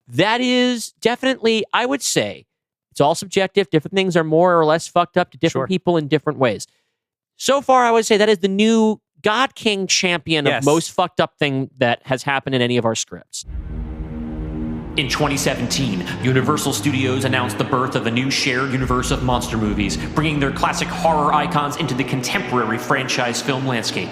that is definitely, I would say, it's all subjective. Different things are more or less fucked up to different people in different ways. So far, I would say that is the new God King champion of most fucked up thing that has happened in any of our scripts. In 2017, Universal Studios announced the birth of a new shared universe of monster movies, bringing their classic horror icons into the contemporary franchise film landscape.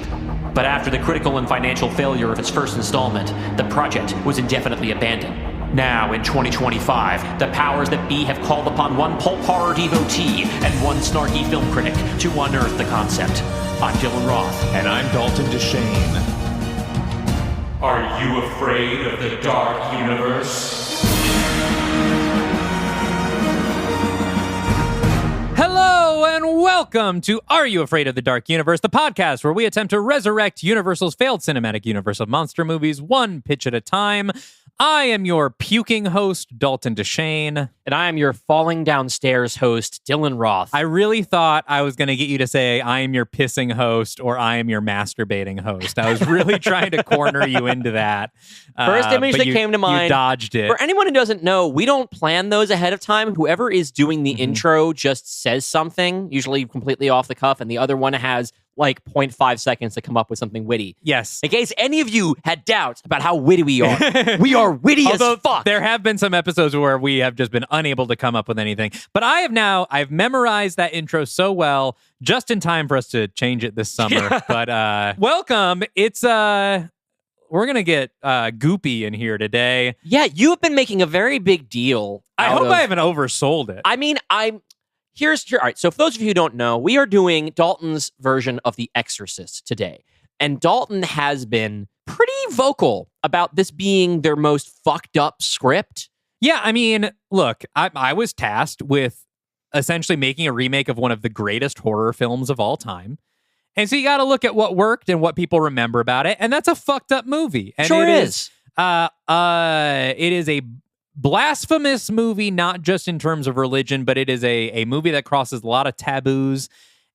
But after the critical and financial failure of its first installment, the project was indefinitely abandoned. Now, in 2025, the powers that be have called upon one pulp horror devotee and one snarky film critic to unearth the concept. I'm Dylan Roth. And I'm Dalton DeShane. Are you afraid of the dark universe? Hello and welcome to Are You Afraid of the Dark Universe, the podcast where we attempt to resurrect Universal's failed cinematic universe of monster movies one pitch at a time. I am your puking host, Dalton DeShane. And I am your falling downstairs host, Dylan Roth. I really thought I was going to get you to say, I am your pissing host or I am your masturbating host. I was really trying to corner you into that. First image that came to mind. You dodged it. For anyone who doesn't know, we don't plan those ahead of time. Whoever is doing the intro just says something, usually completely off the cuff, and the other one has like 0.5 seconds to come up with something witty. Yes. In case any of you had doubts about how witty we are, we are witty as fuck. There have been some episodes where we have just been unable to come up with anything. But I've memorized that intro so well, just in time for us to change it this summer. But welcome. It's we're gonna get goopy in here today. Yeah, you have been making a very big deal. I hope I haven't oversold it. I mean, all right, so for those of you who don't know, we are doing Dalton's version of The Exorcist today. And Dalton has been pretty vocal about this being their most fucked up script. Yeah, I mean, look, I was tasked with essentially making a remake of one of the greatest horror films of all time. And so you got to look at what worked and what people remember about it. And that's a fucked up movie. And sure is. It is a blasphemous movie, not just in terms of religion, but it is a movie that crosses a lot of taboos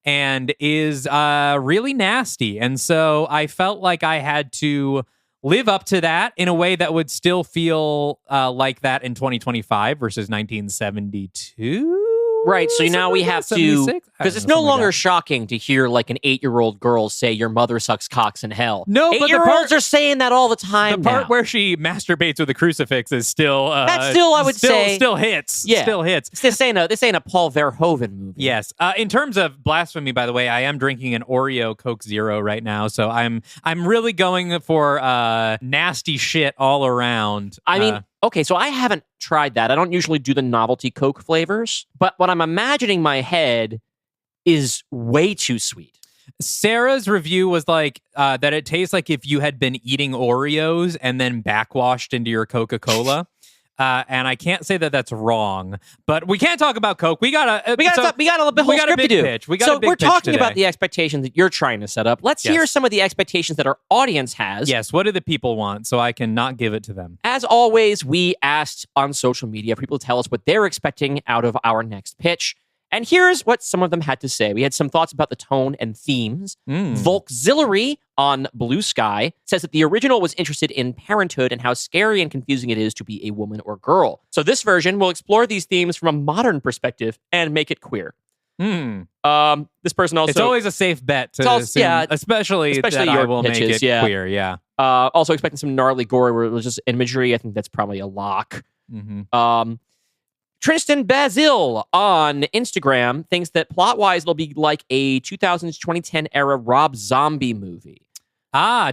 and is really nasty. And so I felt like I had to live up to that in a way that would still feel like that in 2025 versus 1972. Right, so now we have to, because it's no longer like shocking to hear like an 8-year-old girl say your mother sucks cocks in hell. No, but 8-year-olds are saying that all the time. The part where she masturbates with a crucifix is still that's still, I would say, still hits. Yeah, still hits. This ain't a Paul Verhoeven movie. Yes. In terms of blasphemy, by the way, I am drinking an Oreo Coke Zero right now, so I'm really going for nasty shit all around. I mean. Okay, so I haven't tried that. I don't usually do the novelty Coke flavors, but what I'm imagining in my head is way too sweet. Sarah's review was like that it tastes like if you had been eating Oreos and then backwashed into your Coca-Cola. And I can't say that that's wrong, but we can't talk about Coke. We got a whole script to do. Pitch. We're talking about the expectations that you're trying to set up. Let's hear some of the expectations that our audience has. Yes. What do the people want? So I can not give it to them. As always, we asked on social media for people to tell us what they're expecting out of our next pitch. And here's what some of them had to say. We had some thoughts about the tone and themes. Volkzillary on Blue Sky says that the original was interested in parenthood and how scary and confusing it is to be a woman or girl. So this version will explore these themes from a modern perspective and make it queer. This person also... It's always a safe bet to assume, especially that I will pitches, make it queer, yeah. Also expecting some gnarly gore where it was just imagery. I think that's probably a lock. Tristan Basil on Instagram thinks that plot-wise it'll be like a 2010 era Rob Zombie movie.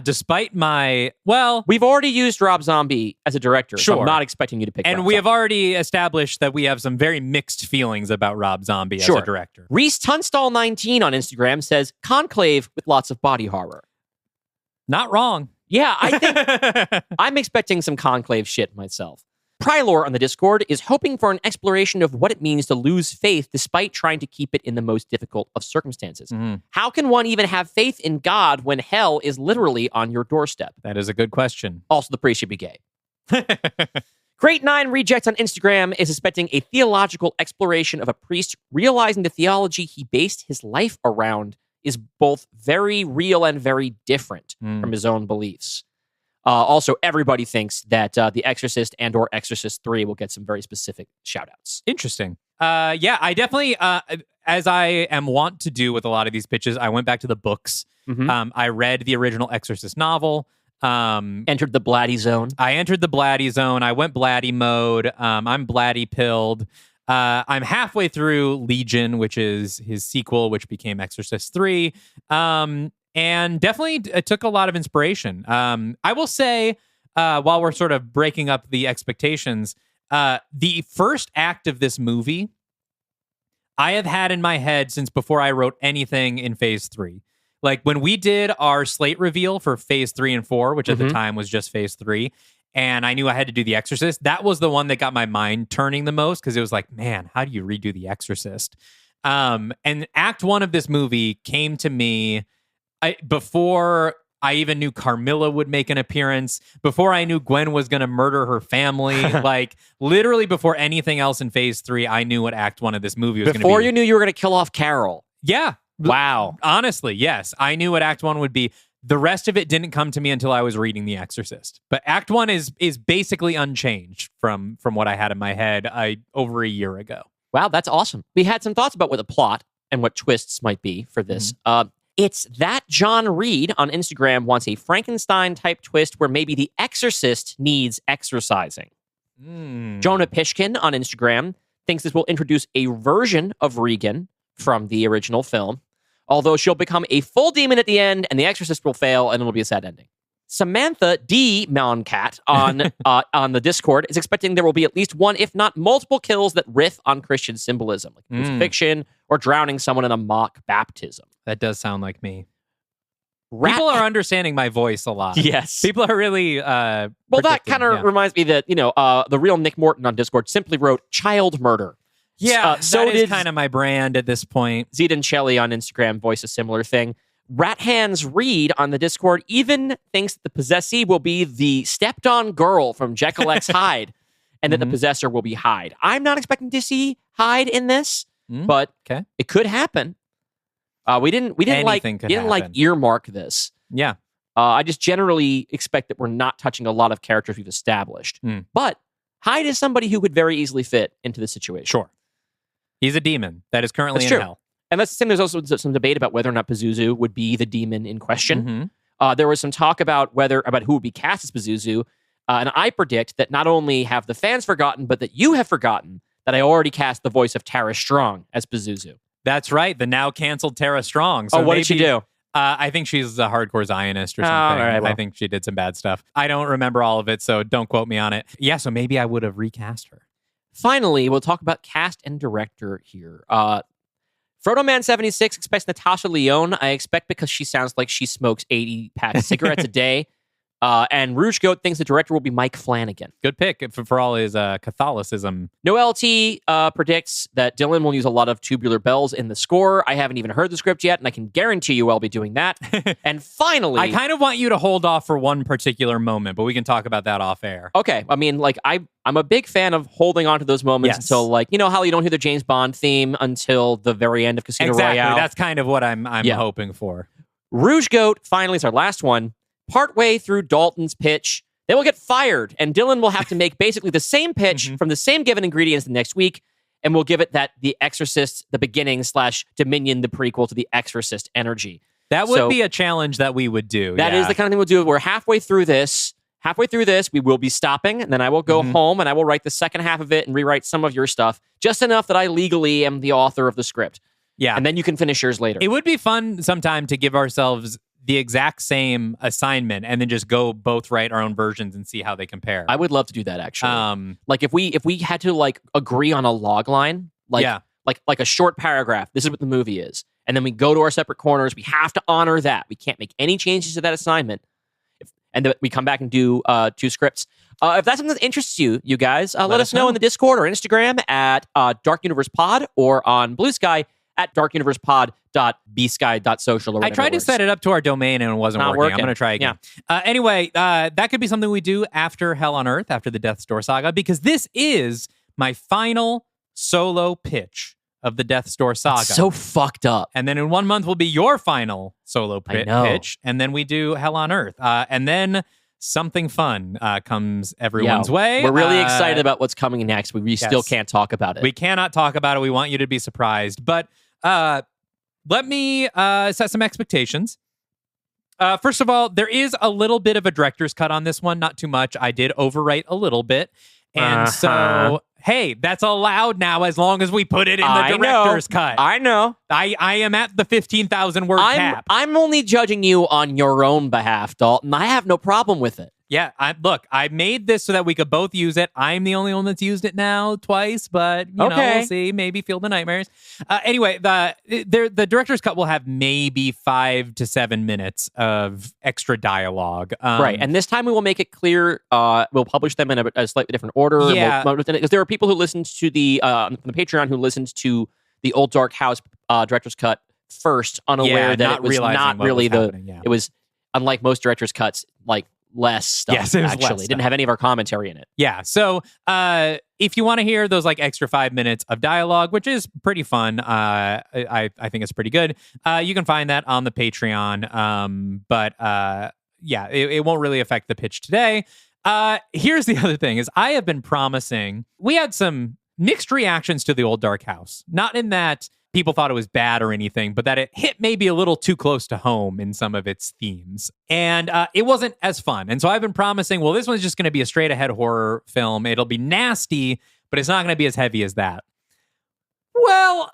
Despite my... Well... We've already used Rob Zombie as a director, sure. So I'm not expecting you to pick And Rob we Zombie. have already established that we have some very mixed feelings about Rob Zombie as a director. Reese Tunstall 19 on Instagram says, Conclave with lots of body horror. Not wrong. Yeah, I think I'm expecting some Conclave shit myself. Prylor on the Discord is hoping for an exploration of what it means to lose faith despite trying to keep it in the most difficult of circumstances. How can one even have faith in God when hell is literally on your doorstep? That is a good question. Also, the priest should be gay. Great 9 Rejects on Instagram is expecting a theological exploration of a priest realizing the theology he based his life around is both very real and very different from his own beliefs. Also, everybody thinks that The Exorcist and or Exorcist 3 will get some very specific shout-outs. Interesting. Yeah, I definitely, as I am wont to do with a lot of these pitches, I went back to the books. I read the original Exorcist novel. Entered the Blatty zone. I entered the Blatty zone. I went Blatty mode. I'm Blatty pilled. I'm halfway through Legion, which is his sequel, which became Exorcist 3. And definitely took a lot of inspiration. I will say, while we're sort of breaking up the expectations, the first act of this movie, I have had in my head since before I wrote anything in Phase 3. Like when we did our slate reveal for Phase 3 and 4, which at the time was just Phase 3, and I knew I had to do The Exorcist, that was the one that got my mind turning the most because it was like, man, how do you redo The Exorcist? And Act 1 of this movie came to me before I even knew Carmilla would make an appearance, before I knew Gwen was going to murder her family, like literally before anything else in Phase 3, I knew what Act 1 of this movie was going to be. Before you knew you were going to kill off Carol. Yeah. Wow. Honestly, yes. I knew what Act 1 would be. The rest of it didn't come to me until I was reading The Exorcist. But Act 1 is basically unchanged from what I had in my head over a year ago. Wow, that's awesome. We had some thoughts about what the plot and what twists might be for this. It's that John Reed on Instagram wants a Frankenstein-type twist where maybe the exorcist needs exorcising. Jonah Pishkin on Instagram thinks this will introduce a version of Regan from the original film, although she'll become a full demon at the end and the exorcist will fail and it'll be a sad ending. Samantha D. Mouncat on the Discord is expecting there will be at least one, if not multiple kills that riff on Christian symbolism, like crucifixion or drowning someone in a mock baptism. That does sound like me. People are understanding my voice a lot. Yes. People are really well, that kind of reminds me that, the real Nick Morton on Discord simply wrote child murder. Yeah, so that is did kind of my brand at this point. Zedon Shelley on Instagram voiced a similar thing. Rat Hands Reed on the Discord even thinks that the possessee will be the stepped-on girl from Jekyll X Hyde, and that the possessor will be Hyde. I'm not expecting to see Hyde in this, but it could happen. We didn't earmark this. Yeah. I just generally expect that we're not touching a lot of characters we've established. But Hyde is somebody who could very easily fit into the situation. Sure. He's a demon that is currently in hell. And that's the thing. There's also some debate about whether or not Pazuzu would be the demon in question. There was some talk about who would be cast as Pazuzu. And I predict that not only have the fans forgotten, but that you have forgotten that I already cast the voice of Tara Strong as Pazuzu. That's right. The now canceled Tara Strong. So what did she do? I think she's a hardcore Zionist or something. All right, well. I think she did some bad stuff. I don't remember all of it, so don't quote me on it. Yeah, so maybe I would have recast her. Finally, we'll talk about cast and director here. Frodoman76 expects Natasha Lyonne. I expect because she sounds like she smokes 80 packs of cigarettes a day. And Rouge Goat thinks the director will be Mike Flanagan. Good pick for all his Catholicism. Noel T predicts that Dylan will use a lot of tubular bells in the score. I haven't even heard the script yet, and I can guarantee you I'll be doing that. And finally... I kind of want you to hold off for one particular moment, but we can talk about that off air. Okay. I mean, I'm a big fan of holding on to those moments until, how you don't hear the James Bond theme until the very end of Casino Royale. Exactly. That's kind of what I'm hoping for. Rouge Goat, finally, is our last one. Partway through Dalton's pitch, they will get fired, and Dylan will have to make basically the same pitch from the same given ingredients the next week, and we'll give it that The Exorcist, the beginning / Dominion, the prequel to The Exorcist energy. That would be a challenge that we would do. That is the kind of thing we'll do. We're halfway through this. We will be stopping, and then I will go home, and I will write the second half of it and rewrite some of your stuff, just enough that I legally am the author of the script. Yeah. And then you can finish yours later. It would be fun sometime to give ourselves the exact same assignment and then just go both write our own versions and see how they compare. I would love to do that, actually. If we had to agree on a log line, like a short paragraph, this is what the movie is, and then we go to our separate corners, we have to honor that. We can't make any changes to that assignment. And then we come back and do 2 scripts. If that's something that interests you guys, let us know in the Discord or Instagram at Dark Universe Pod or on Blue Sky at darkuniversepod.bsky.social. I tried to set it up to our domain and it wasn't working. I'm going to try again. Yeah. Anyway, that could be something we do after Hell on Earth, after the Death's Door saga, because this is my final solo pitch of the Death's Door saga. It's so fucked up. And then in 1 month will be your final solo pitch, and then we do Hell on Earth. And then something fun comes everyone's way. We're really excited about what's coming next. We still can't talk about it. We cannot talk about it. We want you to be surprised. But let me set some expectations. First of all, there is a little bit of a director's cut on this one. Not too much. I did overwrite a little bit. And so, hey, that's allowed now as long as we put it in the director's cut. I know. I am at the 15,000 word cap. I'm only judging you on your own behalf, Dalton. I have no problem with it. Yeah, I made this so that we could both use it. I'm the only one that's used it now twice, but you know, we'll see. Maybe Field of Nightmares. Anyway, the director's cut will have maybe 5 to 7 minutes of extra dialogue. Right, and this time we will make it clear. We'll publish them in a slightly different order. Yeah, because there are people who listened to the from the Patreon who listened to the Old Dark House director's cut first, unaware that it was not really It was unlike most director's cuts, like. Less stuff. Yes, it was actually. Less It didn't have any of our commentary in it. Yeah. So if you want to hear those like extra 5 minutes of dialogue, which is pretty fun, I think it's pretty good. You can find that on the Patreon. But it won't really affect the pitch today. Here's the other thing: is I have been promising. We had some mixed reactions to the Old Dark House. Not in that people thought it was bad or anything, but that it hit maybe a little too close to home in some of its themes. And it wasn't as fun. And so I've been promising, well, this one's just going to be a straight ahead horror film. It'll be nasty, but it's not going to be as heavy as that. Well,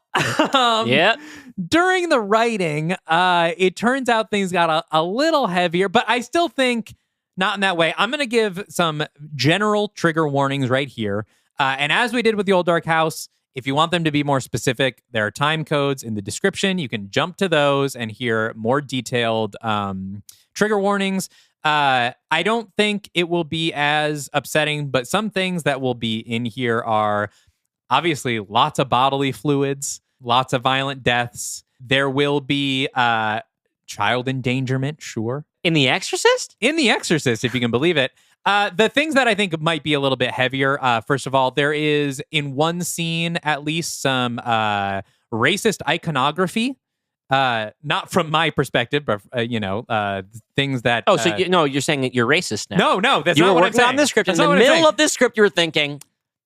during the writing, it turns out things got a little heavier, but I still think not in that way. I'm going to give some general trigger warnings right here. And as we did with the Old Dark House, if you want them to be more specific, there are time codes in the description. You can jump to those and hear more detailed trigger warnings. I don't think it will be as upsetting, but some things that will be in here are obviously lots of bodily fluids, lots of violent deaths. There will be child endangerment, sure. In The Exorcist? In The Exorcist, if you can believe it. The things that I think might be a little bit heavier, first of all, there is in one scene at least some racist iconography. Not from my perspective, but things that. Oh, so you're saying that you're racist now? No, that's you not were what I'm working saying. on this script. That's in the middle of this script, you were thinking,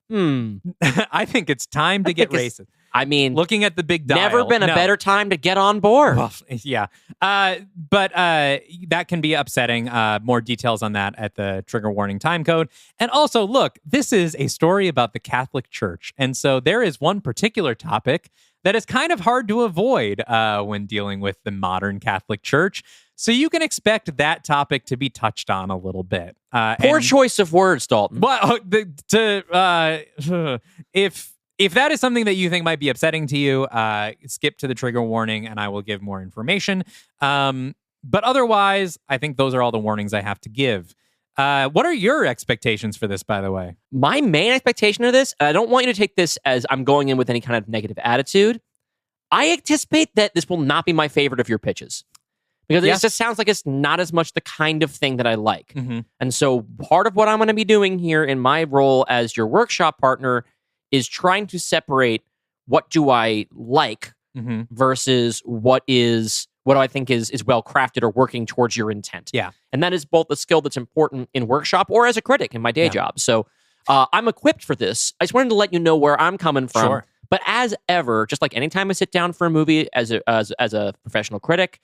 I think it's time to get racist. I mean, looking at the big dial. Never been a better time to get on board. Well, yeah. But that can be upsetting. More details on that at the trigger warning time code. And also, look, this is a story about the Catholic Church. And so there is one particular topic that is kind of hard to avoid when dealing with the modern Catholic Church. So you can expect that topic to be touched on a little bit. Poor choice of words, Dalton. Well, if that is something that you think might be upsetting to you, skip to the trigger warning and I will give more information. But otherwise, I think those are all the warnings I have to give. What are your expectations for this, by the way? My main expectation of this, and I don't want you to take this as I'm going in with any kind of negative attitude. I anticipate that this will not be my favorite of your pitches. Because it just sounds like it's not as much the kind of thing that I like. Mm-hmm. And so part of what I'm going to be doing here in my role as your workshop partner is trying to separate what do I like versus what do I think is well crafted or working towards your intent. Yeah. And that is both a skill that's important in workshop or as a critic in my day job. So I'm equipped for this. I just wanted to let you know where I'm coming from. Sure. But as ever, just like anytime I sit down for a movie as a professional critic,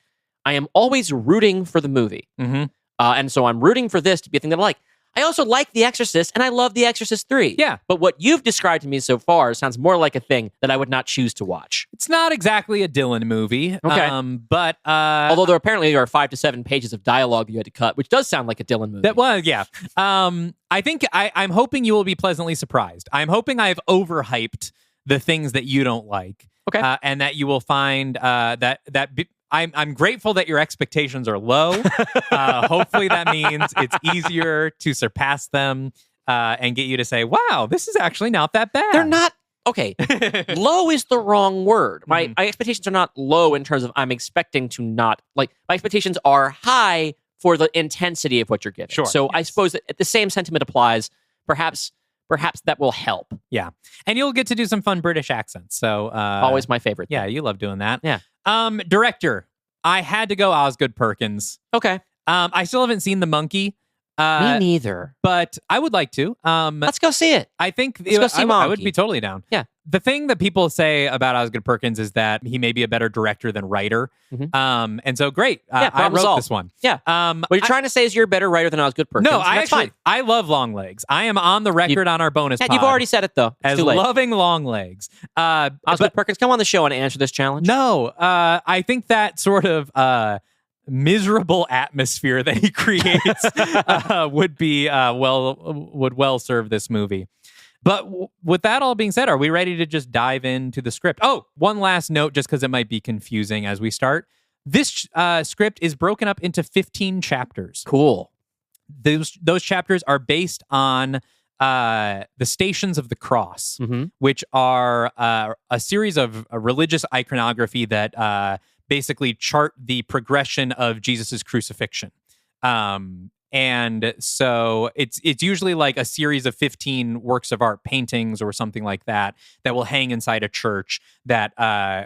I am always rooting for the movie. Mm-hmm. And so I'm rooting for this to be a thing that I like. I also like The Exorcist, and I love The Exorcist 3. Yeah. But what you've described to me so far sounds more like a thing that I would not choose to watch. It's not exactly a Dylan movie. Okay. But although there apparently are 5 to 7 pages of dialogue that you had to cut, which does sound like a Dylan movie. Yeah. I think I'm hoping you will be pleasantly surprised. I'm hoping I've overhyped the things that you don't like. Okay. And that you will find I'm grateful that your expectations are low. Hopefully that means it's easier to surpass them and get you to say, wow, this is actually not that bad. They're not. Okay. Low is the wrong word. My expectations are not low in terms of I'm expecting to not, like, my expectations are high for the intensity of what you're giving. Sure. So I suppose that the same sentiment applies. Perhaps that will help. Yeah. And you'll get to do some fun British accents. So always my favorite thing. Yeah, you love doing that. Yeah. Director, I had to go Osgood Perkins. Okay. I still haven't seen The Monkey. Me neither. But I would like to. Let's go see it. I think Let's go see I would Monkey. be totally down. Yeah. The thing that people say about Osgood Perkins is that he may be a better director than writer. And so great. I problem wrote solved. this one. Yeah. What you're trying to say is you're a better writer than Osgood Perkins. No, That's fine. I love long legs. I am on the record on our bonus pod You've already said it, though. It's as too late. loving long legs. Osgood Perkins, come on the show and answer this challenge. No, I think that sort of miserable atmosphere that he creates would well serve this movie. But with that all being said, are we ready to just dive into the script? Oh, one last note, just because it might be confusing as we start. This script is broken up into 15 chapters. Cool. Those chapters are based on the Stations of the Cross, which are a series of religious iconography that basically chart the progression of Jesus's crucifixion. And so it's usually like a series of 15 works of art, paintings or something like that will hang inside a church that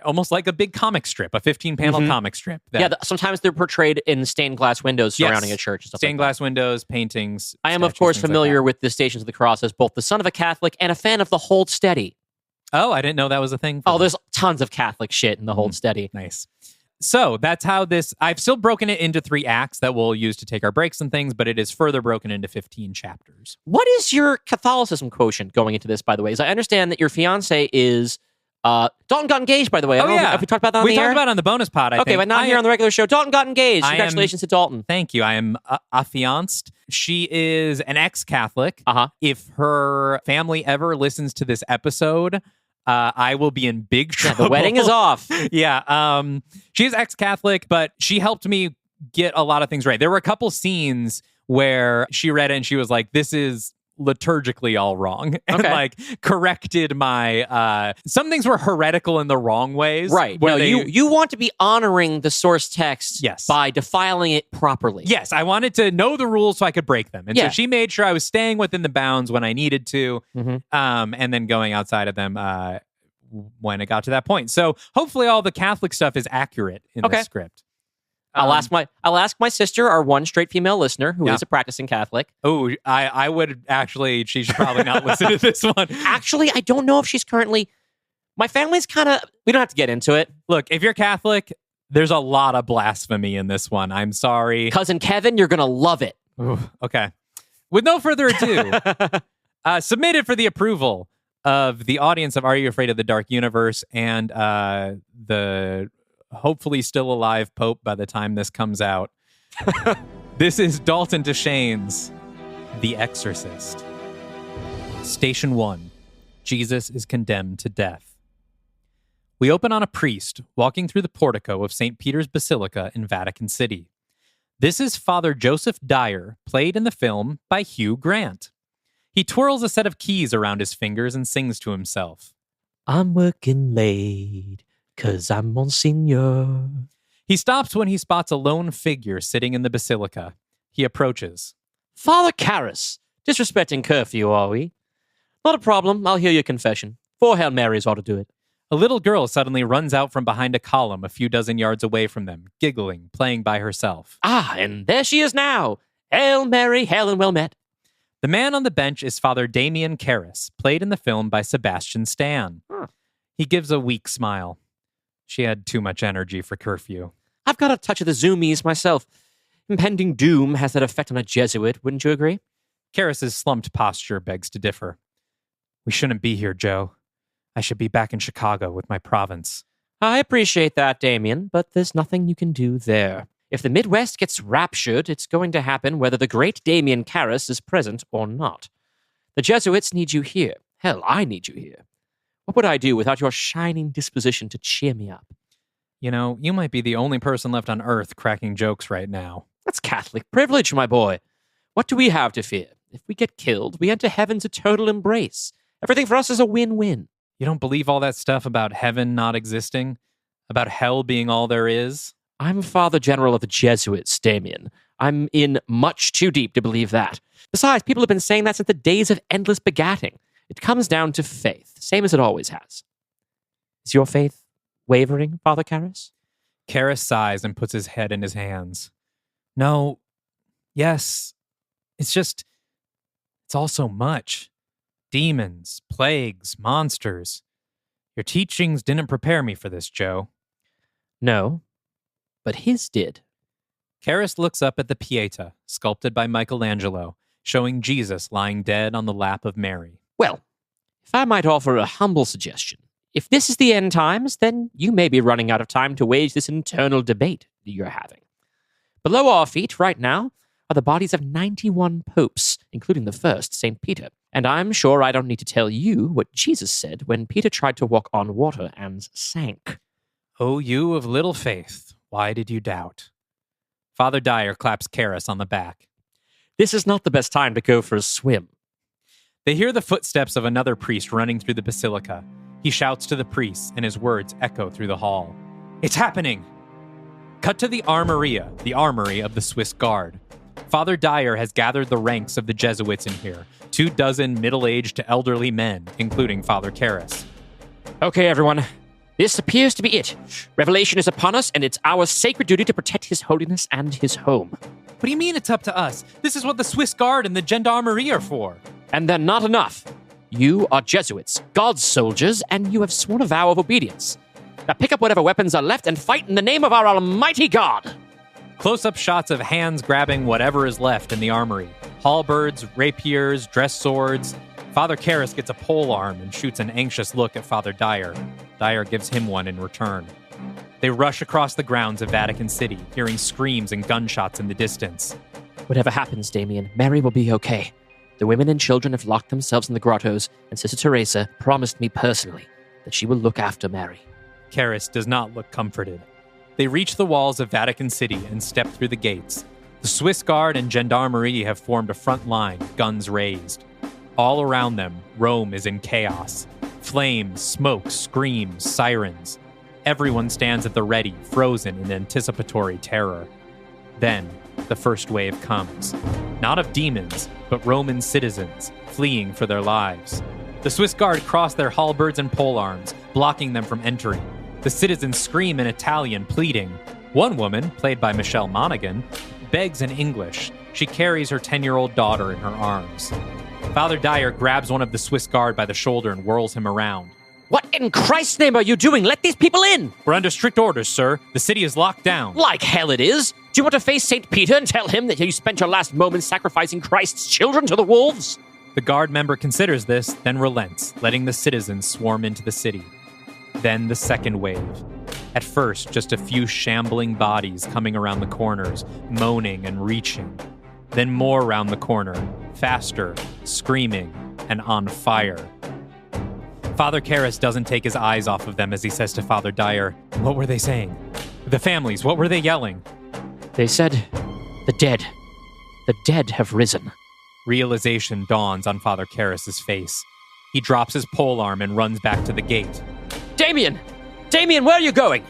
almost like a big comic strip, a 15-panel comic strip. Sometimes they're portrayed in stained glass windows surrounding a church. And stuff stained glass windows, paintings. I am, of course, familiar with the Stations of the Cross as both the son of a Catholic and a fan of the Hold Steady. Oh, I didn't know that was a thing. There's tons of Catholic shit in the Hold Steady. Nice. So that's how I've still broken it into 3 acts that we'll use to take our breaks and things, but it is further broken into 15 chapters. What is your Catholicism quotient going into this, by the way? As I understand that your fiance is... Dalton got engaged, by the way. I don't know if we talked about that on the air? We talked about it on the bonus pod, I think. Okay, but not here on the regular show. Dalton got engaged. Congratulations to Dalton. Thank you. I am affianced. She is an ex-Catholic. If her family ever listens to this episode... I will be in big trouble. The wedding is off. Yeah. She's ex-Catholic, but she helped me get a lot of things right. There were a couple scenes where she read it and she was like, this is liturgically all wrong. And like corrected my, some things were heretical in the wrong ways. Right. No, you want to be honoring the source text by defiling it properly. Yes. I wanted to know the rules so I could break them. And so she made sure I was staying within the bounds when I needed to, and then going outside of them when it got to that point. So hopefully all the Catholic stuff is accurate in the script. I'll ask my sister, our one straight female listener, who is a practicing Catholic. Oh, I would actually. She should probably not listen to this one. Actually, I don't know if she's currently. My family's kind of. We don't have to get into it. Look, if you're Catholic, there's a lot of blasphemy in this one. I'm sorry, cousin Kevin. You're gonna love it. Ooh, okay. With no further ado, submitted for the approval of the audience of Are You Afraid of the Dark Universe and the hopefully still alive Pope by the time this comes out. This is Dalton Deshane's The Exorcist. Station 1. Jesus is condemned to death. We open on a priest walking through the portico of St. Peter's Basilica in Vatican City. This is Father Joseph Dyer, played in the film by Hugh Grant. He twirls a set of keys around his fingers and sings to himself. I'm working late. 'Cause I'm Monsignor. He stops when he spots a lone figure sitting in the basilica. He approaches. Father Karras, disrespecting curfew, are we? Not a problem. I'll hear your confession. 4 Hail Marys ought to do it. A little girl suddenly runs out from behind a column a few dozen yards away from them, giggling, playing by herself. And there she is now. Hail Mary, hail and well met. The man on the bench is Father Damien Karras, played in the film by Sebastian Stan. He gives a weak smile. She had too much energy for curfew. I've got a touch of the zoomies myself. Impending doom has that effect on a Jesuit, wouldn't you agree? Karras's slumped posture begs to differ. We shouldn't be here, Joe. I should be back in Chicago with my province. I appreciate that, Damien, but there's nothing you can do there. If the Midwest gets raptured, it's going to happen whether the great Damien Karras is present or not. The Jesuits need you here. Hell, I need you here. What would I do without your shining disposition to cheer me up? You know, you might be the only person left on Earth cracking jokes right now. That's Catholic privilege, my boy. What do we have to fear? If we get killed, we enter heaven's eternal embrace. Everything for us is a win-win. You don't believe all that stuff about heaven not existing? About hell being all there is? I'm Father General of the Jesuits, Damien. I'm in much too deep to believe that. Besides, people have been saying that since the days of endless begatting. It comes down to faith, same as it always has. Is your faith wavering, Father Karras? Karras sighs and puts his head in his hands. No. Yes. It's all so much. Demons, plagues, monsters. Your teachings didn't prepare me for this, Joe. No, but his did. Karras looks up at the Pieta, sculpted by Michelangelo, showing Jesus lying dead on the lap of Mary. Well, if I might offer a humble suggestion, if this is the end times, then you may be running out of time to wage this internal debate that you're having. Below our feet right now are the bodies of 91 popes, including the first, St. Peter. And I'm sure I don't need to tell you what Jesus said when Peter tried to walk on water and sank. O you of little faith, why did you doubt? Father Dyer claps Karras on the back. This is not the best time to go for a swim. They hear the footsteps of another priest running through the basilica. He shouts to the priests, and his words echo through the hall. It's happening! Cut to the Armoria, the armory of the Swiss Guard. Father Dyer has gathered the ranks of the Jesuits in here, 24 middle-aged to elderly men, including Father Karras. Okay, everyone. This appears to be it. Revelation is upon us, and it's our sacred duty to protect His Holiness and his home. What do you mean it's up to us? This is what the Swiss Guard and the Gendarmerie are for. And they're not enough. You are Jesuits, God's soldiers, and you have sworn a vow of obedience. Now pick up whatever weapons are left and fight in the name of our Almighty God. Close-up shots of hands grabbing whatever is left in the armory. Halberds, rapiers, dress swords. Father Karras gets a pole arm and shoots an anxious look at Father Dyer. Dyer gives him one in return. They rush across the grounds of Vatican City, hearing screams and gunshots in the distance. Whatever happens, Damien, Mary will be okay. The women and children have locked themselves in the grottos, and Sister Teresa promised me personally that she will look after Mary. Karras does not look comforted. They reach the walls of Vatican City and step through the gates. The Swiss Guard and Gendarmerie have formed a front line, guns raised. All around them, Rome is in chaos. Flames, smoke, screams, sirens. Everyone stands at the ready, frozen in anticipatory terror. Then, the first wave comes. Not of demons, but Roman citizens, fleeing for their lives. The Swiss Guard cross their halberds and polearms, blocking them from entering. The citizens scream in Italian, pleading. One woman, played by Michelle Monaghan, begs in English. She carries her 10-year-old daughter in her arms. Father Dyer grabs one of the Swiss Guard by the shoulder and whirls him around. What in Christ's name are you doing? Let these people in! We're under strict orders, sir. The city is locked down. Like hell it is! Do you want to face St. Peter and tell him that you spent your last moments sacrificing Christ's children to the wolves? The guard member considers this, then relents, letting the citizens swarm into the city. Then the second wave. At first, just a few shambling bodies coming around the corners, moaning and reaching. Then more around the corner, faster, screaming, and on fire. Father Karras doesn't take his eyes off of them as he says to Father Dyer, "What were they saying? The families, what were they yelling?" They said, the dead have risen. Realization dawns on Father Karras' face. He drops his polearm and runs back to the gate. Damien! Damien, where are you going?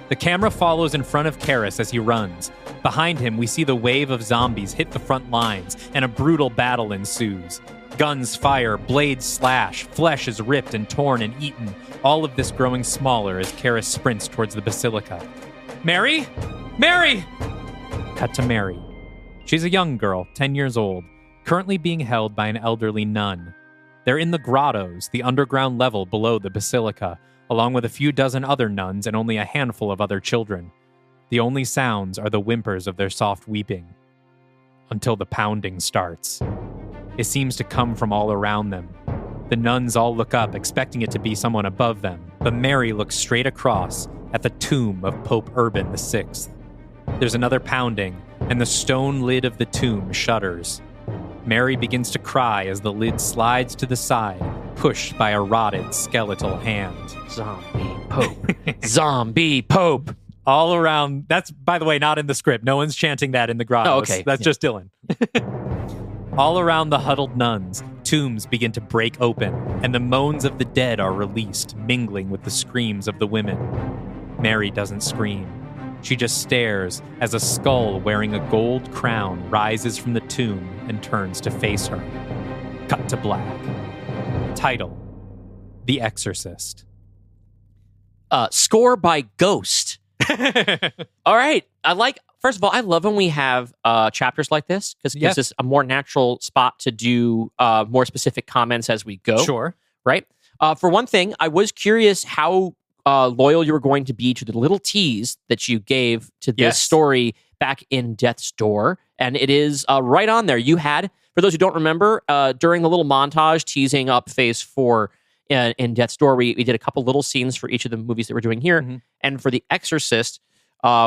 The camera follows in front of Karras as he runs. Behind him, we see the wave of zombies hit the front lines, and a brutal battle ensues. Guns fire, blades slash, flesh is ripped and torn and eaten, all of this growing smaller as Karras sprints towards the basilica. Mary? Mary! Cut to Mary. She's a young girl, 10 years old, currently being held by an elderly nun. They're in the grottos, the underground level below the basilica, along with a few dozen other nuns and only a handful of other children. The only sounds are the whimpers of their soft weeping. Until the pounding starts. It seems to come from all around them. The nuns all look up, expecting it to be someone above them, but Mary looks straight across at the tomb of Pope Urban VI. There's another pounding, and the stone lid of the tomb shudders. Mary begins to cry as the lid slides to the side, pushed by a rotted skeletal hand. Zombie Pope. Zombie Pope. All around, that's, by the way, not in the script. No one's chanting that in the grottos. Oh, okay. That's just Dylan. All around the huddled nuns, tombs begin to break open, and the moans of the dead are released, mingling with the screams of the women. Mary doesn't scream. She just stares as a skull wearing a gold crown rises from the tomb and turns to face her. Cut to black. Title: The Exorcist. Score by Ghost. All right. I like first of all, I love when we have chapters like this because it gives us a more natural spot to do more specific comments as we go. Sure. Right? For one thing, I was curious how loyal you were going to be to the little tease that you gave to this story back in Death's Door. And it is right on there. You had, for those who don't remember, during the little montage teasing up Phase 4 in Death's Door, we did a couple little scenes for each of the movies that we're doing here. Mm-hmm. And for The Exorcist,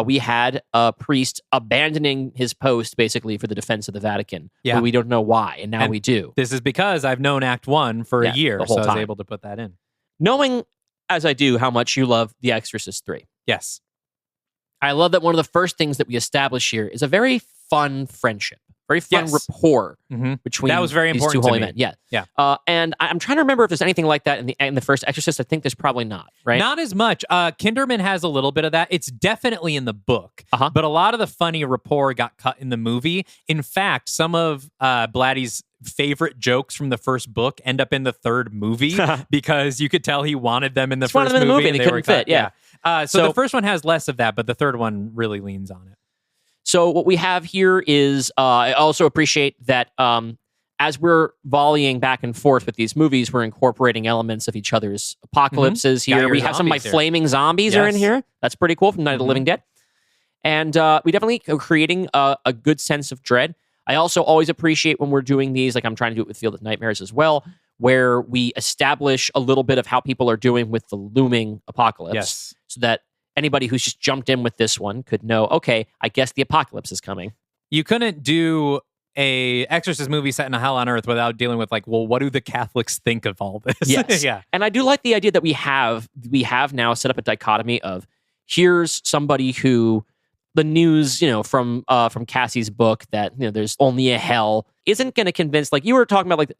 we had a priest abandoning his post, basically, for the defense of the Vatican. Yeah. But we don't know why, and now we do. This is because I've known Act 1 for a year, so I was able to put that in. Knowing, as I do, how much you love The Exorcist 3. Yes. I love that one of the first things that we establish here is a very fun friendship. Very fun rapport between that was very important these two holy to men. Yeah. Yeah. And I'm trying to remember if there's anything like that in the first Exorcist. I think there's probably not, right? Not as much. Kinderman has a little bit of that. It's definitely in the book, but a lot of the funny rapport got cut in the movie. In fact, some of Blatty's favorite jokes from the first book end up in the third movie because you could tell he wanted them in the first movie and they couldn't fit. Yeah. So the first one has less of that, but the third one really leans on it. So what we have here is, I also appreciate that as we're volleying back and forth with these movies, we're incorporating elements of each other's apocalypses here. We have some of my flaming zombies are in here. That's pretty cool from Night of the Living Dead. And we definitely are creating a good sense of dread. I also always appreciate when we're doing these, like I'm trying to do it with Field of Nightmares as well, where we establish a little bit of how people are doing with the looming apocalypse. So that anybody who's just jumped in with this one could know, okay, I guess the apocalypse is coming. You couldn't do a Exorcist movie set in a hell on earth without dealing with like, well, what do the Catholics think of all this? Yes. Yeah. And I do like the idea that we have now set up a dichotomy of here's somebody who the news, from Cassie's book that, there's only a hell isn't going to convince, like you were talking about, like,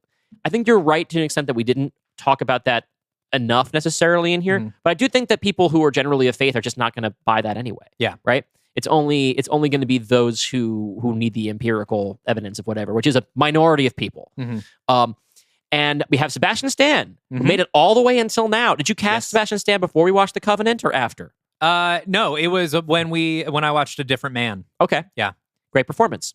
I think you're right to an extent that we didn't talk about that enough necessarily in here, but I do think that people who are generally of faith are just not going to buy that anyway. Yeah. Right. It's only going to be those who need the empirical evidence of whatever, which is a minority of people. And we have Sebastian Stan, who made it all the way until now. Did you cast Sebastian Stan before we watched The Covenant or after? No, it was when I watched A Different Man. Okay. Yeah. Great performance.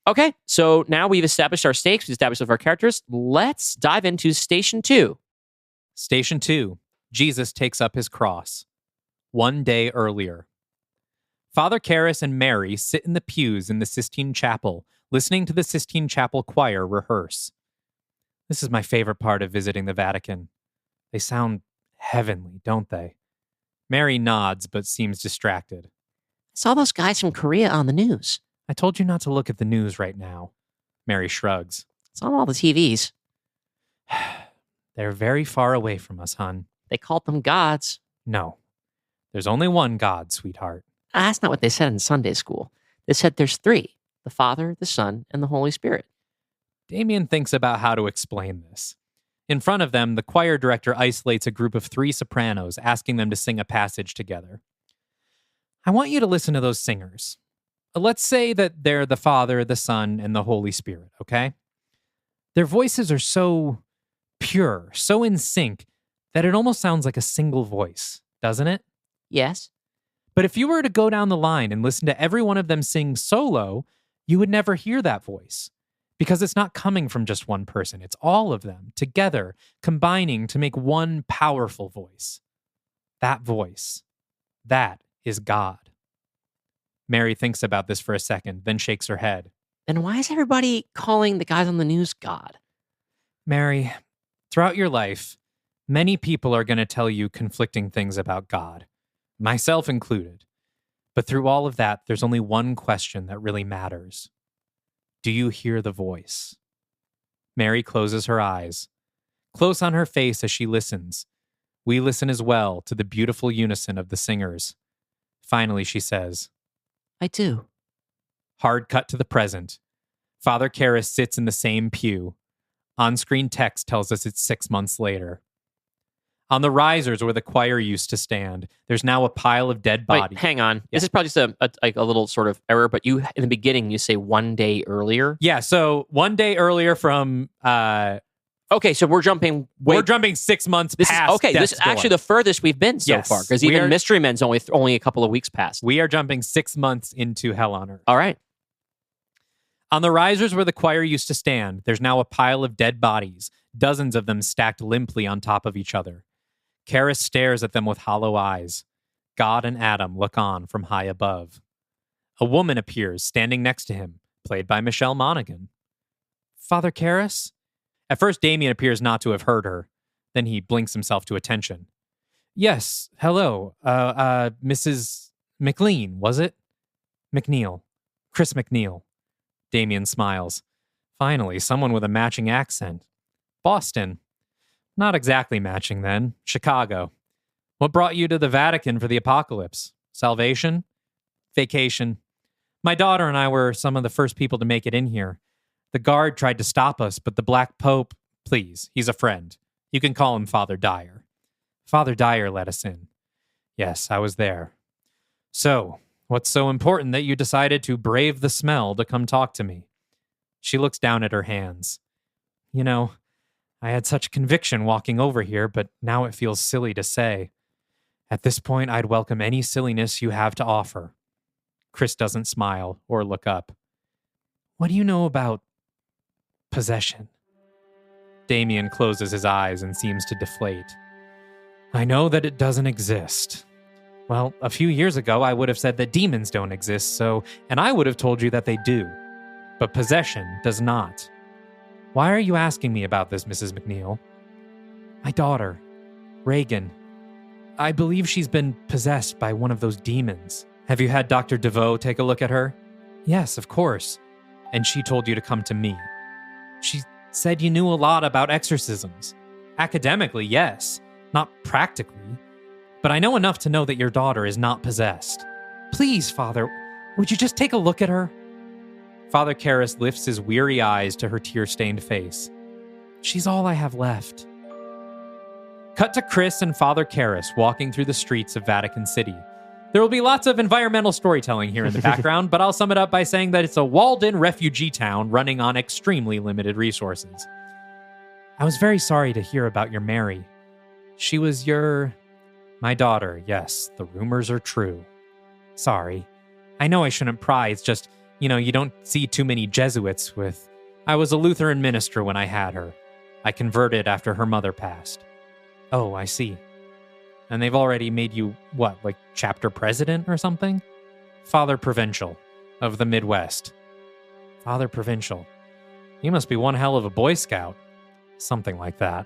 Okay. So now we've established our stakes. We've established our characters. Let's dive into Station 2. Station 2. Jesus takes up his cross. One day earlier. Father Karras and Mary sit in the pews in the Sistine Chapel, listening to the Sistine Chapel choir rehearse. This is my favorite part of visiting the Vatican. They sound heavenly, don't they? Mary nods, but seems distracted. I saw those guys from Korea on the news. I told you not to look at the news right now. Mary shrugs. It's on all the TVs. They're very far away from us, hon. They called them gods. No. There's only one God, sweetheart. That's not what they said in Sunday school. They said there's three. The Father, the Son, and the Holy Spirit. Damien thinks about how to explain this. In front of them, the choir director isolates a group of 3 sopranos, asking them to sing a passage together. I want you to listen to those singers. Let's say that they're the Father, the Son, and the Holy Spirit, okay? Their voices are so pure, so in sync, that it almost sounds like a single voice, doesn't it? Yes. But if you were to go down the line and listen to every one of them sing solo, you would never hear that voice. Because it's not coming from just one person. It's all of them together, combining to make one powerful voice. That voice, that is God. Mary thinks about this for a second, then shakes her head. Then why is everybody calling the guys on the news God? Mary, throughout your life, many people are going to tell you conflicting things about God, myself included. But through all of that, there's only one question that really matters. Do you hear the voice? Mary closes her eyes. Close on her face as she listens. We listen as well to the beautiful unison of the singers. Finally, she says, I do. Hard cut to the present. Father Karras sits in the same pew. On-screen text tells us it's 6 months later. On the risers where the choir used to stand, there's now a pile of dead bodies. Wait, hang on. This is probably just a little sort of error, but you in the beginning you say one day earlier. Yeah, so one day earlier from Okay, so we're jumping. We're jumping 6 months past. This is actually the furthest we've been so far, because even Mystery Men's only a couple of weeks past. We are jumping 6 months into Hell on Earth. All right. On the risers where the choir used to stand, there's now a pile of dead bodies, dozens of them stacked limply on top of each other. Karras stares at them with hollow eyes. God and Adam look on from high above. A woman appears, standing next to him, played by Michelle Monaghan. Father Karras? At first, Damien appears not to have heard her. Then he blinks himself to attention. Yes, hello. Mrs. McLean, was it? McNeil. Chris McNeil. Damien smiles. Finally, someone with a matching accent. Boston. Not exactly matching then. Chicago. What brought you to the Vatican for the apocalypse? Salvation? Vacation. My daughter and I were some of the first people to make it in here. The guard tried to stop us, but the Black Pope... Please, he's a friend. You can call him Father Dyer. Father Dyer let us in. Yes, I was there. So, what's so important that you decided to brave the smell to come talk to me? She looks down at her hands. You know, I had such conviction walking over here, but now it feels silly to say. At this point, I'd welcome any silliness you have to offer. Chris doesn't smile or look up. What do you know about possession? Damien closes his eyes and seems to deflate. I know that it doesn't exist. Well, a few years ago, I would have said that demons don't exist, and I would have told you that they do. But possession does not. Why are you asking me about this, Mrs. McNeil? My daughter, Reagan. I believe she's been possessed by one of those demons. Have you had Dr. DeVoe take a look at her? Yes, of course. And she told you to come to me. She said you knew a lot about exorcisms. Academically, yes. Not practically. But I know enough to know that your daughter is not possessed. Please, Father, would you just take a look at her? Father Karras lifts his weary eyes to her tear-stained face. She's all I have left. Cut to Chris and Father Karras walking through the streets of Vatican City. There will be lots of environmental storytelling here in the background, but I'll sum it up by saying that it's a walled-in refugee town running on extremely limited resources. I was very sorry to hear about your Mary. She was my daughter, yes, the rumors are true. Sorry. I know I shouldn't pry, it's just, you don't see too many Jesuits with... I was a Lutheran minister when I had her. I converted after her mother passed. Oh, I see. And they've already made you, like chapter president or something? Father Provincial of the Midwest. Father Provincial. You must be one hell of a Boy Scout. Something like that.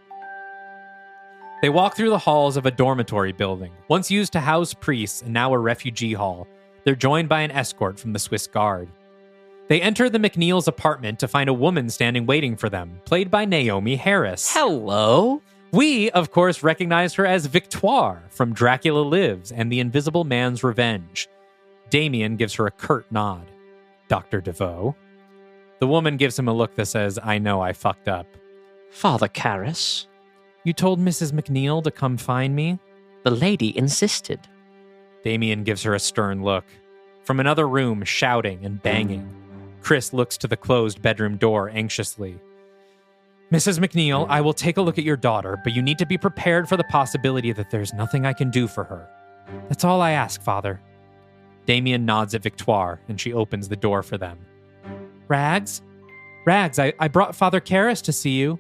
They walk through the halls of a dormitory building, once used to house priests and now a refugee hall. They're joined by an escort from the Swiss Guard. They enter the McNeil's apartment to find a woman standing waiting for them, played by Naomi Harris. Hello. We, of course, recognize her as Victoire from Dracula Lives and The Invisible Man's Revenge. Damien gives her a curt nod. Dr. DeVoe. The woman gives him a look that says, I know I fucked up. Father Karras. You told Mrs. McNeil to come find me? The lady insisted. Damien gives her a stern look. From another room, shouting and banging. Chris looks to the closed bedroom door anxiously. Mrs. McNeil, I will take a look at your daughter, but you need to be prepared for the possibility that there's nothing I can do for her. That's all I ask, Father. Damien nods at Victoire, and she opens the door for them. Rags? Rags, I brought Father Karras to see you.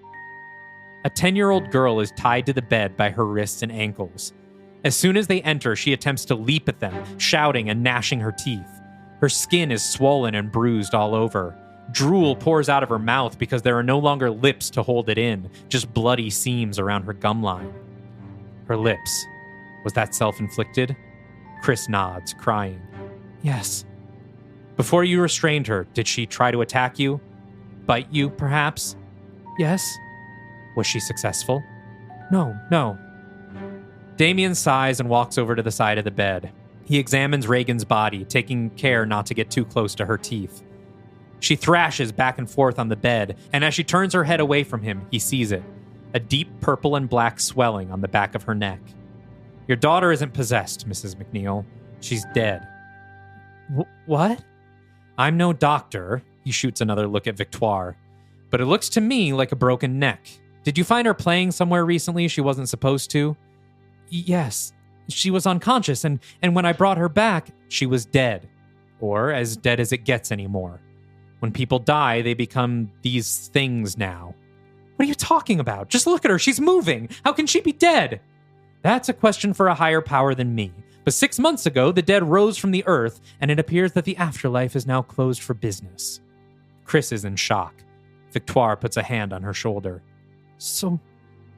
A 10-year-old girl is tied to the bed by her wrists and ankles. As soon as they enter, she attempts to leap at them, shouting and gnashing her teeth. Her skin is swollen and bruised all over. Drool pours out of her mouth because there are no longer lips to hold it in, just bloody seams around her gum line. Her lips. Was that self-inflicted? Chris nods, crying. Yes. Before you restrained her, did she try to attack you? Bite you, perhaps? Yes. Was she successful? No. Damien sighs and walks over to the side of the bed. He examines Reagan's body, taking care not to get too close to her teeth. She thrashes back and forth on the bed, and as she turns her head away from him, he sees it. A deep purple and black swelling on the back of her neck. Your daughter isn't possessed, Mrs. McNeil. She's dead. What? I'm no doctor. He shoots another look at Victoire. But it looks to me like a broken neck. Did you find her playing somewhere recently she wasn't supposed to? Yes. She was unconscious, and when I brought her back, she was dead. Or as dead as it gets anymore. When people die, they become these things now. What are you talking about? Just look at her. She's moving. How can she be dead? That's a question for a higher power than me. But 6 months ago, the dead rose from the earth, and it appears that the afterlife is now closed for business. Chris is in shock. Victoire puts a hand on her shoulder. So,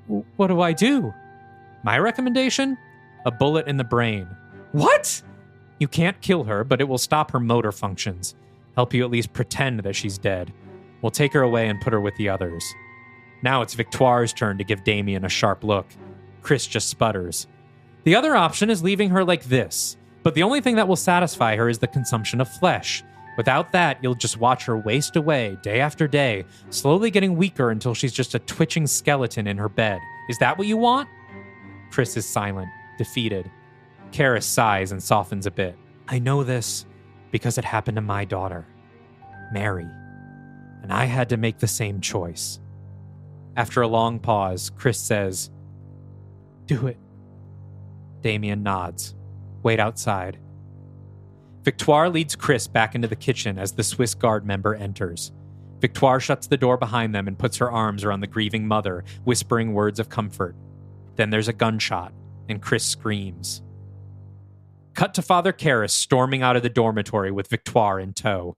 what do I do? My recommendation? A bullet in the brain. What? You can't kill her, but it will stop her motor functions. Help you at least pretend that she's dead. We'll take her away and put her with the others. Now it's Victoire's turn to give Damien a sharp look. Chris just sputters. The other option is leaving her like this, but the only thing that will satisfy her is the consumption of flesh. Without that, you'll just watch her waste away day after day, slowly getting weaker until she's just a twitching skeleton in her bed. Is that what you want? Chris is silent, defeated. Karis sighs and softens a bit. I know this because it happened to my daughter, Mary, and I had to make the same choice. After a long pause, Chris says, Do it. Damien nods. Wait outside. Victoire leads Chris back into the kitchen as the Swiss Guard member enters. Victoire shuts the door behind them and puts her arms around the grieving mother, whispering words of comfort. Then there's a gunshot, and Chris screams. Cut to Father Karras storming out of the dormitory with Victoire in tow.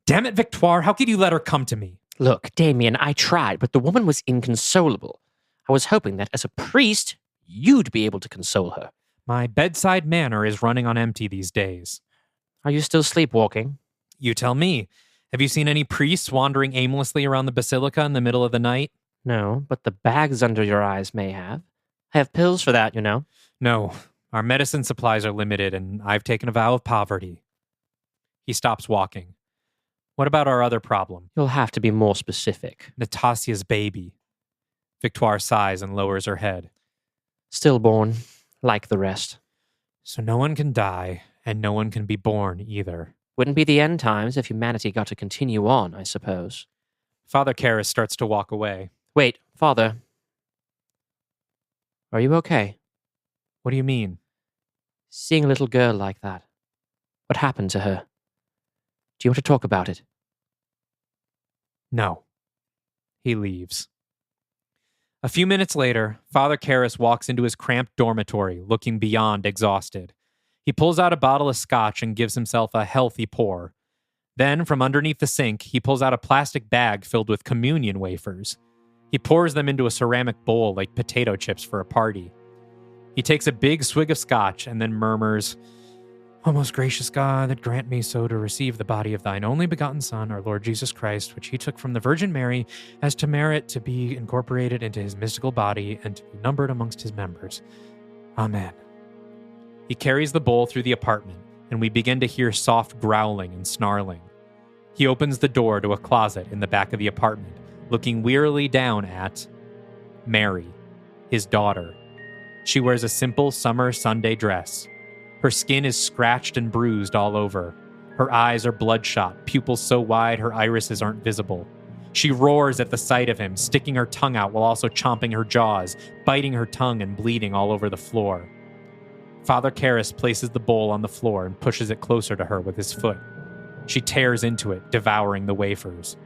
Damn it, Victoire, how could you let her come to me? Look, Damien, I tried, but the woman was inconsolable. I was hoping that as a priest, you'd be able to console her. My bedside manner is running on empty these days. Are you still sleepwalking? You tell me. Have you seen any priests wandering aimlessly around the basilica in the middle of the night? No, but the bags under your eyes may have. I have pills for that, you know. No, our medicine supplies are limited, and I've taken a vow of poverty. He stops walking. What about our other problem? You'll have to be more specific. Natasia's baby. Victoire sighs and lowers her head. Stillborn, like the rest. So no one can die, and no one can be born either. Wouldn't be the end times if humanity got to continue on, I suppose. Father Karras starts to walk away. Wait, Father. Are you okay? What do you mean? Seeing a little girl like that. What happened to her? Do you want to talk about it? No. He leaves. A few minutes later, Father Karras walks into his cramped dormitory, looking beyond exhausted. He pulls out a bottle of scotch and gives himself a healthy pour. Then, from underneath the sink, he pulls out a plastic bag filled with communion wafers. He pours them into a ceramic bowl like potato chips for a party. He takes a big swig of scotch and then murmurs, O most gracious God, that grant me so to receive the body of thine only begotten Son, our Lord Jesus Christ, which he took from the Virgin Mary, as to merit to be incorporated into his mystical body and to be numbered amongst his members. Amen. He carries the bowl through the apartment, and we begin to hear soft growling and snarling. He opens the door to a closet in the back of the apartment, looking wearily down at Mary, his daughter. She wears a simple summer Sunday dress. Her skin is scratched and bruised all over. Her eyes are bloodshot, pupils so wide her irises aren't visible. She roars at the sight of him, sticking her tongue out while also chomping her jaws, biting her tongue and bleeding all over the floor. Father Karras places the bowl on the floor and pushes it closer to her with his foot. She tears into it, devouring the wafers.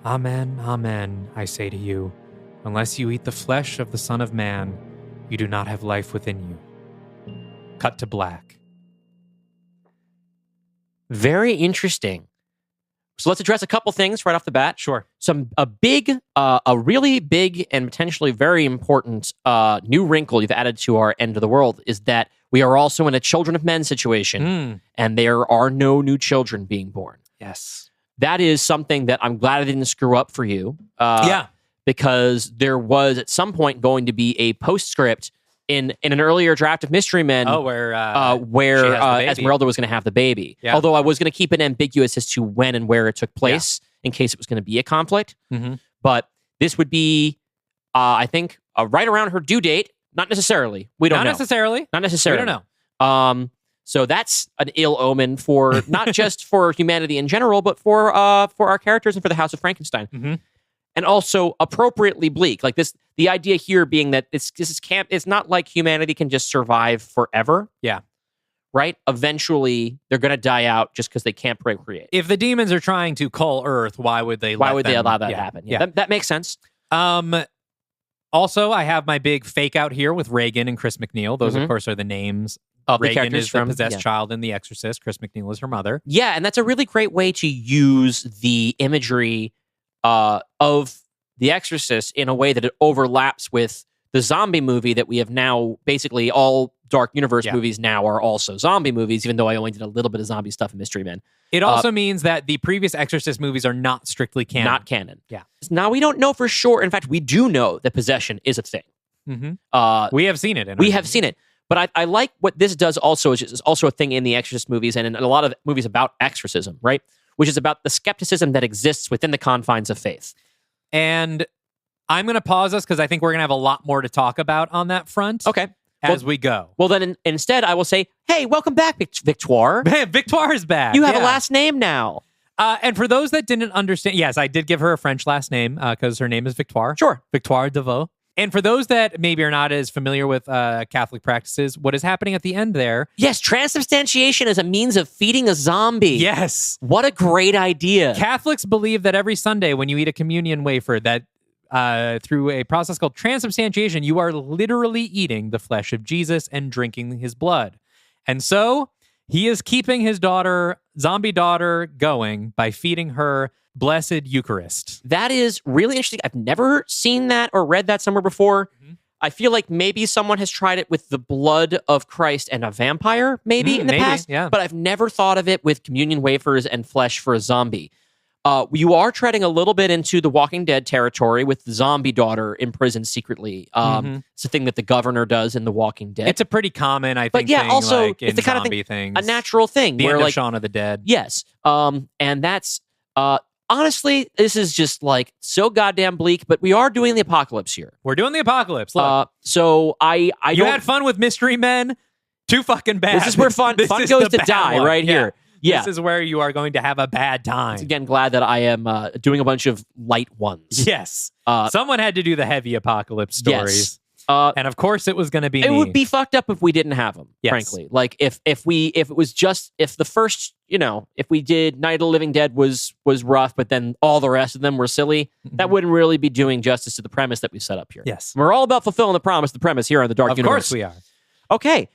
Amen, amen, I say to you. Unless you eat the flesh of the Son of Man, you do not have life within you. Cut to black. Very interesting. So let's address a couple things right off the bat. Sure. A really big and potentially very important new wrinkle you've added to our end of the world is that we are also in a children of men situation, and there are no new children being born. Yes. That is something that I'm glad I didn't screw up for you. Yeah. Because there was at some point going to be a postscript in an earlier draft of Mystery Men, where Esmeralda was going to have the baby. Yeah. Although I was going to keep it ambiguous as to when and where it took place in case it was going to be a conflict. Mm-hmm. But this would be, I think, right around her due date. Not necessarily. We don't know. Not necessarily. We don't know. So that's an ill omen for not just for humanity in general, but for our characters and for the House of Frankenstein. Mm-hmm. and also appropriately bleak. Like this, the idea here being that this is camp. It's not like humanity can just survive forever. Yeah. Right? Eventually, they're going to die out just because they can't procreate. If the demons are trying to cull Earth, why would they allow that happen? Yeah. That makes sense. Also, I have my big fake out here with Reagan and Chris McNeil. Those, of course, are the names. Of Reagan the characters is the possessed child in The Exorcist. Chris McNeil is her mother. Yeah, and that's a really great way to use the imagery of The Exorcist in a way that it overlaps with the zombie movie that we have now. Basically, all Dark Universe movies now are also zombie movies, even though I only did a little bit of zombie stuff in Mystery Men. It also means that the previous Exorcist movies are not strictly canon. Not canon. Yeah. Now, we don't know for sure. In fact, we do know that possession is a thing. Mm-hmm. We have seen it. We have seen it. But I like what this does also, is it's also a thing in the Exorcist movies and in a lot of movies about exorcism, right? Which is about the skepticism that exists within the confines of faith. And I'm going to pause us because I think we're going to have a lot more to talk about on that front. Okay. As we go. Well, then instead, I will say, hey, welcome back, Victoire. Man, Victoire is back. You have a last name now. And for those that didn't understand, yes, I did give her a French last name because her name is Victoire. Sure. Victoire Deveau. And for those that maybe are not as familiar with Catholic practices, what is happening at the end there? Yes, transubstantiation is a means of feeding a zombie. Yes. What a great idea. Catholics believe that every Sunday when you eat a communion wafer, that through a process called transubstantiation, you are literally eating the flesh of Jesus and drinking his blood. And so he is keeping his zombie daughter, going by feeding her Blessed Eucharist. That is really interesting. I've never seen that or read that somewhere before. Mm-hmm. I feel like maybe someone has tried it with the blood of Christ and a vampire, maybe in the past. Yeah. But I've never thought of it with communion wafers and flesh for a zombie. You are treading a little bit into the Walking Dead territory with the zombie daughter imprisoned secretly. It's a thing that the governor does in The Walking Dead. It's a pretty common, I think, thing, also like, it's the kind of thing, things. A natural thing. The where, end like, of Shaun of the Dead. Yes. And that's... honestly, this is just like so goddamn bleak, but we are doing the apocalypse here. We're doing the apocalypse. Look. So I you had fun with Mystery Men? Too fucking bad. This is where fun goes to die right here. Yeah. This is where you are going to have a bad time. Again, glad that I am doing a bunch of light ones. Yes. Someone had to do the heavy apocalypse stories. Yes. And of course it was going to be It me. would be fucked up if we didn't have them, frankly. Like if the first, if we did Night of the Living Dead was rough, but then all the rest of them were silly, that wouldn't really be doing justice to the premise that we set up here. Yes. We're all about fulfilling the premise here on the Dark Universe. Of course we are. Okay.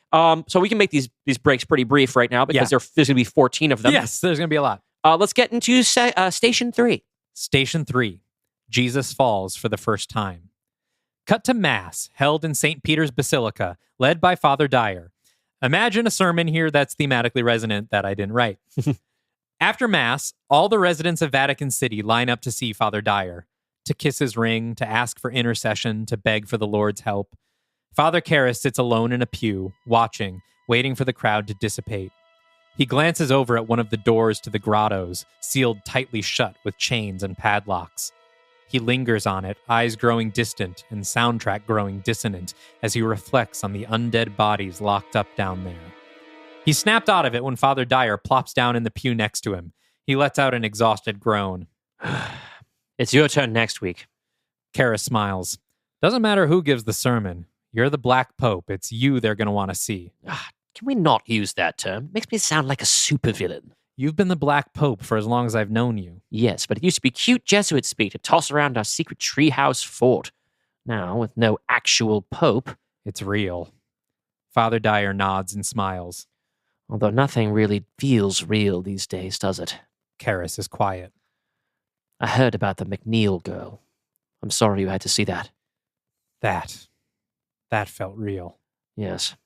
So we can make these breaks pretty brief right now because there's going to be 14 of them. Yes, there's going to be a lot. Let's get into Station 3. Station 3. Jesus falls for the first time. Cut to Mass, held in St. Peter's Basilica, led by Father Dyer. Imagine a sermon here that's thematically resonant that I didn't write. After Mass, all the residents of Vatican City line up to see Father Dyer, to kiss his ring, to ask for intercession, to beg for the Lord's help. Father Karras sits alone in a pew, watching, waiting for the crowd to dissipate. He glances over at one of the doors to the grottos, sealed tightly shut with chains and padlocks. He lingers on it, eyes growing distant and soundtrack growing dissonant as he reflects on the undead bodies locked up down there. He's snapped out of it when Father Dyer plops down in the pew next to him. He lets out an exhausted groan. It's your turn next week. Karras smiles. Doesn't matter who gives the sermon. You're the Black Pope. It's you they're going to want to see. Can we not use that term? It makes me sound like a supervillain. You've been the Black Pope for as long as I've known you. Yes, but it used to be cute Jesuit speak to toss around our secret treehouse fort. Now, with no actual pope... It's real. Father Dyer nods and smiles. Although nothing really feels real these days, does it? Karras is quiet. I heard about the McNeil girl. I'm sorry you had to see that. That felt real. Yes.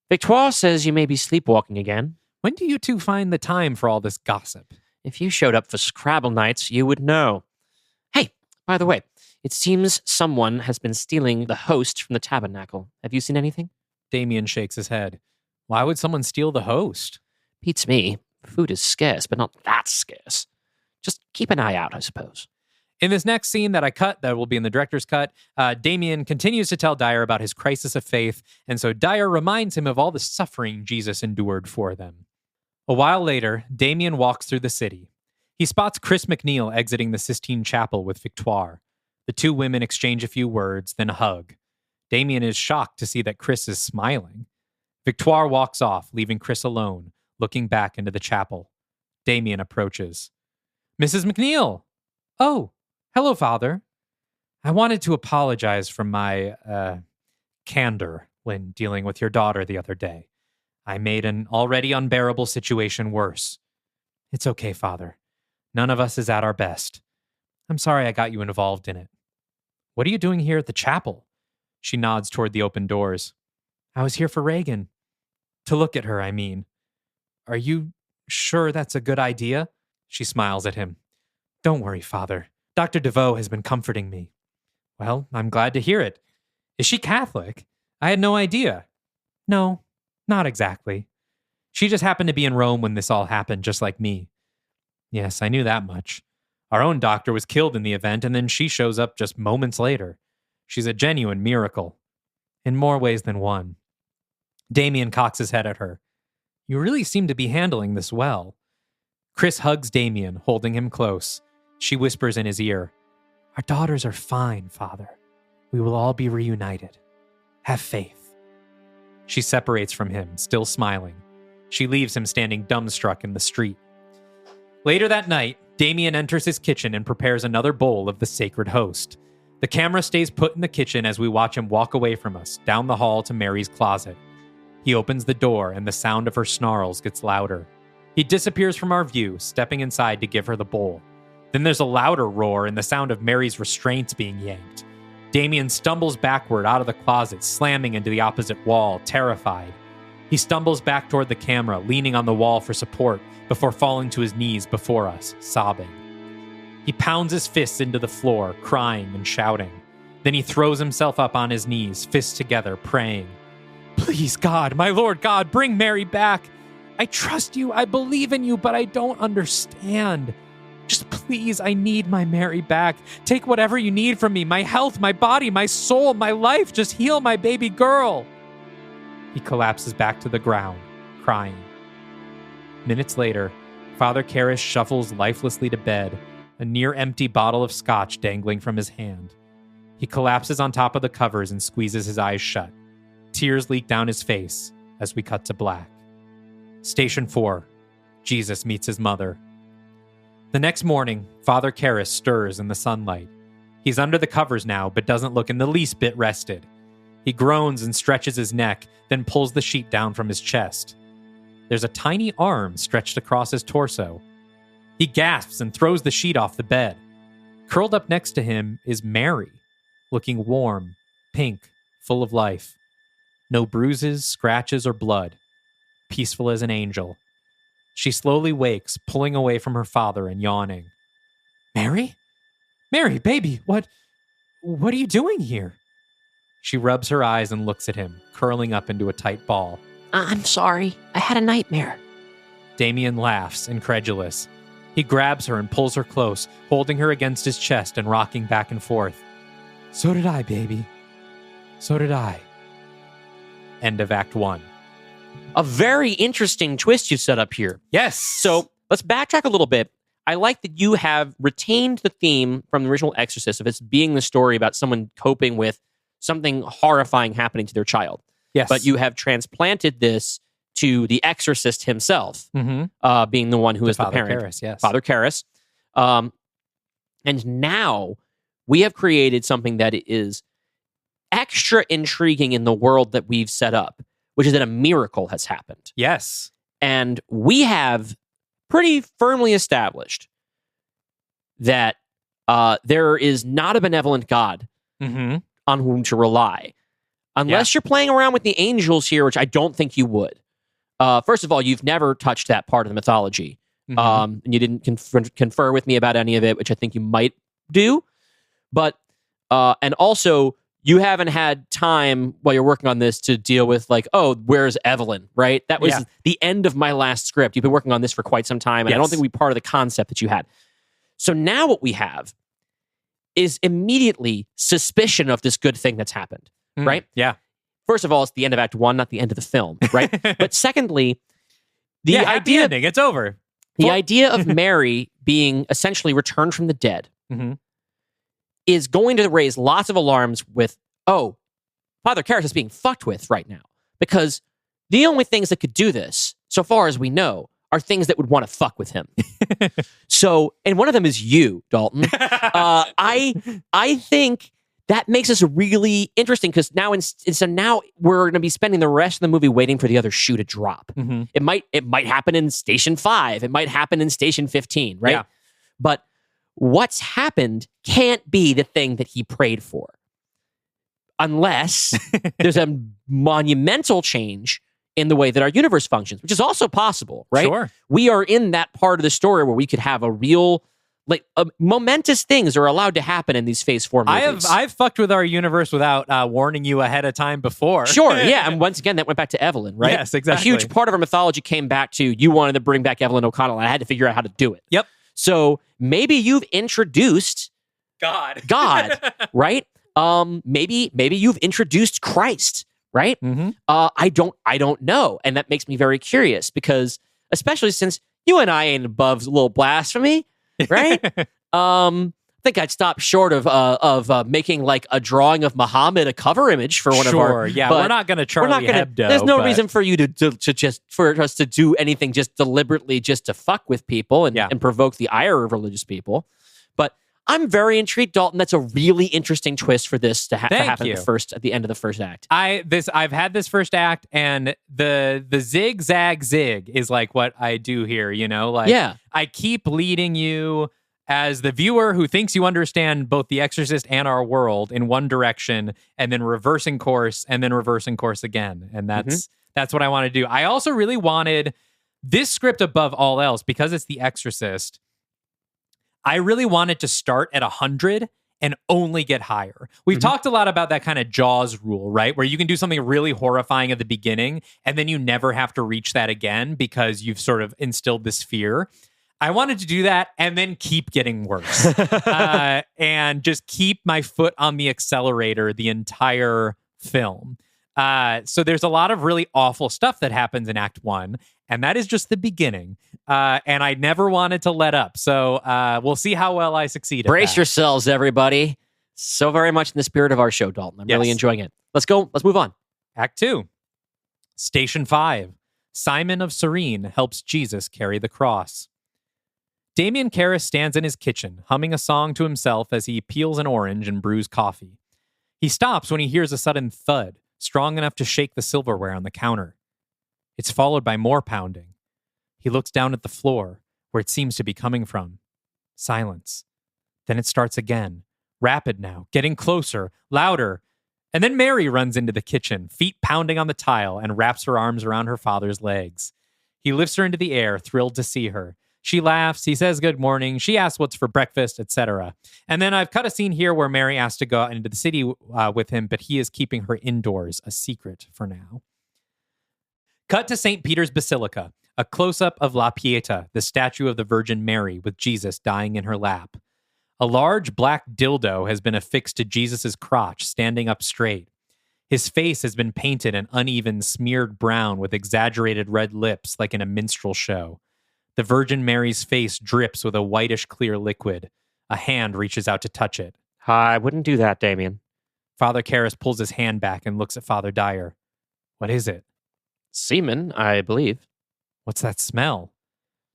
Victoire says you may be sleepwalking again. When do you two find the time for all this gossip? If you showed up for Scrabble nights, you would know. Hey, by the way, it seems someone has been stealing the host from the tabernacle. Have you seen anything? Damien shakes his head. Why would someone steal the host? Beats me. Food is scarce, but not that scarce. Just keep an eye out, I suppose. In this next scene that I cut, that will be in the director's cut, Damien continues to tell Dyer about his crisis of faith, and so Dyer reminds him of all the suffering Jesus endured for them. A while later, Damien walks through the city. He spots Chris McNeil exiting the Sistine Chapel with Victoire. The two women exchange a few words, then hug. Damien is shocked to see that Chris is smiling. Victoire walks off, leaving Chris alone, looking back into the chapel. Damien approaches. Mrs. McNeil! Oh, hello, Father. I wanted to apologize for my, candor when dealing with your daughter the other day. I made an already unbearable situation worse. It's okay, Father. None of us is at our best. I'm sorry I got you involved in it. What are you doing here at the chapel? She nods toward the open doors. I was here for Reagan. To look at her, I mean. Are you sure that's a good idea? She smiles at him. Don't worry, Father. Dr. DeVoe has been comforting me. Well, I'm glad to hear it. Is she Catholic? I had no idea. No, not exactly. She just happened to be in Rome when this all happened, just like me. Yes, I knew that much. Our own doctor was killed in the event, and then she shows up just moments later. She's a genuine miracle. In more ways than one. Damien cocks his head at her. You really seem to be handling this well. Chris hugs Damien, holding him close. She whispers in his ear, Our daughters are fine, Father. We will all be reunited. Have faith. She separates from him, still smiling. She leaves him standing dumbstruck in the street. Later that night, Damien enters his kitchen and prepares another bowl of the sacred host. The camera stays put in the kitchen as we watch him walk away from us, down the hall to Mary's closet. He opens the door and the sound of her snarls gets louder. He disappears from our view, stepping inside to give her the bowl. Then there's a louder roar and the sound of Mary's restraints being yanked. Damien stumbles backward out of the closet, slamming into the opposite wall, terrified. He stumbles back toward the camera, leaning on the wall for support, before falling to his knees before us, sobbing. He pounds his fists into the floor, crying and shouting. Then he throws himself up on his knees, fists together, praying. Please, God, my Lord God, bring Mary back. I trust you, I believe in you, but I don't understand. Just please, I need my Mary back. Take whatever you need from me, my health, my body, my soul, my life. Just heal my baby girl. He collapses back to the ground, crying. Minutes later, Father Karras shuffles lifelessly to bed, a near-empty bottle of scotch dangling from his hand. He collapses on top of the covers and squeezes his eyes shut. Tears leak down his face as we cut to black. Station 4. Jesus meets his mother. The next morning, Father Karras stirs in the sunlight. He's under the covers now, but doesn't look in the least bit rested. He groans and stretches his neck, then pulls the sheet down from his chest. There's a tiny arm stretched across his torso. He gasps and throws the sheet off the bed. Curled up next to him is Mary, looking warm, pink, full of life. No bruises, scratches, or blood. Peaceful as an angel. She slowly wakes, pulling away from her father and yawning. Mary? Mary, baby, what are you doing here? She rubs her eyes and looks at him, curling up into a tight ball. I'm sorry. I had a nightmare. Damien laughs, incredulous. He grabs her and pulls her close, holding her against his chest and rocking back and forth. So did I, baby. So did I. End of Act 1. A very interesting twist you set up here. Yes. So let's backtrack a little bit. I like that you have retained the theme from the original Exorcist of it being the story about someone coping with something horrifying happening to their child. Yes. But you have transplanted this to the Exorcist himself, being the one who is the parent. Karras, yes. Father Karras. And now we have created something that is extra intriguing in the world that we've set up, which is that a miracle has happened. Yes. And we have pretty firmly established that there is not a benevolent God on whom to rely. Unless you're playing around with the angels here, which I don't think you would. First of all, you've never touched that part of the mythology. And you didn't confer with me about any of it, which I think you might do. But, and also, you haven't had time while you're working on this to deal with like, oh, where's Evelyn, right? That was the end of my last script. You've been working on this for quite some time, and I don't think we part of the concept that you had. So now what we have is immediately suspicion of this good thing that's happened, right? Yeah. First of all, it's the end of Act 1, not the end of the film, right? But secondly, the idea... ending. It's over. The idea of Mary being essentially returned from the dead is going to raise lots of alarms with, oh, Father Karras is being fucked with right now. Because the only things that could do this, so far as we know, are things that would want to fuck with him. So, and one of them is you, Dalton. I think that makes us really interesting because now, so now we're going to be spending the rest of the movie waiting for the other shoe to drop. It might happen in Station 5. It might happen in Station 15, right? Yeah. But what's happened can't be the thing that he prayed for. Unless there's a monumental change in the way that our universe functions, which is also possible, right? Sure. We are in that part of the story where we could have a real, momentous things are allowed to happen in these Phase 4 movies. I've fucked with our universe without warning you ahead of time before. Sure, yeah. And once again, that went back to Evelyn, right? Yes, exactly. A huge part of our mythology came back to you wanted to bring back Evelyn O'Connell, and I had to figure out how to do it. Yep. So maybe you've introduced God, right? Maybe you've introduced Christ, right? I don't know, and that makes me very curious because, especially since you and I ain't above a little blasphemy, right? I think I'd stop short of making like a drawing of Muhammad a cover image for one of our. Yeah, we're not going to Charlie Hebdo. There's no reason for you for us to do anything just deliberately just to fuck with people and provoke the ire of religious people. But I'm very intrigued, Dalton. That's a really interesting twist for this to happen at the end of the first act. I've had this first act, and the zigzag zig is like what I do here. You know, like I keep leading you as the viewer who thinks you understand both The Exorcist and our world in one direction, and then reversing course, and then reversing course again. And that's what I want to do. I also really wanted this script above all else because it's The Exorcist. I really wanted to start at 100 and only get higher. We've talked a lot about that kind of Jaws rule, right? Where you can do something really horrifying at the beginning and then you never have to reach that again because you've sort of instilled this fear. I wanted to do that and then keep getting worse and just keep my foot on the accelerator the entire film. So there's a lot of really awful stuff that happens in Act 1, and that is just the beginning. And I never wanted to let up. So we'll see how well I succeed. Brace yourselves, everybody. So very much in the spirit of our show, Dalton. I'm really enjoying it. Let's go. Let's move on. Act 2. Station 5. Simon of Cyrene helps Jesus carry the cross. Damien Karras stands in his kitchen, humming a song to himself as he peels an orange and brews coffee. He stops when he hears a sudden thud, strong enough to shake the silverware on the counter. It's followed by more pounding. He looks down at the floor, where it seems to be coming from. Silence. Then it starts again. Rapid now, getting closer, louder. And then Mary runs into the kitchen, feet pounding on the tile, and wraps her arms around her father's legs. He lifts her into the air, thrilled to see her. She laughs, he says good morning, she asks what's for breakfast, etc. And then I've cut a scene here where Mary asks to go out into the city with him, but he is keeping her indoors, a secret for now. Cut to St. Peter's Basilica, a close-up of La Pieta, the statue of the Virgin Mary with Jesus dying in her lap. A large black dildo has been affixed to Jesus' crotch, standing up straight. His face has been painted an uneven, smeared brown with exaggerated red lips like in a minstrel show. The Virgin Mary's face drips with a whitish clear liquid. A hand reaches out to touch it. I wouldn't do that, Damien. Father Karras pulls his hand back and looks at Father Dyer. What is it? Semen, I believe. What's that smell?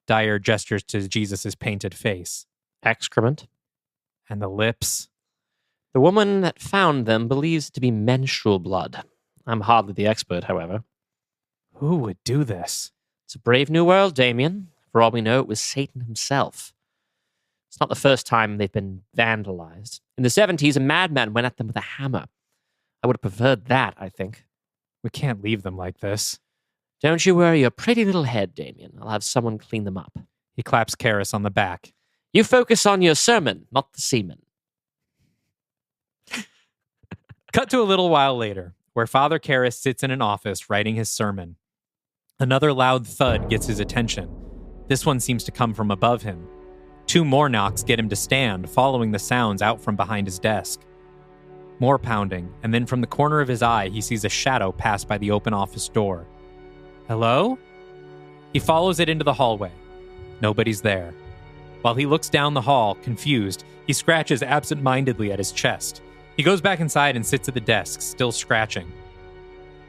Dyer gestures to Jesus' painted face. Excrement. And the lips? The woman that found them believes it to be menstrual blood. I'm hardly the expert, however. Who would do this? It's a brave new world, Damien. For all we know, it was Satan himself. It's not the first time they've been vandalized. In the 70s, a madman went at them with a hammer. I would have preferred that, I think. We can't leave them like this. Don't you worry your pretty little head, Damien. I'll have someone clean them up. He claps Karras on the back. You focus on your sermon, not the semen. Cut to a little while later, where Father Karras sits in an office writing his sermon. Another loud thud gets his attention. This one seems to come from above him. 2 more knocks get him to stand, following the sounds out from behind his desk. More pounding, and then from the corner of his eye, he sees a shadow pass by the open office door. Hello? He follows it into the hallway. Nobody's there. While he looks down the hall, confused, he scratches absent-mindedly at his chest. He goes back inside and sits at the desk, still scratching.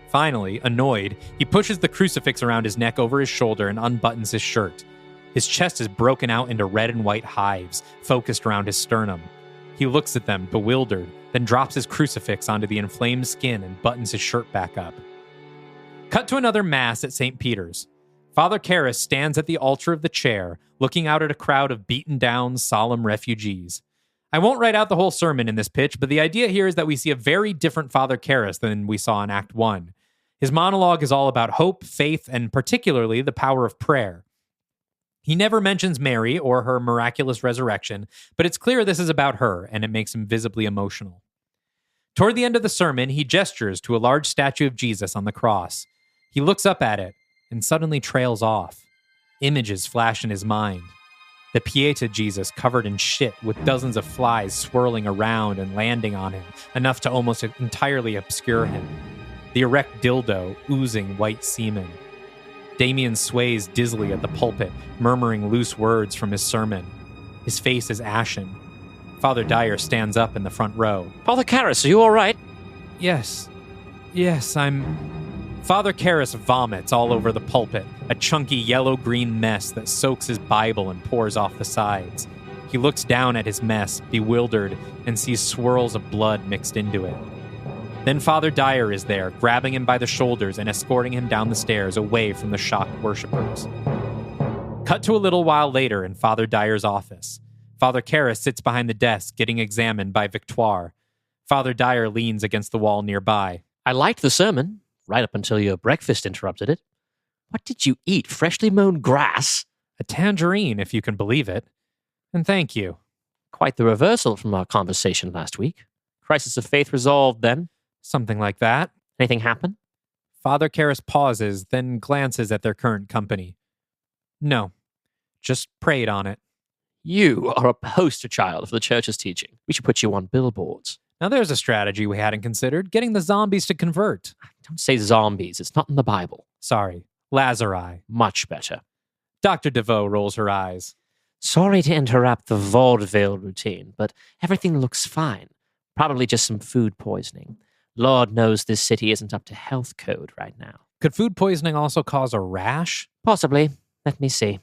Finally, annoyed, he pushes the crucifix around his neck over his shoulder and unbuttons his shirt. His chest is broken out into red and white hives, focused around his sternum. He looks at them, bewildered, then drops his crucifix onto the inflamed skin and buttons his shirt back up. Cut to another Mass at St. Peter's. Father Karras stands at the altar of the chair, looking out at a crowd of beaten-down, solemn refugees. I won't write out the whole sermon in this pitch, but the idea here is that we see a very different Father Karras than we saw in Act 1. His monologue is all about hope, faith, and particularly the power of prayer. He never mentions Mary or her miraculous resurrection, but it's clear this is about her, and it makes him visibly emotional. Toward the end of the sermon, he gestures to a large statue of Jesus on the cross. He looks up at it and suddenly trails off. Images flash in his mind. The Pieta Jesus covered in shit with dozens of flies swirling around and landing on him, enough to almost entirely obscure him. The erect dildo oozing white semen. Damien sways dizzily at the pulpit, murmuring loose words from his sermon. His face is ashen. Father Dyer stands up in the front row. Father Karras, are you all right? Yes, I'm... Father Karras vomits all over the pulpit, a chunky yellow-green mess that soaks his Bible and pours off the sides. He looks down at his mess, bewildered, and sees swirls of blood mixed into it. Then Father Dyer is there, grabbing him by the shoulders and escorting him down the stairs away from the shocked worshippers. Cut to a little while later in Father Dyer's office. Father Karras sits behind the desk, getting examined by Victoire. Father Dyer leans against the wall nearby. I liked the sermon, right up until your breakfast interrupted it. What did you eat? Freshly mown grass? A tangerine, if you can believe it. And thank you. Quite the reversal from our conversation last week. Crisis of faith resolved, then? Something like that. Anything happen? Father Karras pauses, then glances at their current company. No, just prayed on it. You are a poster child for the church's teaching. We should put you on billboards. Now there's a strategy we hadn't considered, getting the zombies to convert. Don't say zombies. It's not in the Bible. Sorry, Lazari. Much better. Dr. DeVoe rolls her eyes. Sorry to interrupt the vaudeville routine, but everything looks fine. Probably just some food poisoning. Lord knows this city isn't up to health code right now. Could food poisoning also cause a rash? Possibly. Let me see.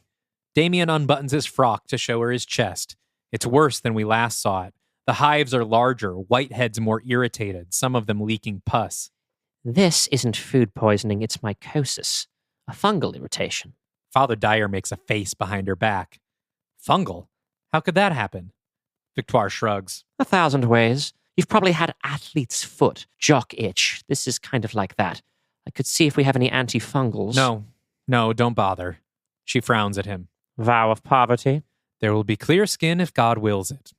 Damien unbuttons his frock to show her his chest. It's worse than we last saw it. The hives are larger, whiteheads more irritated, some of them leaking pus. This isn't food poisoning, it's mycosis, a fungal irritation. Father Dyer makes a face behind her back. Fungal? How could that happen? Victoire shrugs. 1,000 ways. You've probably had athlete's foot, jock itch. This is kind of like that. I could see if we have any antifungals. No, don't bother. She frowns at him. Vow of poverty. There will be clear skin if God wills it.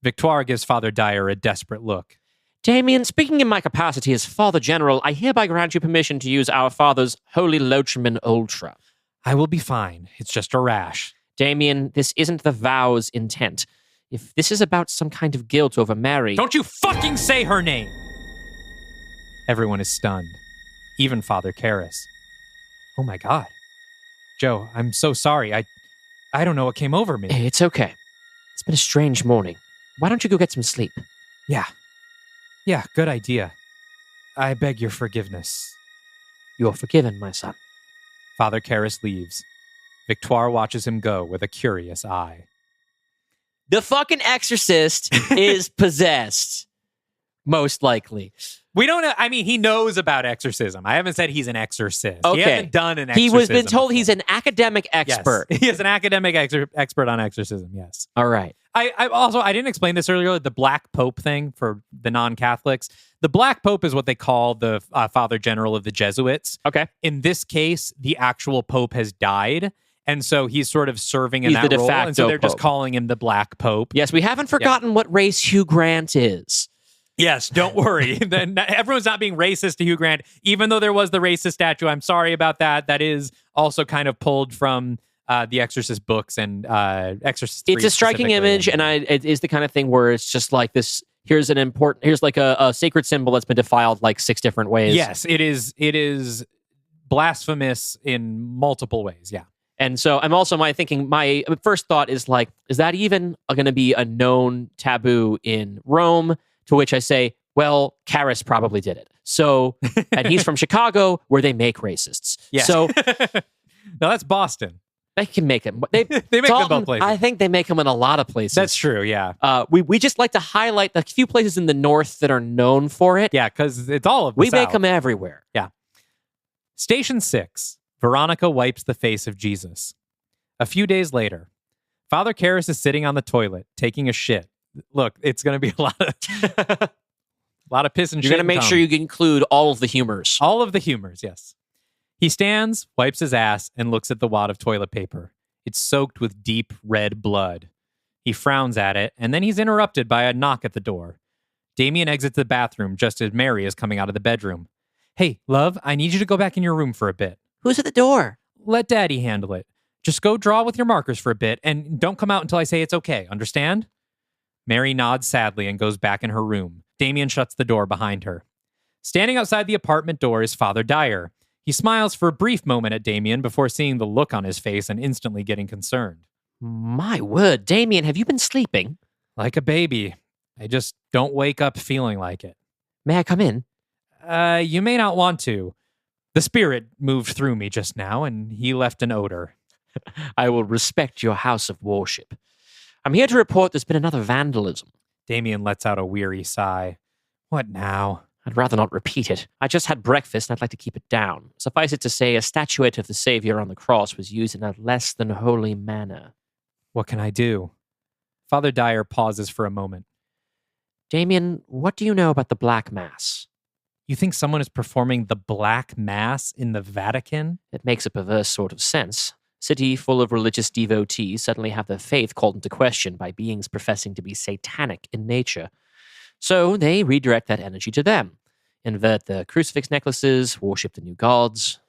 Victoire gives Father Dyer a desperate look. Damien, speaking in my capacity as Father General, I hereby grant you permission to use our Father's Holy Lotrimin Ultra. I will be fine. It's just a rash. Damien, this isn't the vow's intent. If this is about some kind of guilt over Mary... Don't you fucking say her name! Everyone is stunned. Even Father Karras. Oh my God. Joe, I'm so sorry. I don't know what came over me. It's okay. It's been a strange morning. Why don't you go get some sleep? Yeah, good idea. I beg your forgiveness. You're forgiven, my son. Father Karras leaves. Victoire watches him go with a curious eye. The fucking Exorcist is possessed. Most likely. We don't know. I mean, he knows about exorcism. I haven't said he's an exorcist. Okay. He hasn't done an exorcism. He was been told before. He's an academic expert. Yes. He is an academic expert on exorcism, yes. All right. I didn't explain this earlier, the Black Pope thing for the non-Catholics. The Black Pope is what they call the Father General of the Jesuits. Okay. In this case, the actual Pope has died. And so he's sort of serving in He's that the de role. facto And so they're just Pope. calling him the Black Pope. Yes, we haven't forgotten what race Hugh Grant is. Yes, don't worry. Everyone's not being racist to Hugh Grant, even though there was the racist statue. I'm sorry about that. That is also kind of pulled from the Exorcist books and Exorcist. It's a striking image, and it is the kind of thing where it's just like this. Here's like a sacred symbol that's been defiled like 6 different ways. Yes, it is blasphemous in multiple ways. Yeah. And so I'm also my first thought is like, is that even going to be a known taboo in Rome? To which I say, well, Karras probably did it. So, and he's from Chicago, where they make racists. Yes. So no, that's Boston. they can make it. They make them both places. I think they make them in a lot of places. That's true, yeah. We just like to highlight the few places in the North that are known for it. Yeah, because it's all of the We South. make them everywhere. Yeah. Station 6. Veronica wipes the face of Jesus. A few days later, Father Karras is sitting on the toilet, taking a shit. Look, it's going to be a lot of piss and shit. You're going to make sure you include all of the humors. All of the humors, yes. He stands, wipes his ass, and looks at the wad of toilet paper. It's soaked with deep red blood. He frowns at it, and then he's interrupted by a knock at the door. Damien exits the bathroom just as Mary is coming out of the bedroom. Hey, love, I need you to go back in your room for a bit. Who's at the door? Let Daddy handle it. Just go draw with your markers for a bit, and don't come out until I say it's okay, understand? Mary nods sadly and goes back in her room. Damien shuts the door behind her. Standing outside the apartment door is Father Dyer. He smiles for a brief moment at Damien before seeing the look on his face and instantly getting concerned. My word, Damien, have you been sleeping? Like a baby. I just don't wake up feeling like it. May I come in? You may not want to. The spirit moved through me just now, and he left an odor. I will respect your house of worship. I'm here to report there's been another vandalism. Damien lets out a weary sigh. What now? I'd rather not repeat it. I just had breakfast and I'd like to keep it down. Suffice it to say, a statuette of the Savior on the cross was used in a less than holy manner. What can I do? Father Dyer pauses for a moment. Damien, what do you know about the Black Mass? You think someone is performing the Black Mass in the Vatican? It makes a perverse sort of sense. City full of religious devotees suddenly have their faith called into question by beings professing to be satanic in nature. So they redirect that energy to them, invert the crucifix necklaces, worship the new gods.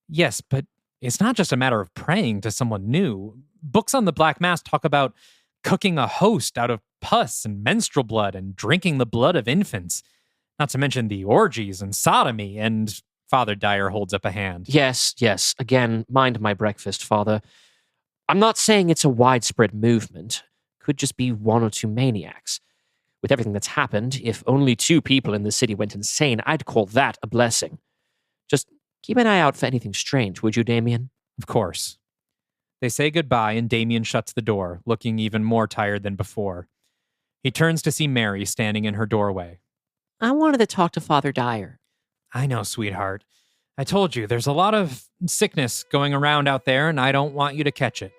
Yes, but it's not just a matter of praying to someone new. Books on the Black Mass talk about cooking a host out of pus and menstrual blood and drinking the blood of infants. Not to mention the orgies and sodomy, and Father Dyer holds up a hand. Yes. Again, mind my breakfast, Father. I'm not saying it's a widespread movement. Could just be one or two maniacs. With everything that's happened, if only 2 people in the city went insane, I'd call that a blessing. Just keep an eye out for anything strange, would you, Damien? Of course. They say goodbye, and Damien shuts the door, looking even more tired than before. He turns to see Mary standing in her doorway. I wanted to talk to Father Dyer. I know, sweetheart. I told you, there's a lot of sickness going around out there, and I don't want you to catch it.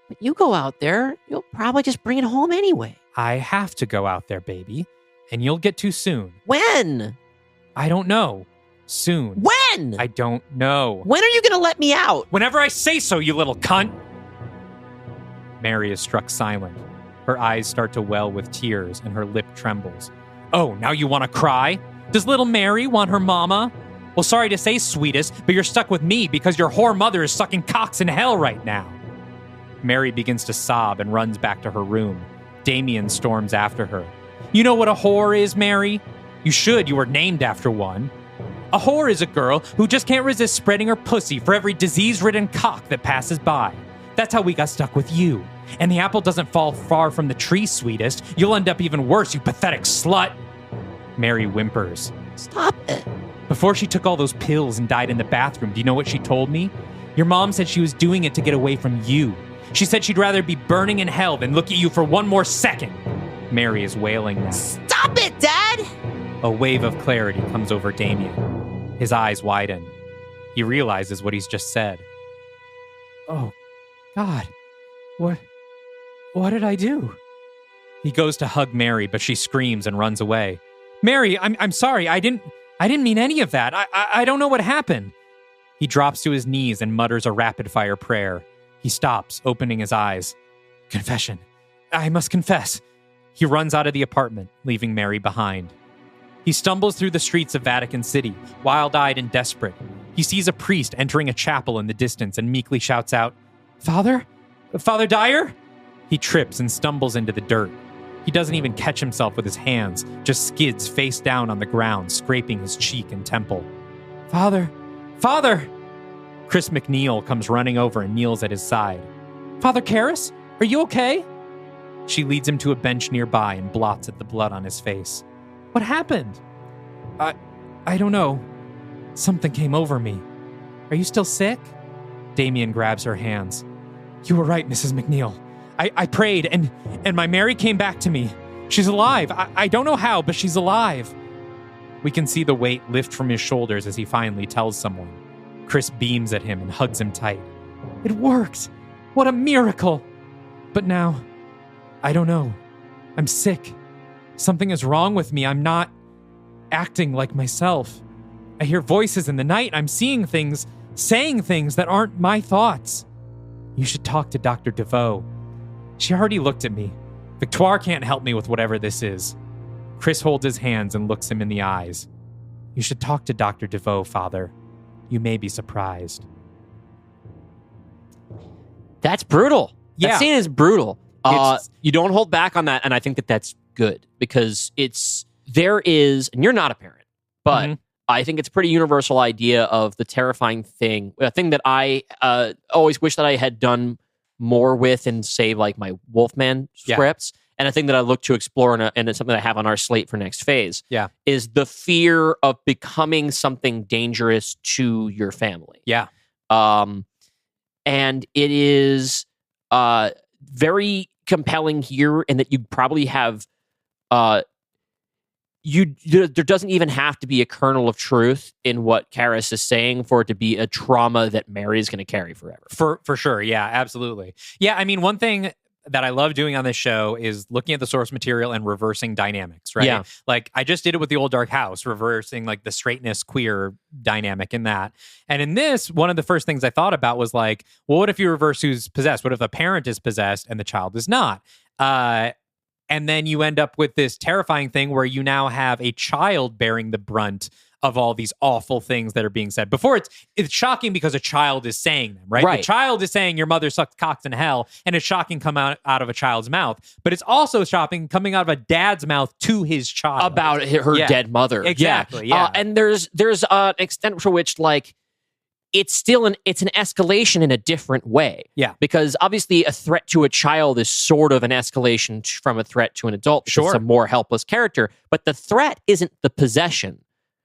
But you go out there, you'll probably just bring it home anyway. I have to go out there, baby, and you'll get to soon. When? I don't know. Soon. When? I don't know. When are you going to let me out? Whenever I say so, you little cunt! Mary is struck silent. Her eyes start to well with tears, and her lip trembles. Oh, now you want to cry? Does little Mary want her mama? Well, sorry to say, sweetest, but you're stuck with me because your whore mother is sucking cocks in hell right now. Mary begins to sob and runs back to her room. Damien storms after her. You know what a whore is, Mary? You should. You were named after one. A whore is a girl who just can't resist spreading her pussy for every disease-ridden cock that passes by. That's how we got stuck with you. And the apple doesn't fall far from the tree, sweetest. You'll end up even worse, you pathetic slut. Mary whimpers. Stop it. Before she took all those pills and died in the bathroom, do you know what she told me? Your mom said she was doing it to get away from you. She said she'd rather be burning in hell than look at you for one more second. Mary is wailing now. Stop it, Dad! A wave of clarity comes over Damien. His eyes widen. He realizes what he's just said. Oh, God. What did I do? He goes to hug Mary, but she screams and runs away. Mary, I'm sorry. I didn't mean any of that. I don't know what happened. He drops to his knees and mutters a rapid-fire prayer. He stops, opening his eyes. Confession. I must confess. He runs out of the apartment, leaving Mary behind. He stumbles through the streets of Vatican City, wild-eyed and desperate. He sees a priest entering a chapel in the distance and meekly shouts out, Father? Father Dyer? He trips and stumbles into the dirt. He doesn't even catch himself with his hands, just skids face down on the ground, scraping his cheek and temple. Father! Father! Chris McNeil comes running over and kneels at his side. Father Karras, are you okay? She leads him to a bench nearby and blots at the blood on his face. What happened? I don't know. Something came over me. Are you still sick? Damien grabs her hands. You were right, Mrs. McNeil. I prayed, and my Mary came back to me. She's alive. I don't know how, but she's alive. We can see the weight lift from his shoulders as he finally tells someone. Chris beams at him and hugs him tight. It worked. What a miracle. But now, I don't know. I'm sick. Something is wrong with me. I'm not acting like myself. I hear voices in the night. I'm seeing things, saying things that aren't my thoughts. You should talk to Dr. DeVoe. She already looked at me. Victoire can't help me with whatever this is. Chris holds his hands and looks him in the eyes. You should talk to Dr. DeVoe, Father. You may be surprised. That's brutal. Yeah. That scene is brutal. You don't hold back on that, and I think that that's good because there is, and you're not a parent, but I think it's a pretty universal idea of the terrifying thing, a thing that I always wish that I had done more with in, say, like my Wolfman scripts, and a thing that I look to explore, and it's something that I have on our slate for next phase, is the fear of becoming something dangerous to your family. Yeah. And it is very compelling here in that you probably have there doesn't even have to be a kernel of truth in what Karras is saying for it to be a trauma that Mary is going to carry forever. For sure. Yeah, absolutely. Yeah, I mean, one thing that I love doing on this show is looking at the source material and reversing dynamics, right? Yeah. Like, I just did it with The Old Dark House, reversing like the straightness queer dynamic in that. And in this, one of the first things I thought about was like, well, what if you reverse who's possessed? What if the parent is possessed and the child is not? And then you end up with this terrifying thing where you now have a child bearing the brunt of all these awful things that are being said. Before, it's shocking because a child is saying them, right? The child is saying your mother sucked cocks in hell, and it's shocking coming out of a child's mouth. But it's also shocking coming out of a dad's mouth to his child. About her dead mother. Exactly, yeah. And there's an extent to which, like, it's an escalation in a different way. Yeah. Because obviously a threat to a child is sort of an escalation from a threat to an adult. Because it's a more helpless character. But the threat isn't the possession.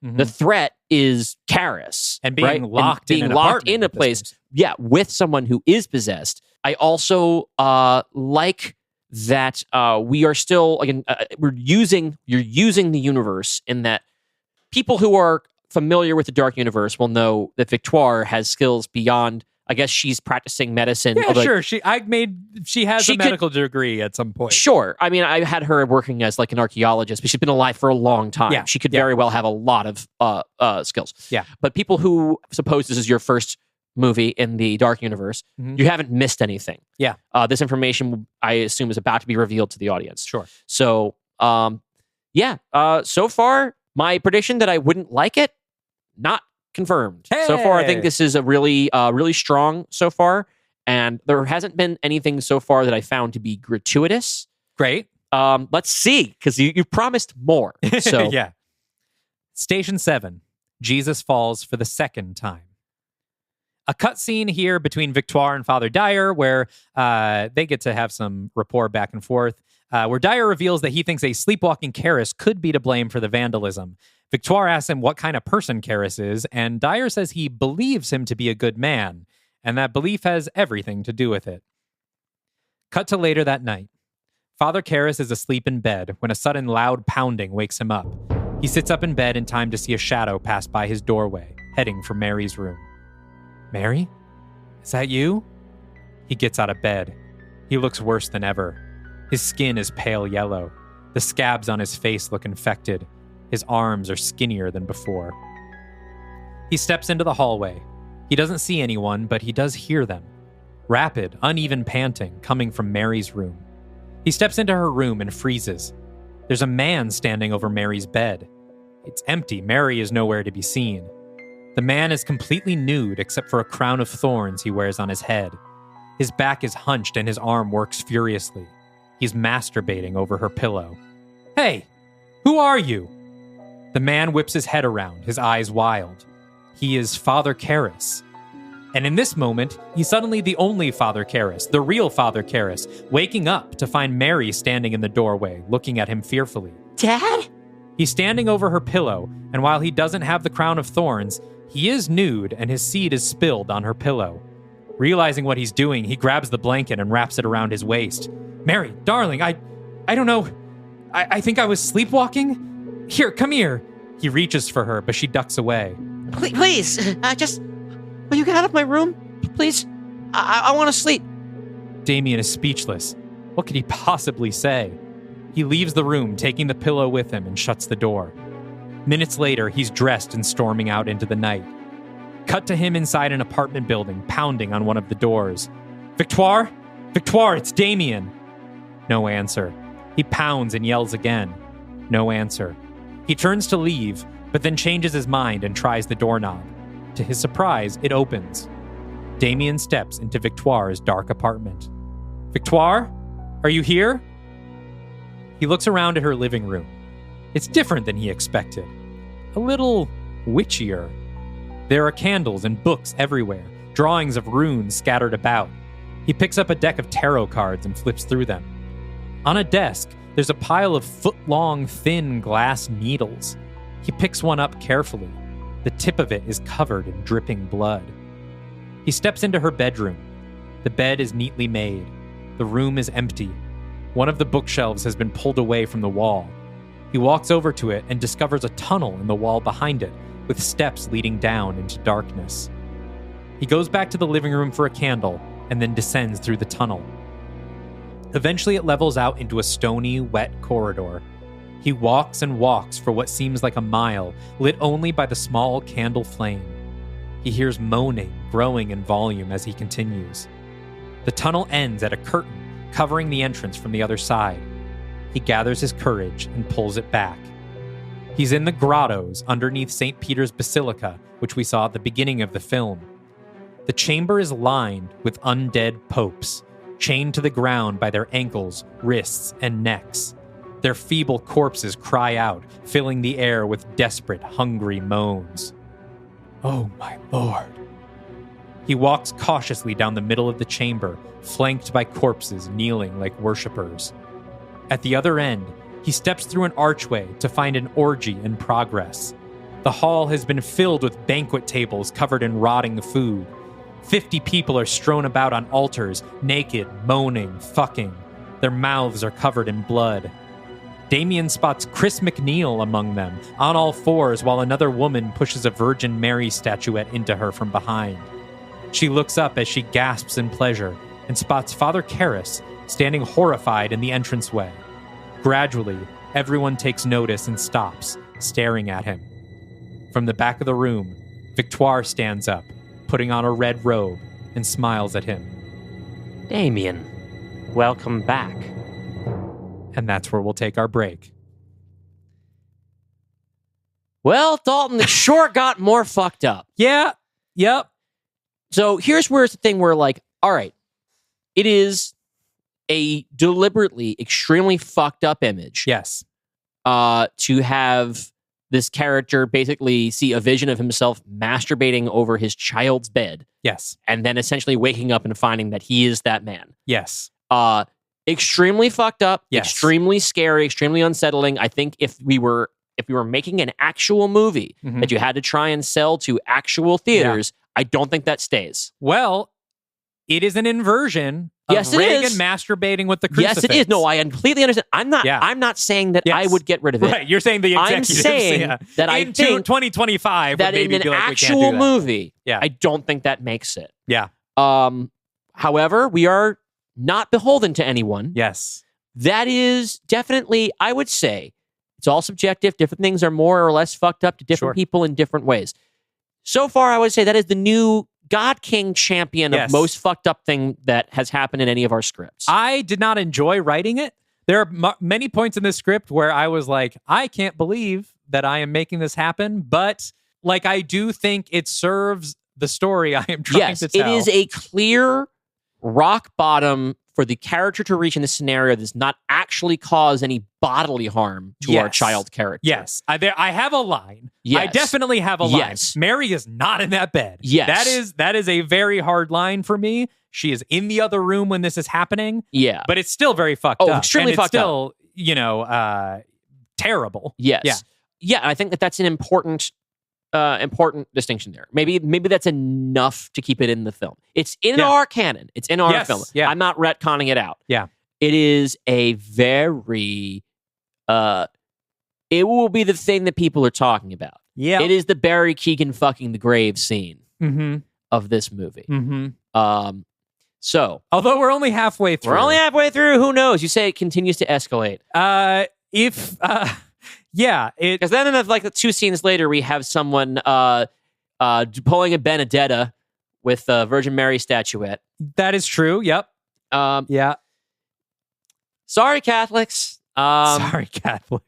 Mm-hmm. The threat is Karras. And being locked in a place. Yeah, with someone who is possessed. I also like that we are still, again, you're using the universe in that people who are familiar with the Dark Universe will know that Victoire has skills beyond. I guess she's practicing medicine. Yeah, sure. She has a medical degree at some point. Sure. I mean, I had her working as like an archaeologist, but she's been alive for a long time. Yeah. She could very well have a lot of skills. Yeah. But people who suppose this is your first movie in the Dark Universe, you haven't missed anything. Yeah. This information, I assume, is about to be revealed to the audience. Sure. So, so far, my prediction that I wouldn't like it, not confirmed. Hey! So far, I think this is a really strong so far, and there hasn't been anything so far that I found to be gratuitous. Great. Let's see, because you promised more. So yeah. Station 7. Jesus falls for the second time. A cutscene here between Victoire and Father Dyer, where they get to have some rapport back and forth, where Dyer reveals that he thinks a sleepwalking Karras could be to blame for the vandalism. Victoire asks him what kind of person Karras is, and Dyer says he believes him to be a good man, and that belief has everything to do with it. Cut to later that night. Father Karras is asleep in bed when a sudden loud pounding wakes him up. He sits up in bed in time to see a shadow pass by his doorway, heading for Mary's room. Mary? Is that you? He gets out of bed. He looks worse than ever. His skin is pale yellow. The scabs on his face look infected. His arms are skinnier than before. He steps into the hallway. He doesn't see anyone, but he does hear them. Rapid, uneven panting coming from Mary's room. He steps into her room and freezes. There's a man standing over Mary's bed. It's empty. Mary is nowhere to be seen. The man is completely nude except for a crown of thorns he wears on his head. His back is hunched and his arm works furiously. He's masturbating over her pillow. Hey, who are you? The man whips his head around, his eyes wild. He is Father Karras. And in this moment, he's suddenly the only Father Karras, the real Father Karras, waking up to find Mary standing in the doorway, looking at him fearfully. Dad? He's standing over her pillow, and while he doesn't have the crown of thorns, he is nude and his seed is spilled on her pillow. Realizing what he's doing, he grabs the blanket and wraps it around his waist. Mary, darling, I don't know. I think I was sleepwalking? Here, come here. He reaches for her, but she ducks away. Please, will you get out of my room? Please, I want to sleep. Damien is speechless. What could he possibly say? He leaves the room, taking the pillow with him, and shuts the door. Minutes later, he's dressed and storming out into the night. Cut to him inside an apartment building, pounding on one of the doors. Victoire? Victoire, it's Damien. No answer. He pounds and yells again. No answer. He turns to leave, but then changes his mind and tries the doorknob. To his surprise, it opens. Damien steps into Victoire's dark apartment. Victoire? Are you here? He looks around at her living room. It's different than he expected. A little witchier. There are candles and books everywhere, drawings of runes scattered about. He picks up a deck of tarot cards and flips through them. On a desk, there's a pile of foot-long, thin glass needles. He picks one up carefully. The tip of it is covered in dripping blood. He steps into her bedroom. The bed is neatly made. The room is empty. One of the bookshelves has been pulled away from the wall. He walks over to it and discovers a tunnel in the wall behind it, with steps leading down into darkness. He goes back to the living room for a candle and then descends through the tunnel. Eventually it levels out into a stony, wet corridor. He walks and walks for what seems like a mile, lit only by the small candle flame. He hears moaning, growing in volume as he continues. The tunnel ends at a curtain, covering the entrance from the other side. He gathers his courage and pulls it back. He's in the grottos underneath St. Peter's Basilica, which we saw at the beginning of the film. The chamber is lined with undead popes, chained to the ground by their ankles, wrists, and necks. Their feeble corpses cry out, filling the air with desperate, hungry moans. Oh, my Lord. He walks cautiously down the middle of the chamber, flanked by corpses kneeling like worshippers. At the other end, he steps through an archway to find an orgy in progress. The hall has been filled with banquet tables covered in rotting food. 50 people are strewn about on altars, naked, moaning, fucking. Their mouths are covered in blood. Damien spots Chris McNeil among them, on all fours, while another woman pushes a Virgin Mary statuette into her from behind. She looks up as she gasps in pleasure and spots Father Karras standing horrified in the entranceway. Gradually, everyone takes notice and stops, staring at him. From the back of the room, Victoire stands up, putting on a red robe, and smiles at him. Damien, welcome back. And that's where we'll take our break. Well, Dalton, it sure got more fucked up. Yeah, yep. So here's where it's the thing where, like, all right, it is a deliberately extremely fucked up image. Yes. To have this character basically see a vision of himself masturbating over his child's bed. Yes. And then essentially waking up and finding that he is that man. Yes. Extremely fucked up, yes. Extremely scary, extremely unsettling. I think if we were making an actual movie that you had to try and sell to actual theaters, I don't think that stays. Well, it is an inversion of Reagan masturbating with the crucifix. Yes, it is. No, I completely understand. I'm not saying that I would get rid of it. Right, you're saying the executives. I'm saying that I think 2025 that would maybe in an be like, actual we can't do that. movie, Yeah. I don't think that makes it. Yeah. However, we are not beholden to anyone. Yes. That is definitely, I would say, it's all subjective. Different things are more or less fucked up to different people in different ways. So far, I would say that is the new God King champion of most fucked up thing that has happened in any of our scripts. I did not enjoy writing it. There are many points in this script where I was like, I can't believe that I am making this happen. But like, I do think it serves the story I am trying to tell. It is a clear rock bottom for the character to reach in this scenario does not actually cause any bodily harm to our child character. Yes. I have a line. Yes. I definitely have a line. Yes. Mary is not in that bed. Yes. That is a very hard line for me. She is in the other room when this is happening. Yeah. But it's still very fucked up. Extremely fucked up. Still, terrible. Yes. Yeah, I think that's an important distinction there. Maybe that's enough to keep it in the film. It's in our canon. It's in our film. Yeah. I'm not retconning it out. Yeah. It is a very it will be the thing that people are talking about. Yeah. It is the Barry Keoghan fucking the grave scene Mm-hmm. of this movie. Mm-hmm. So although we're only halfway through. Who knows? You say it continues to escalate. Because then in the 2 scenes later, we have someone pulling a Benedetta with a Virgin Mary statuette. That is true. Yep. Yeah. Sorry, Catholics. Sorry, Catholics.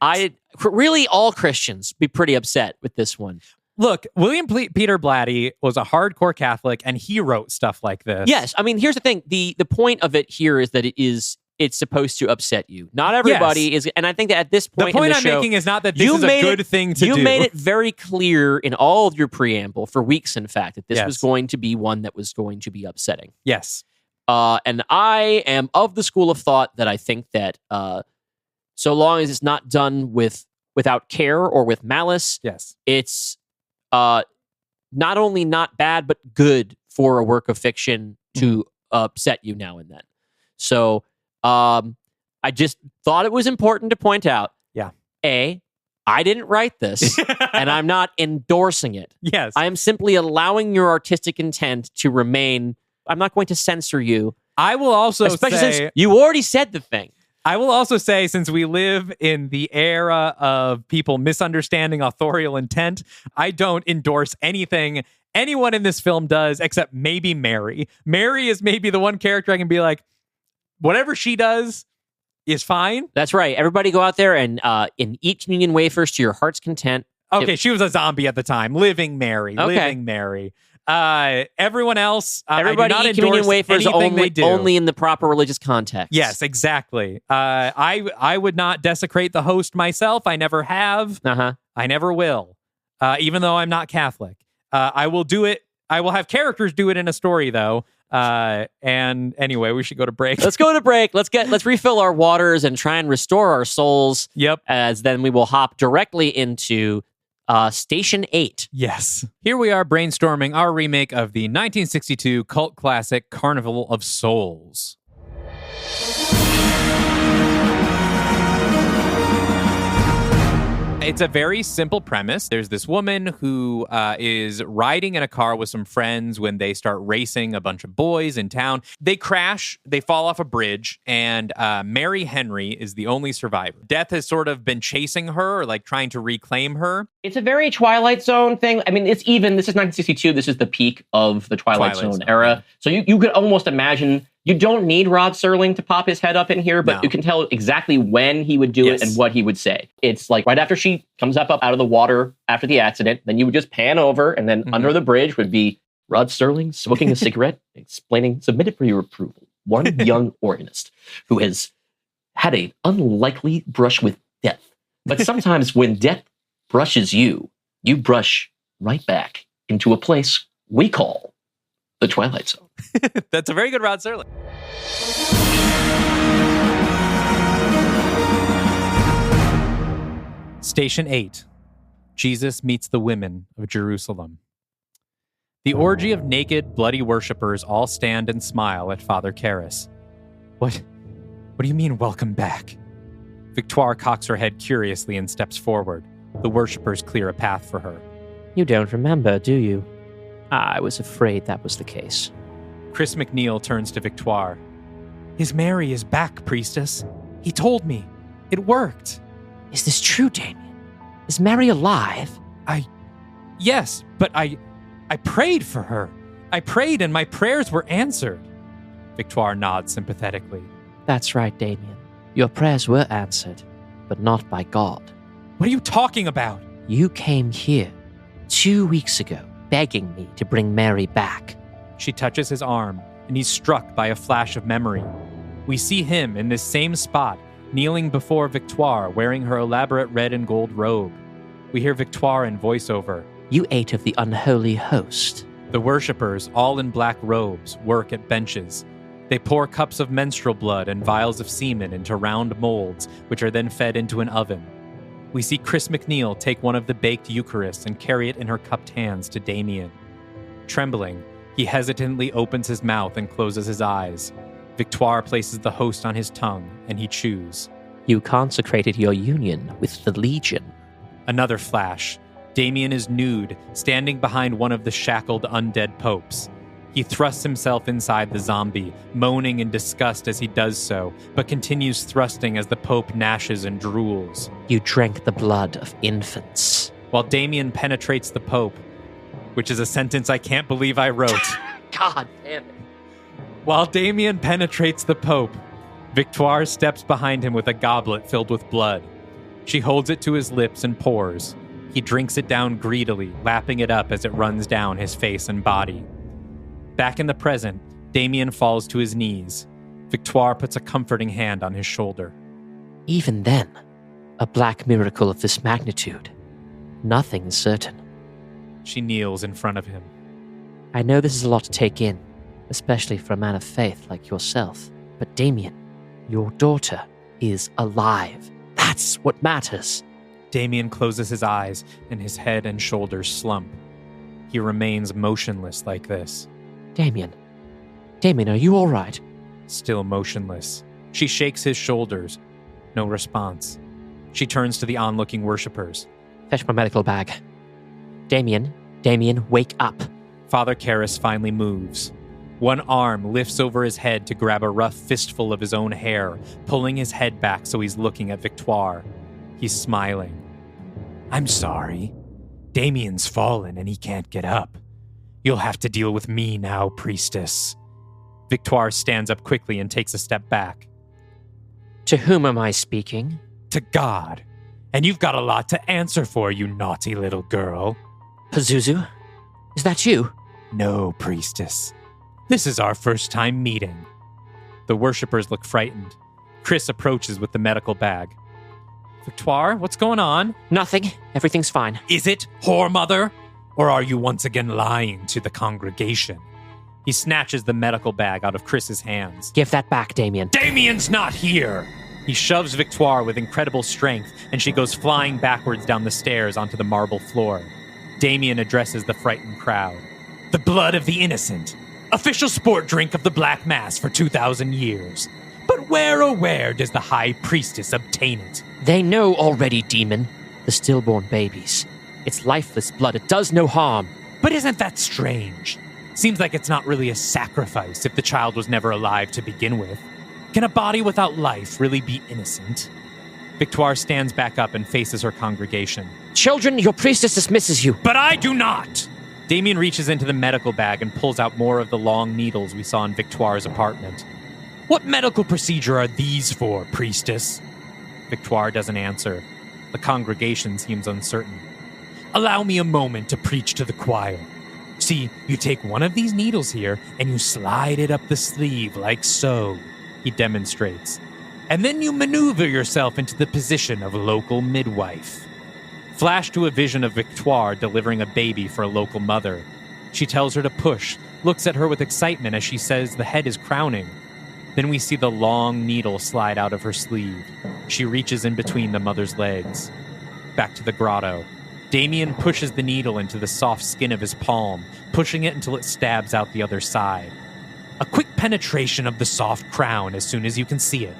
Really, all Christians be pretty upset with this one. Look, William Peter Blatty was a hardcore Catholic, and he wrote stuff like this. Yes, I mean, here's the thing: the point of it here is that it's supposed to upset you. Not everybody is, and I think that at this point, the point in the I'm show, making is not that this is a good thing to do. You made it very clear in all of your preamble for weeks, in fact, that this was going to be one that was going to be upsetting. Yes, and I am of the school of thought that I think that so long as it's not done without care or with malice, it's not only not bad but good for a work of fiction to upset you now and then. So. I just thought it was important to point out. Yeah. I didn't write this, and I'm not endorsing it. Yes. I am simply allowing your artistic intent to remain. I'm not going to censor you. I will also especially say, since you already said the thing. I will also say, since we live in the era of people misunderstanding authorial intent, I don't endorse anything anyone in this film does except maybe Mary. Mary is maybe the one character I can be like, whatever she does is fine. That's right. Everybody go out there and eat communion wafers to your heart's content. Okay, she was a zombie at the time. Living Mary. Okay. Living Mary. Everyone else, everybody I do not eat communion wafers only in the proper religious context. Yes, exactly. I would not desecrate the host myself. I never have. I never will. Even though I'm not Catholic. I will do it. I will have characters do it in a story, though. And anyway, we should go to break. Let's go to break. Let's refill our waters and try and restore our souls. Yep. As then we will hop directly into Station 8. Yes. Here we are brainstorming our remake of the 1962 cult classic Carnival of Souls. It's a very simple premise. There's this woman who is riding in a car with some friends when they start racing a bunch of boys in town. They crash, they fall off a bridge, and Mary Henry is the only survivor. Death has sort of been chasing her, or like trying to reclaim her. It's a very Twilight Zone thing. I mean, this is 1962. This is the peak of the Twilight Zone era. So you could almost imagine. You don't need Rod Serling to pop his head up in here, but you can tell exactly when he would do it and what he would say. It's like right after she comes up out of the water after the accident, then you would just pan over, and then under the bridge would be Rod Serling smoking a cigarette, explaining, submitted for your approval, one young organist who has had an unlikely brush with death. But sometimes when death brushes you, you brush right back into a place we call the Twilight Zone. That's a very good Rod Serling. Station 8. Jesus meets the women of Jerusalem. The orgy of naked, bloody worshippers all stand and smile at Father Karras. What do you mean, welcome back? Victoire cocks her head curiously and steps forward. The worshippers clear a path for her. You don't remember, do you? I was afraid that was the case. Chris McNeil turns to Victoire. His Mary is back, priestess. He told me. It worked. Is this true, Damien? Is Mary alive? Yes, but I prayed for her. I prayed and my prayers were answered. Victoire nods sympathetically. That's right, Damien. Your prayers were answered, but not by God. What are you talking about? You came here 2 weeks ago, begging me to bring Mary back. She touches his arm, and he's struck by a flash of memory. We see him in this same spot, kneeling before Victoire, wearing her elaborate red and gold robe. We hear Victoire in voiceover. You ate of the unholy host. The worshippers, all in black robes, work at benches. They pour cups of menstrual blood and vials of semen into round molds, which are then fed into an oven. We see Chris McNeil take one of the baked Eucharists and carry it in her cupped hands to Damien. Trembling, he hesitantly opens his mouth and closes his eyes. Victoire places the host on his tongue, and he chews. You consecrated your union with the Legion. Another flash. Damien is nude, standing behind one of the shackled undead popes. He thrusts himself inside the zombie, moaning in disgust as he does so, but continues thrusting as the pope gnashes and drools. You drank the blood of infants. While Damien penetrates the pope, which is a sentence I can't believe I wrote. God damn it. While Damien penetrates the pope, Victoire steps behind him with a goblet filled with blood. She holds it to his lips and pours. He drinks it down greedily, lapping it up as it runs down his face and body. Back in the present, Damien falls to his knees. Victoire puts a comforting hand on his shoulder. Even then, a black miracle of this magnitude. Nothing's certain. She kneels in front of him. I know this is a lot to take in, especially for a man of faith like yourself. But Damien, your daughter is alive. That's what matters. Damien closes his eyes and his head and shoulders slump. He remains motionless like this. Damien, are you all right? Still motionless. She shakes his shoulders. No response. She turns to the onlooking worshippers. Fetch my medical bag. Damien, wake up. Father Karras finally moves. One arm lifts over his head to grab a rough fistful of his own hair, pulling his head back so he's looking at Victoire. He's smiling. I'm sorry. Damien's fallen and he can't get up. You'll have to deal with me now, priestess. Victoire stands up quickly and takes a step back. To whom am I speaking? To God. And you've got a lot to answer for, you naughty little girl. Pazuzu? Is that you? No, priestess. This is our first time meeting. The worshippers look frightened. Chris approaches with the medical bag. Victoire, what's going on? Nothing. Everything's fine. Is it, whore mother? Or are you once again lying to the congregation? He snatches the medical bag out of Chris's hands. Give that back, Damien. Damien's not here! He shoves Victoire with incredible strength, and she goes flying backwards down the stairs onto the marble floor. Damien addresses the frightened crowd. The blood of the innocent. Official sport drink of the Black Mass for 2,000 years. But where, oh where, does the High Priestess obtain it? They know already, demon. The stillborn babies. It's lifeless blood. It does no harm. But isn't that strange? Seems like it's not really a sacrifice if the child was never alive to begin with. Can a body without life really be innocent? Victoire stands back up and faces her congregation. Children, your priestess dismisses you. But I do not! Damien reaches into the medical bag and pulls out more of the long needles we saw in Victoire's apartment. What medical procedure are these for, priestess? Victoire doesn't answer. The congregation seems uncertain. Allow me a moment to preach to the choir. See, you take one of these needles here and you slide it up the sleeve like so, he demonstrates. And then you maneuver yourself into the position of local midwife. Flash to a vision of Victoire delivering a baby for a local mother. She tells her to push, looks at her with excitement as she says the head is crowning. Then we see the long needle slide out of her sleeve. She reaches in between the mother's legs. Back to the grotto. Damien pushes the needle into the soft skin of his palm, pushing it until it stabs out the other side. A quick penetration of the soft crown as soon as you can see it.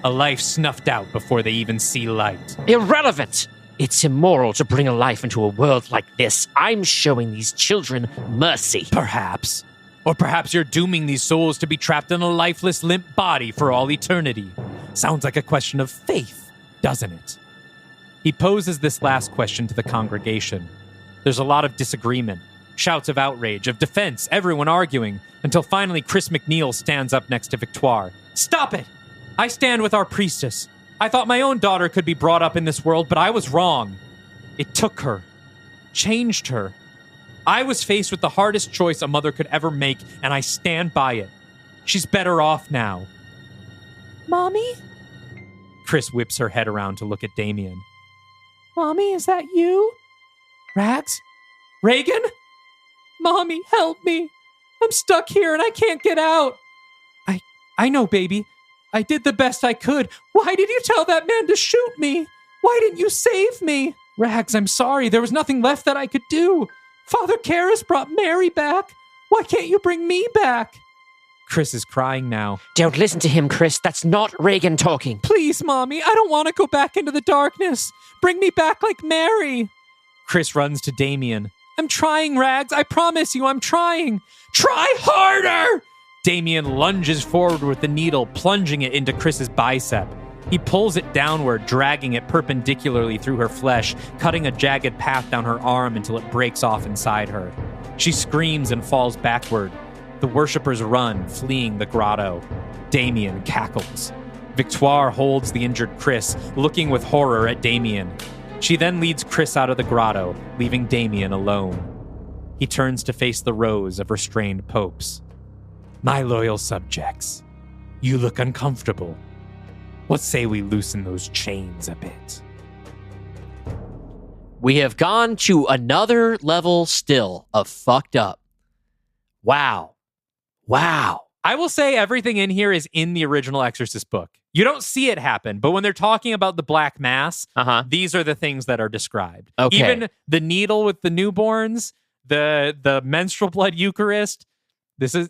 A life snuffed out before they even see light. Irrelevant! It's immoral to bring a life into a world like this. I'm showing these children mercy. Perhaps. Or perhaps you're dooming these souls to be trapped in a lifeless, limp body for all eternity. Sounds like a question of faith, doesn't it? He poses this last question to the congregation. There's a lot of disagreement, shouts of outrage, of defense, everyone arguing, until finally Chris McNeil stands up next to Victoire. Stop it! I stand with our priestess. I thought my own daughter could be brought up in this world, but I was wrong. It took her. Changed her. I was faced with the hardest choice a mother could ever make, and I stand by it. She's better off now. Mommy? Chris whips her head around to look at Damien. Mommy, is that you? Rags? Reagan? Mommy, help me. I'm stuck here and I can't get out. I know, baby. I did the best I could. Why did you tell that man to shoot me? Why didn't you save me? Rags, I'm sorry. There was nothing left that I could do. Father Karras brought Mary back. Why can't you bring me back? Chris is crying now. Don't listen to him, Chris. That's not Reagan talking. Please, Mommy, I don't want to go back into the darkness. Bring me back like Mary. Chris runs to Damien. I'm trying, Rags. I promise you, I'm trying. Try harder! Damien lunges forward with the needle, plunging it into Chris's bicep. He pulls it downward, dragging it perpendicularly through her flesh, cutting a jagged path down her arm until it breaks off inside her. She screams and falls backward. The worshippers run, fleeing the grotto. Damien cackles. Victoire holds the injured Chris, looking with horror at Damien. She then leads Chris out of the grotto, leaving Damien alone. He turns to face the rows of restrained popes. My loyal subjects, you look uncomfortable. What say we loosen those chains a bit? We have gone to another level still of fucked up. Wow. I will say everything in here is in the original Exorcist book. You don't see it happen, but when they're talking about the Black Mass, these are the things that are described. Okay. Even the needle with the newborns, the menstrual blood Eucharist.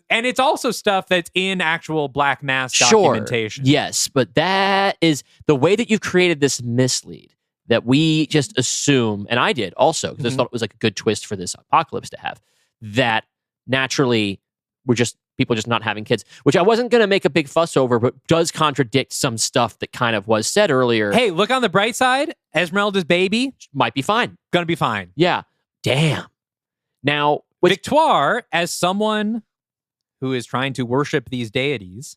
And it's also stuff that's in actual Black Mass documentation. Yes, but that is the way that you've created this mislead that we just assume, and I did also, because I thought it was like a good twist for this apocalypse to have, that naturally we're just people just not having kids, which I wasn't going to make a big fuss over, but does contradict some stuff that kind of was said earlier. Hey, look on the bright side. Esmeralda's baby Might be fine. gonna be fine. Yeah. Damn. Now, Victoire, as someone who is trying to worship these deities,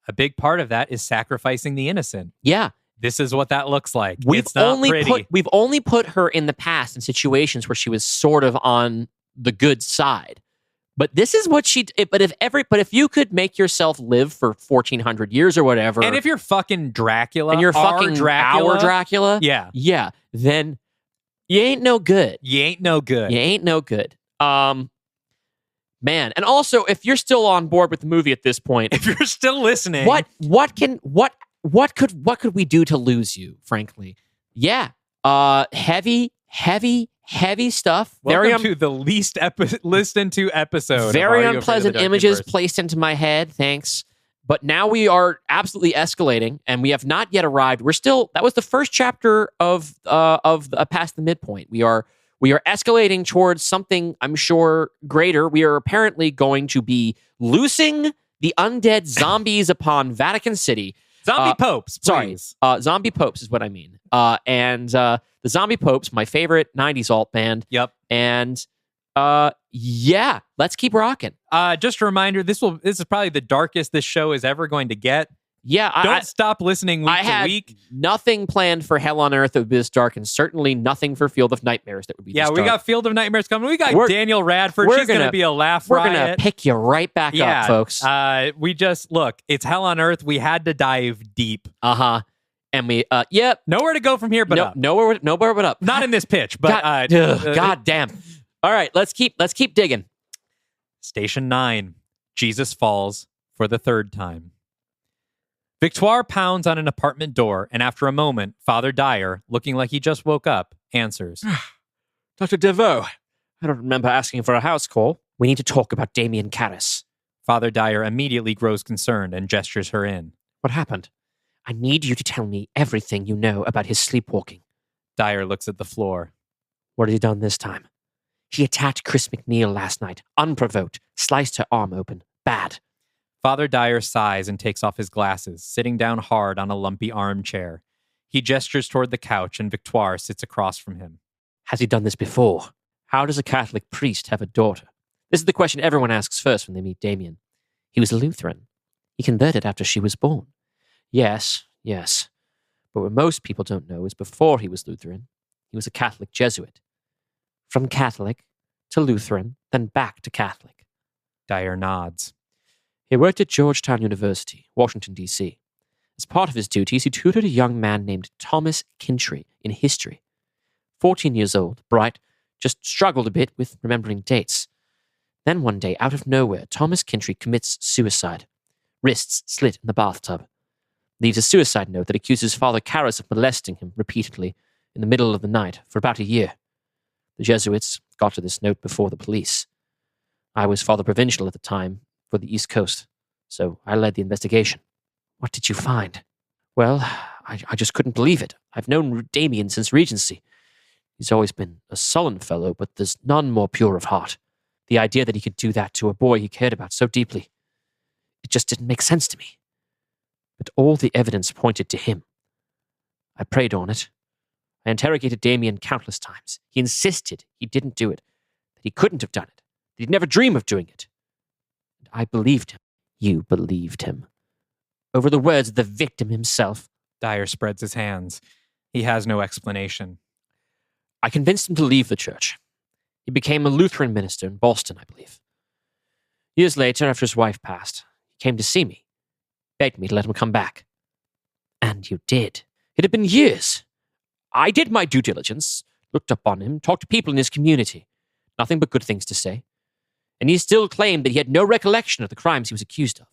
a big part of that is sacrificing the innocent. yeah. This is what that looks like. It's not pretty. We've only put her in the past in situations where she was sort of on the good side. But this is what she. But if you could make yourself live for 1,400 years or whatever, And if you're fucking Dracula, and you're our fucking Dracula, our Dracula, yeah, then you ain't no good. you ain't no good. You ain't no good. Man, and also if you're still on board with the movie at this point, If you're still listening, what could we do to lose you? Frankly, yeah, heavy stuff. Welcome to the least listened to episode. Very of Are You Afraid of the unpleasant Dark images Universe? placed into my head. Thanks. But now we are absolutely escalating, and we have not yet arrived. That was the first chapter of past the midpoint. We are escalating towards something, I'm sure, greater. We are apparently going to be loosing the undead zombies upon Vatican City. Zombie popes, please. Sorry, zombie popes is what I mean. And the zombie popes, my favorite 90s alt band. Yep. And yeah, let's keep rocking. Just a reminder, this is probably the darkest this show is ever going to get. Yeah, Don't stop listening week I to had week. nothing planned for Hell on Earth that would be this dark, and certainly nothing for Field of Nightmares that would be this Yeah, dark. we got Field of Nightmares coming. We got Daniel Radford. She's going to be a laugh We're riot. going to pick you right back up, folks. We just, look, it's Hell on Earth. We had to dive deep. And we, yep. Nowhere to go from here but up. Nowhere but up. Not in this pitch, but... God damn. All right, let's keep digging. Station 9. Jesus falls for the third time. Victoire pounds on an apartment door, and after a moment, Father Dyer, looking like he just woke up, answers. Dr. Devoe, I don't remember asking for a house call. We need to talk about Damien Karras. Father Dyer immediately grows concerned and gestures her in. What happened? I need you to tell me everything you know about his sleepwalking. Dyer looks at the floor. What has he done this time? He attacked Chris McNeil last night, unprovoked, sliced her arm open. Bad. Father Dyer sighs and takes off his glasses, sitting down hard on a lumpy armchair. He gestures toward the couch, and Victoire sits across from him. Has he done this before? How does a Catholic priest have a daughter? This is the question everyone asks first when they meet Damien. He was a Lutheran. He converted after she was born. Yes. But what most people don't know is before he was Lutheran, he was a Catholic Jesuit. From Catholic to Lutheran, then back to Catholic. Dyer nods. He worked at Georgetown University, Washington, D.C. As part of his duties, he tutored a young man named Thomas Kintry in history. 14 years old, bright, just struggled a bit with remembering dates. Then one day, out of nowhere, Thomas Kintry commits suicide. Wrists slit in the bathtub. Leaves a suicide note that accuses Father Karras of molesting him repeatedly in the middle of the night for about a year. The Jesuits got to this note before the police. I was Father Provincial at the time for the East Coast, so I led the investigation. What did you find? Well, I just couldn't believe it. I've known Damien since Regency. He's always been a sullen fellow, but there's none more pure of heart. The idea that he could do that to a boy he cared about so deeply, it just didn't make sense to me. But all the evidence pointed to him. I preyed on it. I interrogated Damien countless times. He insisted he didn't do it, that he couldn't have done it, that he'd never dream of doing it. And I believed him. You believed him. Over the words of the victim himself. Dyer spreads his hands. He has no explanation. I convinced him to leave the church. He became a Lutheran minister in Boston, I believe. Years later, after his wife passed, he came to see me, begged me to let him come back. And you did. It had been years. I did my due diligence, looked up on him, talked to people in his community. Nothing but good things to say. And he still claimed that he had no recollection of the crimes he was accused of.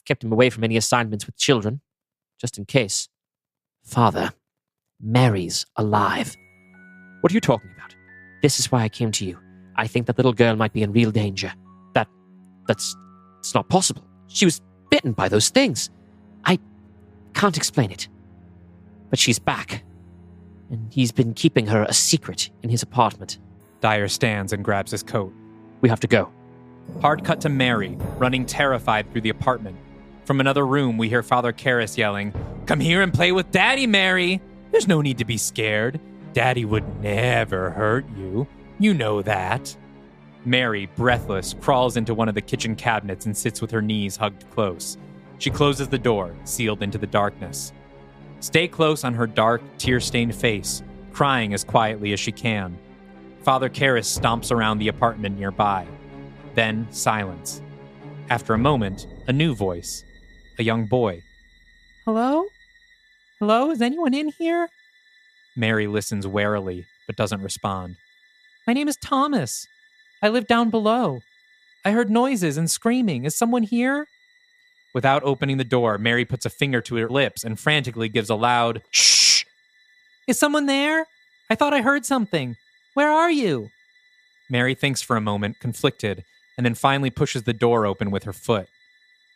Kept him away from any assignments with children, just in case. Father, Mary's alive. What are you talking about? This is why I came to you. I think that little girl might be in real danger. That's not possible. She was bitten by those things. I can't explain it. But she's back. And he's been keeping her a secret in his apartment. Dyer stands and grabs his coat. We have to go. Hard cut to Mary, running terrified through the apartment. From another room, we hear Father Karras yelling, "Come here and play with Daddy, Mary! There's no need to be scared. Daddy would never hurt you. You know that." Mary, breathless, crawls into one of the kitchen cabinets and sits with her knees hugged close. She closes the door, sealed into the darkness. Stay close on her dark, tear-stained face, crying as quietly as she can. Father Karras stomps around the apartment nearby. Then silence. After a moment, a new voice. A young boy. "Hello? Hello? Is anyone in here?" Mary listens warily, but doesn't respond. "My name is Thomas. I live down below. I heard noises and screaming. Is someone here?" Without opening the door, Mary puts a finger to her lips and frantically gives a loud, "Shh! Is someone there? I thought I heard something. Where are you?" Mary thinks for a moment, conflicted, and then finally pushes the door open with her foot.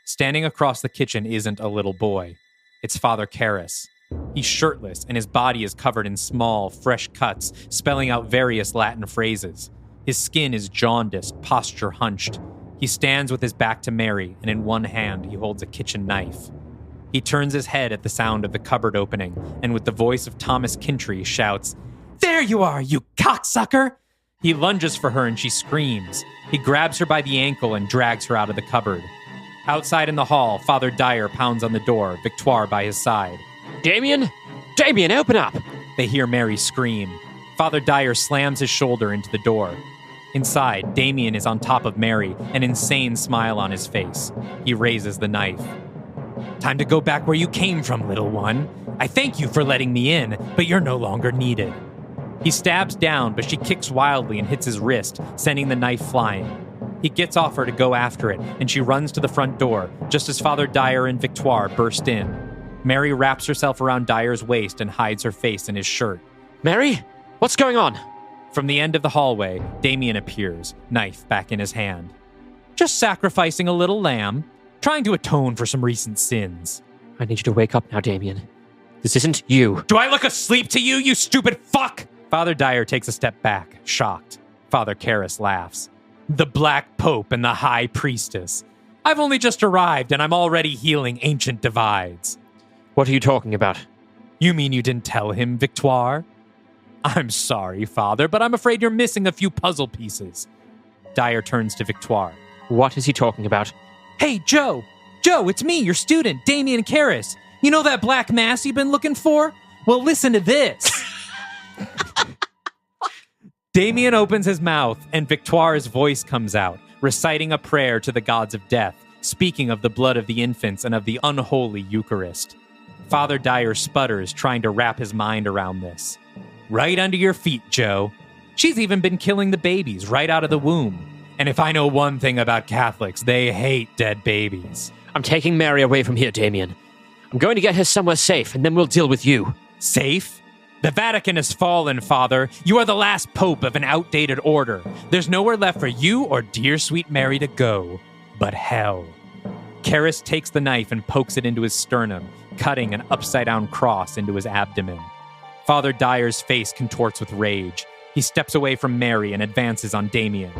Standing across the kitchen isn't a little boy. It's Father Karras. He's shirtless, and his body is covered in small, fresh cuts, spelling out various Latin phrases. His skin is jaundiced, posture hunched. He stands with his back to Mary, and in one hand he holds a kitchen knife. He turns his head at the sound of the cupboard opening, and with the voice of Thomas Kintry shouts, "There you are, you cocksucker!" He lunges for her and she screams. He grabs her by the ankle and drags her out of the cupboard. Outside in the hall, Father Dyer pounds on the door, Victoire by his side. Damien! Damien, open up! They hear Mary scream. Father Dyer slams his shoulder into the door. Inside, Damien is on top of Mary, an insane smile on his face. He raises the knife. "Time to go back where you came from, little one. I thank you for letting me in, but you're no longer needed." He stabs down, but she kicks wildly and hits his wrist, sending the knife flying. He gets off her to go after it, and she runs to the front door, just as Father Dyer and Victoire burst in. Mary wraps herself around Dyer's waist and hides her face in his shirt. Mary? What's going on? From the end of the hallway, Damien appears, knife back in his hand. "Just sacrificing a little lamb, trying to atone for some recent sins." I need you to wake up now, Damien. This isn't you. "Do I look asleep to you, you stupid fuck?" Father Dyer takes a step back, shocked. Father Karras laughs. "The Black Pope and the High Priestess. I've only just arrived and I'm already healing ancient divides." What are you talking about? "You mean you didn't tell him, Victoire?" "I'm sorry, Father, but I'm afraid you're missing a few puzzle pieces." Dyer turns to Victoire. What is he talking about? "Hey, Joe! Joe, it's me, your student, Damien Karras. You know that black mass you've been looking for? Well, listen to this." Damien opens his mouth, and Victoire's voice comes out, reciting a prayer to the gods of death, speaking of the blood of the infants and of the unholy Eucharist. Father Dyer sputters, trying to wrap his mind around this. Right under your feet, Joe. She's even been killing the babies right out of the womb. And if I know one thing about Catholics, they hate dead babies. I'm taking Mary away from here, Damien. I'm going to get her somewhere safe, and then we'll deal with you. Safe? The Vatican has fallen, Father. You are the last pope of an outdated order. There's nowhere left for you or dear sweet Mary to go, but hell. Karras takes the knife and pokes it into his sternum, cutting an upside-down cross into his abdomen. Father Dyer's face contorts with rage. He steps away from Mary and advances on Damien.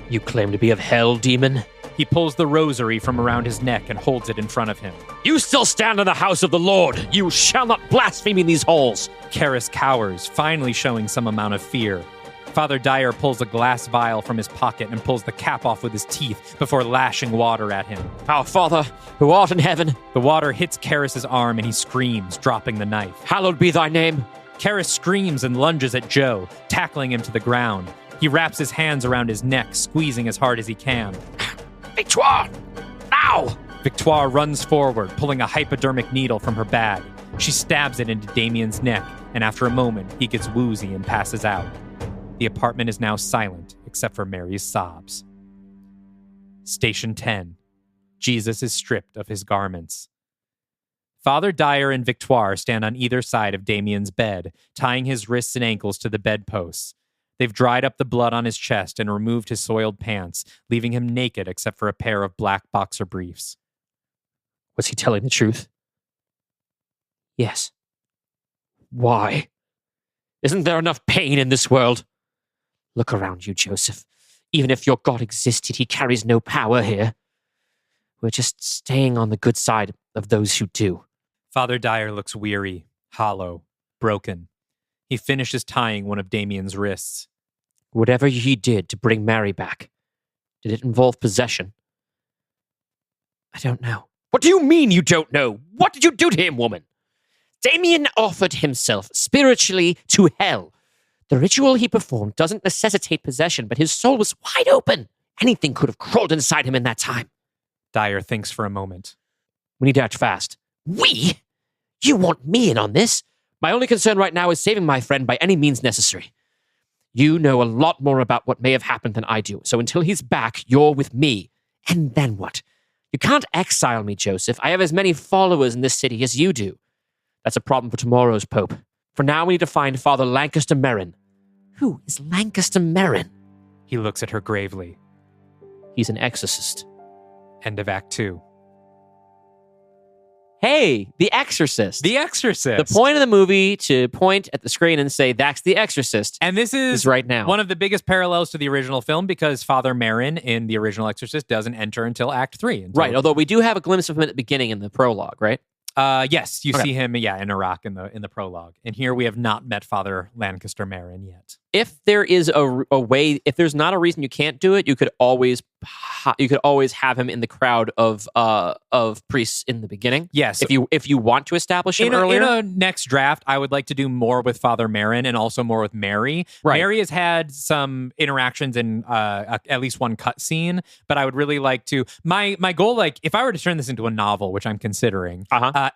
You claim to be of hell, demon? He pulls the rosary from around his neck and holds it in front of him. You still stand in the house of the Lord. You shall not blaspheme in these halls. Karras cowers, finally showing some amount of fear. Father Dyer pulls a glass vial from his pocket and pulls the cap off with his teeth before lashing water at him. Our Father, who art in heaven. The water hits Karras' arm and he screams, dropping the knife. Hallowed be thy name. Karras screams and lunges at Joe, tackling him to the ground. He wraps his hands around his neck, squeezing as hard as he can. Victoire! Now! Victoire runs forward, pulling a hypodermic needle from her bag. She stabs it into Damien's neck, and after a moment, he gets woozy and passes out. The apartment is now silent, except for Mary's sobs. Station 10. Jesus is stripped of his garments. Father Dyer and Victoire stand on either side of Damien's bed, tying his wrists and ankles to the bedposts. They've dried up the blood on his chest and removed his soiled pants, leaving him naked except for a pair of black boxer briefs. Was he telling the truth? Yes. Why? Isn't there enough pain in this world? Look around you, Joseph. Even if your God existed, he carries no power here. We're just staying on the good side of those who do. Father Dyer looks weary, hollow, broken. He finishes tying one of Damien's wrists. Whatever he did to bring Mary back, did it involve possession? I don't know. What do you mean you don't know? What did you do to him, woman? Damien offered himself spiritually to hell. The ritual he performed doesn't necessitate possession, but his soul was wide open. Anything could have crawled inside him in that time. Dyer thinks for a moment. We need to act fast. We? You want me in on this? My only concern right now is saving my friend by any means necessary. You know a lot more about what may have happened than I do, so until he's back, you're with me. And then what? You can't exile me, Joseph. I have as many followers in this city as you do. That's a problem for tomorrow's Pope. For now, we need to find Father Lancaster Merrin. Who is Lancaster Merrin? He looks at her gravely. He's an exorcist. End of Act 2. Hey, The Exorcist. The Exorcist. The point of the movie to point at the screen and say, that's The Exorcist. And this is right now. One of the biggest parallels to the original film because Father Merrin in the original Exorcist doesn't enter until Act 3. Right, although we do have a glimpse of him at the beginning in the prologue, right? Yes, you see him, in Iraq in the prologue. And here we have not met Father Lancaster Merrin yet. If there is a way, if there's not a reason you can't do it, you could always have him in the crowd of priests in the beginning. Yes, if you want to establish him earlier. In a next draft, I would like to do more with Father Merrin and also more with Mary. Right. Mary has had some interactions in at least one cutscene, but I would really like to. My goal, like if I were to turn this into a novel, which I'm considering,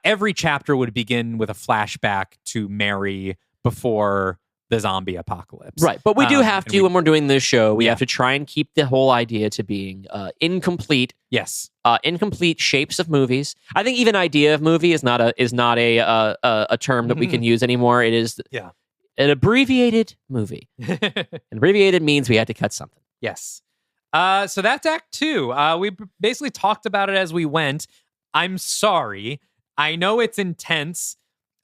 every chapter would begin with a flashback to Mary before the zombie apocalypse. Right, but we do have to, when we're doing this show, we have to try and keep the whole idea to being incomplete. Yes. Incomplete shapes of movies. I think even idea of movie is not a term that we can use anymore. It is an abbreviated movie. Abbreviated means we had to cut something. Yes. So that's Act 2. We basically talked about it as we went. I'm sorry. I know it's intense.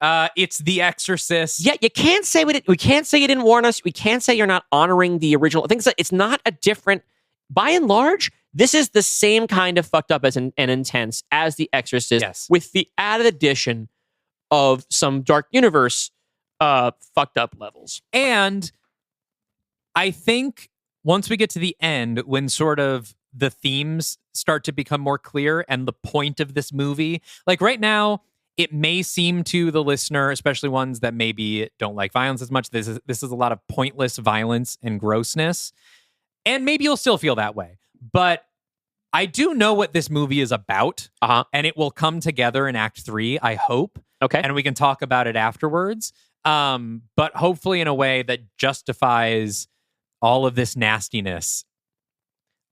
It's The Exorcist. Yeah, you can't say we can't say you didn't warn us. We can't say you're not honoring the original. I think it's not a different. By and large, this is the same kind of fucked up and intense as The Exorcist, with the added addition of some Dark Universe fucked up levels. And I think once we get to the end, when sort of the themes start to become more clear and the point of this movie, like right now, it may seem to the listener, especially ones that maybe don't like violence as much, this is a lot of pointless violence and grossness. And maybe you'll still feel that way. But I do know what this movie is about. And it will come together in Act 3, I hope. Okay. And we can talk about it afterwards. But hopefully in a way that justifies all of this nastiness.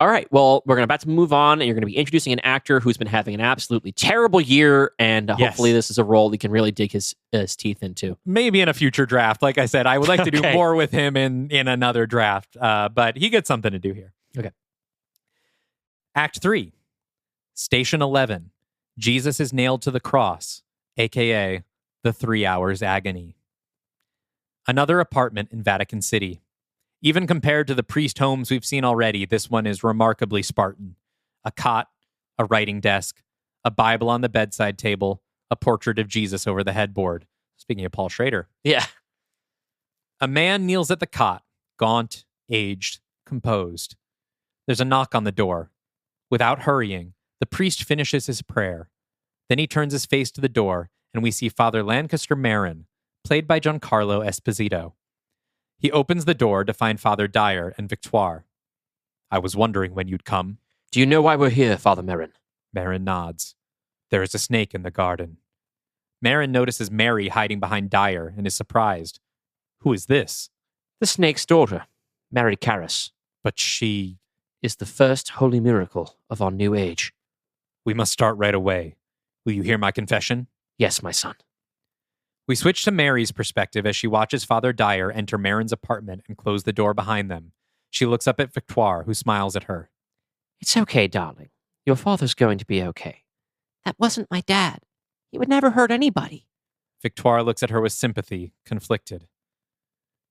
All right. Well, we're about to move on, and you're going to be introducing an actor who's been having an absolutely terrible year, and hopefully this is a role he can really dig his teeth into. Maybe in a future draft. Like I said, I would like to do Okay. more with him in another draft, but he gets something to do here. Okay. Act 3, Station 11. Jesus is nailed to the cross, a.k.a. the 3 hours agony. Another apartment in Vatican City. Even compared to the priest homes we've seen already, this one is remarkably Spartan. A cot, a writing desk, a Bible on the bedside table, a portrait of Jesus over the headboard. Speaking of Paul Schrader. Yeah. A man kneels at the cot, gaunt, aged, composed. There's a knock on the door. Without hurrying, the priest finishes his prayer. Then he turns his face to the door, and we see Father Lancaster Marin, played by Giancarlo Esposito. He opens the door to find Father Dyer and Victoire. I was wondering when you'd come. Do you know why we're here, Father Marin? Marin nods. There is a snake in the garden. Marin notices Mary hiding behind Dyer and is surprised. Who is this? The snake's daughter, Mary Caris, But she... is the first holy miracle of our new age. We must start right away. Will you hear my confession? Yes, my son. We switch to Mary's perspective as she watches Father Dyer enter Marin's apartment and close the door behind them. She looks up at Victoire, who smiles at her. It's okay, darling. Your father's going to be okay. That wasn't my dad. He would never hurt anybody. Victoire looks at her with sympathy, conflicted.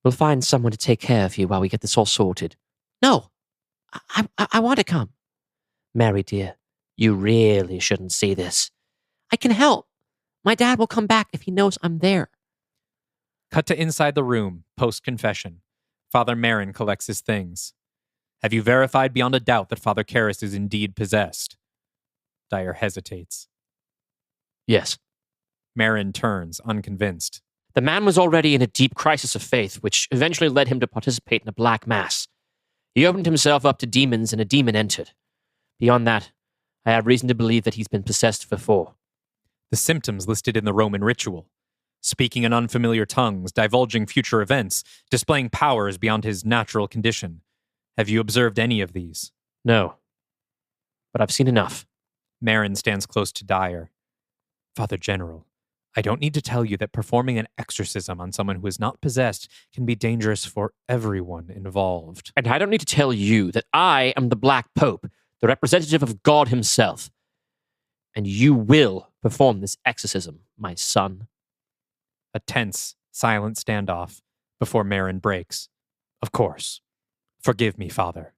We'll find someone to take care of you while we get this all sorted. No, I want to come. Mary, dear, you really shouldn't see this. I can help. My dad will come back if he knows I'm there. Cut to inside the room, post-confession. Father Marin collects his things. Have you verified beyond a doubt that Father Karras is indeed possessed? Dyer hesitates. Yes. Marin turns, unconvinced. The man was already in a deep crisis of faith, which eventually led him to participate in a black mass. He opened himself up to demons, and a demon entered. Beyond that, I have reason to believe that he's been possessed before. The symptoms listed in the Roman ritual. Speaking in unfamiliar tongues, divulging future events, displaying powers beyond his natural condition. Have you observed any of these? No. But I've seen enough. Marin stands close to Dyer. Father General, I don't need to tell you that performing an exorcism on someone who is not possessed can be dangerous for everyone involved. And I don't need to tell you that I am the Black Pope, the representative of God himself. And you will perform this exorcism, my son. A tense, silent standoff before Marin breaks. Of course. Forgive me, Father.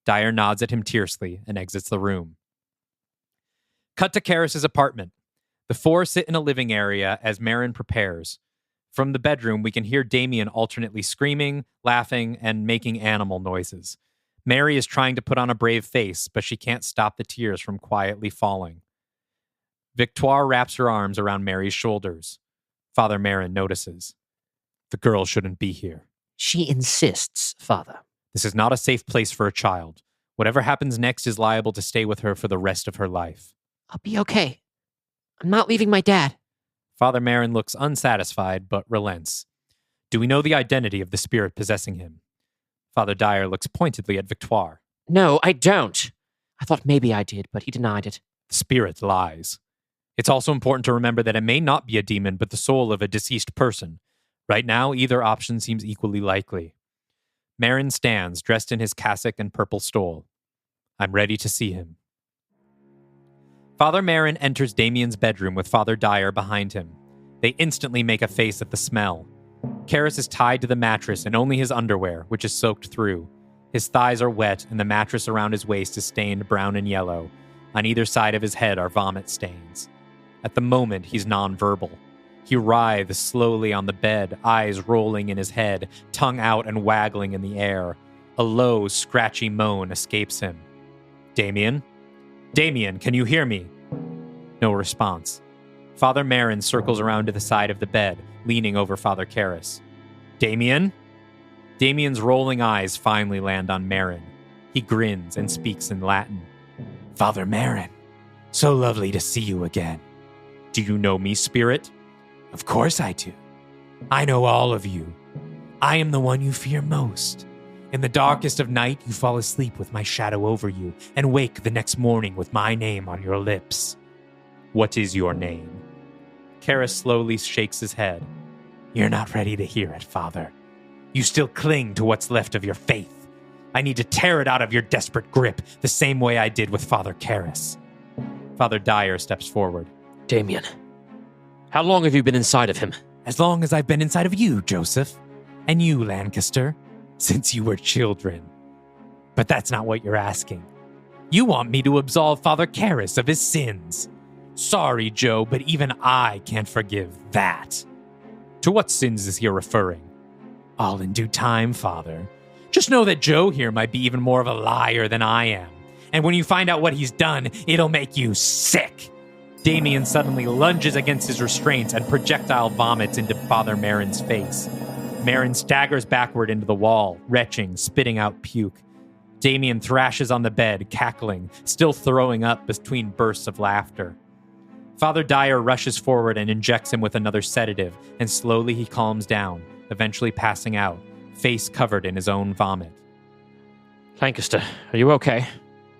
Dyer nods at him tersely and exits the room. Cut to Karras' apartment. The four sit in a living area as Marin prepares. From the bedroom, we can hear Damien alternately screaming, laughing, and making animal noises. Mary is trying to put on a brave face, but she can't stop the tears from quietly falling. Victoire wraps her arms around Mary's shoulders. Father Marin notices. The girl shouldn't be here. She insists, Father. This is not a safe place for a child. Whatever happens next is liable to stay with her for the rest of her life. I'll be okay. I'm not leaving my dad. Father Marin looks unsatisfied, but relents. Do we know the identity of the spirit possessing him? Father Dyer looks pointedly at Victoire. No, I don't. I thought maybe I did, but he denied it. The spirit lies. It's also important to remember that it may not be a demon, but the soul of a deceased person. Right now, either option seems equally likely. Marin stands, dressed in his cassock and purple stole. I'm ready to see him. Father Marin enters Damien's bedroom with Father Dyer behind him. They instantly make a face at the smell. Karras is tied to the mattress in only his underwear, which is soaked through. His thighs are wet, and the mattress around his waist is stained brown and yellow. On either side of his head are vomit stains. At the moment, he's nonverbal. He writhes slowly on the bed, eyes rolling in his head, tongue out and waggling in the air. A low, scratchy moan escapes him. Damien? Damien, can you hear me? No response. Father Marin circles around to the side of the bed, leaning over Father Karras. Damien? Damien's rolling eyes finally land on Marin. He grins and speaks in Latin. Father Marin, so lovely to see you again. Do you know me, spirit? Of course I do. I know all of you. I am the one you fear most. In the darkest of night, you fall asleep with my shadow over you and wake the next morning with my name on your lips. What is your name? Karis slowly shakes his head. You're not ready to hear it, Father. You still cling to what's left of your faith. I need to tear it out of your desperate grip, the same way I did with Father Karis. Father Dyer steps forward. Damien, how long have you been inside of him? As long as I've been inside of you, Joseph. And you, Lancaster, since you were children. But that's not what you're asking. You want me to absolve Father Karis of his sins. Sorry, Joe, but even I can't forgive that. To what sins is he referring? All in due time, Father. Just know that Joe here might be even more of a liar than I am. And when you find out what he's done, it'll make you sick. Damien suddenly lunges against his restraints and projectile vomits into Father Marin's face. Marin staggers backward into the wall, retching, spitting out puke. Damien thrashes on the bed, cackling, still throwing up between bursts of laughter. Father Dyer rushes forward and injects him with another sedative, and slowly he calms down, eventually passing out, face covered in his own vomit. Lancaster, are you okay?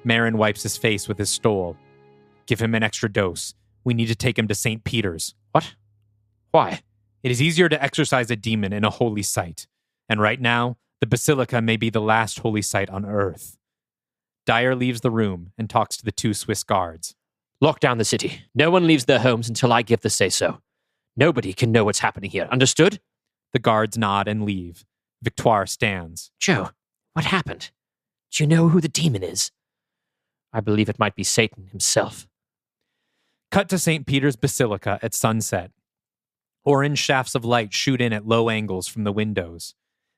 Marin wipes his face with his stole. Give him an extra dose. We need to take him to St. Peter's. What? Why? It is easier to exorcise a demon in a holy site, and right now, the Basilica may be the last holy site on earth. Dyer leaves the room and talks to the 2 Swiss guards. Lock down the city. No one leaves their homes until I give the say-so. Nobody can know what's happening here. Understood? The guards nod and leave. Victoire stands. Joe, what happened? Do you know who the demon is? I believe it might be Satan himself. Cut to St. Peter's Basilica at sunset. Orange shafts of light shoot in at low angles from the windows.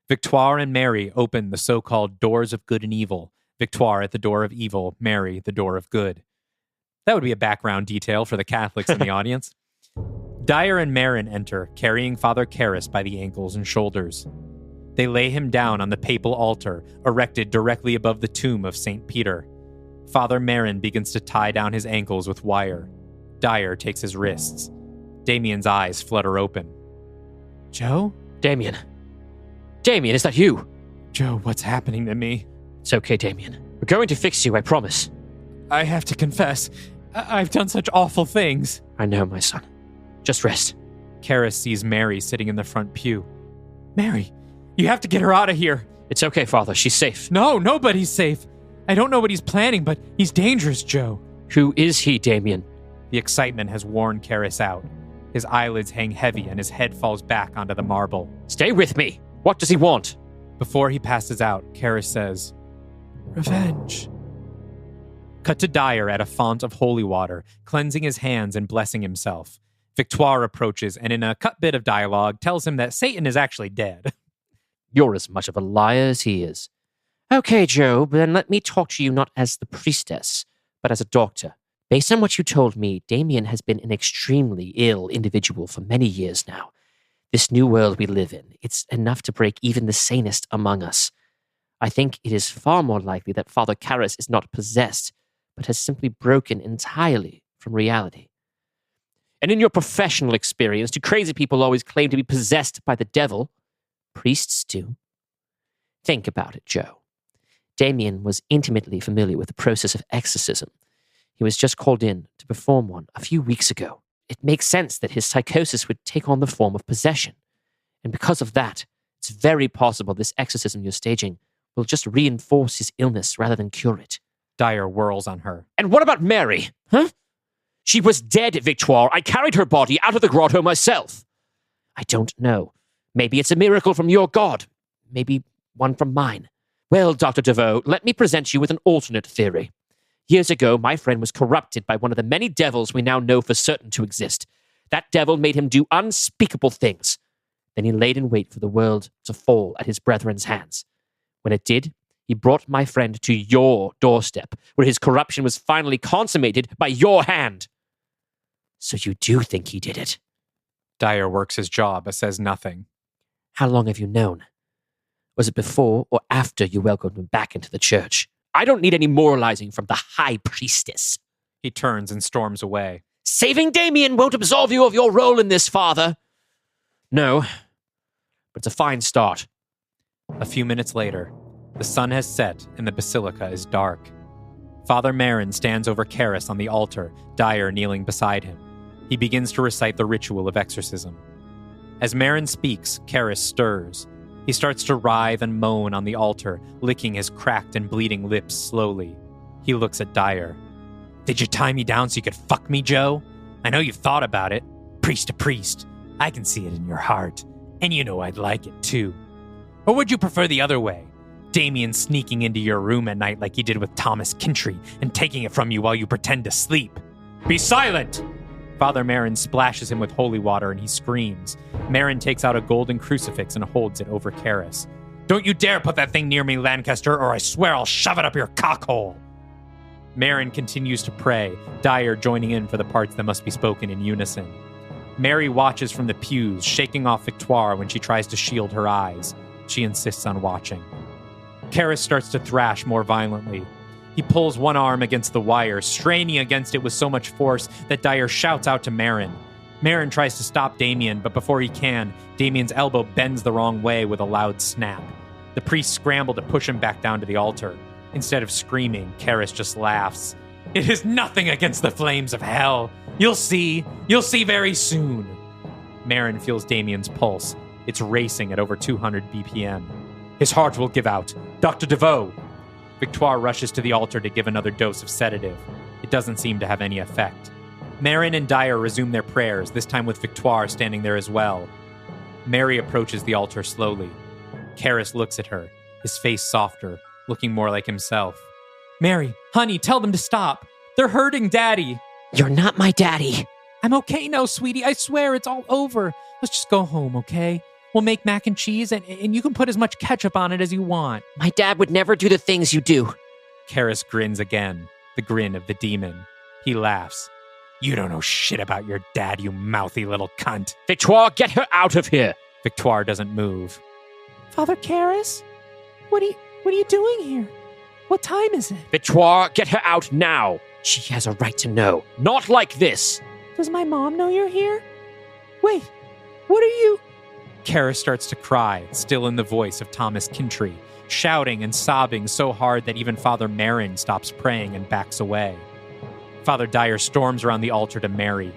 Victoire and Mary open the so-called doors of good and evil. Victoire at the door of evil, Mary the door of good. That would be a background detail for the Catholics in the audience. Dyer and Marin enter, carrying Father Karis by the ankles and shoulders. They lay him down on the papal altar, erected directly above the tomb of St. Peter. Father Marin begins to tie down his ankles with wire. Dyer takes his wrists. Damien's eyes flutter open. Joe? Damien. Damien, is that you? Joe, what's happening to me? It's okay, Damien. We're going to fix you, I promise. I have to confess, I've done such awful things. I know, my son. Just rest. Karis sees Mary sitting in the front pew. Mary, you have to get her out of here. It's okay, Father. She's safe. No, nobody's safe. I don't know what he's planning, but he's dangerous, Joe. Who is he, Damien? The excitement has worn Karis out. His eyelids hang heavy and his head falls back onto the marble. Stay with me. What does he want? Before he passes out, Karis says, Revenge. Cut to Dyer at a font of holy water, cleansing his hands and blessing himself. Victoire approaches and in a cut bit of dialogue tells him that Satan is actually dead. You're as much of a liar as he is. Okay, Joe, but then let me talk to you not as the priestess, but as a doctor. Based on what you told me, Damien has been an extremely ill individual for many years now. This new world we live in, it's enough to break even the sanest among us. I think it is far more likely that Father Karis is not possessed, but has simply broken entirely from reality. And in your professional experience, do crazy people always claim to be possessed by the devil? Priests do. Think about it, Joe. Damien was intimately familiar with the process of exorcism. He was just called in to perform one a few weeks ago. It makes sense that his psychosis would take on the form of possession. And because of that, it's very possible this exorcism you're staging will just reinforce his illness rather than cure it. Dyer whirls on her. And what about Mary? Huh? She was dead, Victoire. I carried her body out of the grotto myself. I don't know. Maybe it's a miracle from your God. Maybe one from mine. Well, Dr. DeVoe, let me present you with an alternate theory. Years ago, my friend was corrupted by one of the many devils we now know for certain to exist. That devil made him do unspeakable things. Then he laid in wait for the world to fall at his brethren's hands. When it did, he brought my friend to your doorstep, where his corruption was finally consummated by your hand. So you do think he did it? Dyer works his jaw, but says nothing. How long have you known? Was it before or after you welcomed him back into the church? I don't need any moralizing from the high priestess. He turns and storms away. Saving Damien won't absolve you of your role in this, Father. No, but it's a fine start. A few minutes later, the sun has set and the basilica is dark. Father Marin stands over Karras on the altar, Dyer kneeling beside him. He begins to recite the ritual of exorcism. As Marin speaks, Karras stirs. He starts to writhe and moan on the altar, licking his cracked and bleeding lips slowly. He looks at Dyer. Did you tie me down so you could fuck me, Joe? I know you've thought about it. Priest to priest. I can see it in your heart. And you know I'd like it too. Or would you prefer the other way? Damien sneaking into your room at night like he did with Thomas Kintry and taking it from you while you pretend to sleep. Be silent! Father Marin splashes him with holy water and he screams. Marin takes out a golden crucifix and holds it over Karras. Don't you dare put that thing near me, Lancaster, or I swear I'll shove it up your cockhole. Marin continues to pray, Dyer joining in for the parts that must be spoken in unison. Mary watches from the pews, shaking off Victoire when she tries to shield her eyes. She insists on watching. Karras starts to thrash more violently. He pulls one arm against the wire, straining against it with so much force that Dyer shouts out to Marin. Marin tries to stop Damien, but before he can, Damien's elbow bends the wrong way with a loud snap. The priests scramble to push him back down to the altar. Instead of screaming, Karras just laughs. It is nothing against the flames of hell. You'll see very soon. Marin feels Damien's pulse. It's racing at over 200 BPM. His heart will give out. Dr. DeVoe! Victoire rushes to the altar to give another dose of sedative. It doesn't seem to have any effect. Marin and Dyer resume their prayers, this time with Victoire standing there as well. Mary approaches the altar slowly. Karras looks at her, his face softer, looking more like himself. Mary, honey, tell them to stop. They're hurting Daddy. You're not my daddy. I'm okay now, sweetie. I swear it's all over. Let's just go home, okay? We'll make mac and cheese, and you can put as much ketchup on it as you want. My dad would never do the things you do. Karras grins again, the grin of the demon. He laughs. You don't know shit about your dad, you mouthy little cunt. Victoire, get her out of here. Victoire doesn't move. Father Karras? What are you doing here? What time is it? Victoire, get her out now. She has a right to know. Not like this. Does my mom know you're here? Wait, what are you... Karras starts to cry, still in the voice of Thomas Kintry, shouting and sobbing so hard that even Father Marin stops praying and backs away. Father Dyer storms around the altar to Mary.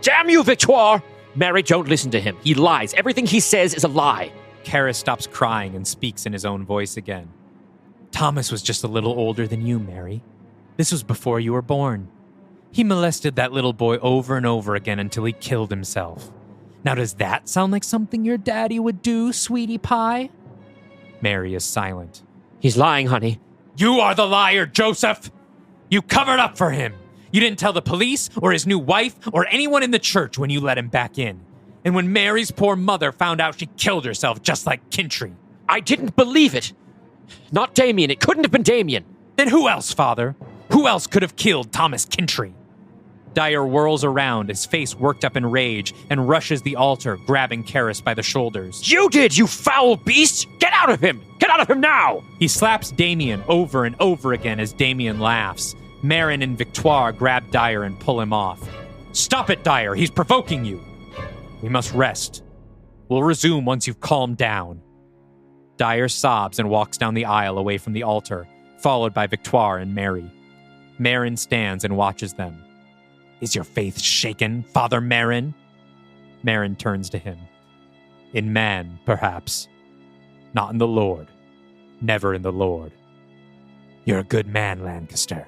Damn you, Victoire! Mary, don't listen to him. He lies. Everything he says is a lie. Karras stops crying and speaks in his own voice again. Thomas was just a little older than you, Mary. This was before you were born. He molested that little boy over and over again until he killed himself. Now does that sound like something your daddy would do, sweetie pie? Mary is silent. He's lying, honey. You are the liar, Joseph! You covered up for him. You didn't tell the police or his new wife or anyone in the church when you let him back in. And when Mary's poor mother found out, she killed herself just like Kintry. I didn't believe it. Not Damien. It couldn't have been Damien. Then who else, Father? Who else could have killed Thomas Kintry? Dyer whirls around, his face worked up in rage, and rushes the altar, grabbing Karras by the shoulders. You did, you foul beast! Get out of him! Get out of him now! He slaps Damien over and over again as Damien laughs. Marin and Victoire grab Dyer and pull him off. Stop it, Dyer! He's provoking you! We must rest. We'll resume once you've calmed down. Dyer sobs and walks down the aisle away from the altar, followed by Victoire and Mary. Marin stands and watches them. Is your faith shaken, Father Marin? Marin turns to him. In man, perhaps. Not in the Lord. Never in the Lord. You're a good man, Lancaster.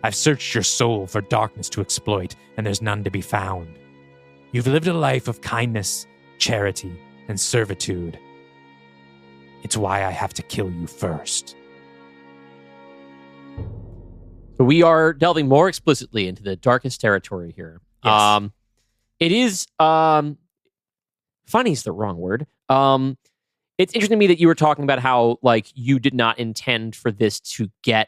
I've searched your soul for darkness to exploit, and there's none to be found. You've lived a life of kindness, charity, and servitude. It's why I have to kill you first. We are delving more explicitly into the darkest territory here. Yes. It is, funny is the wrong word. It's interesting to me that you were talking about how, like, you did not intend for this to get,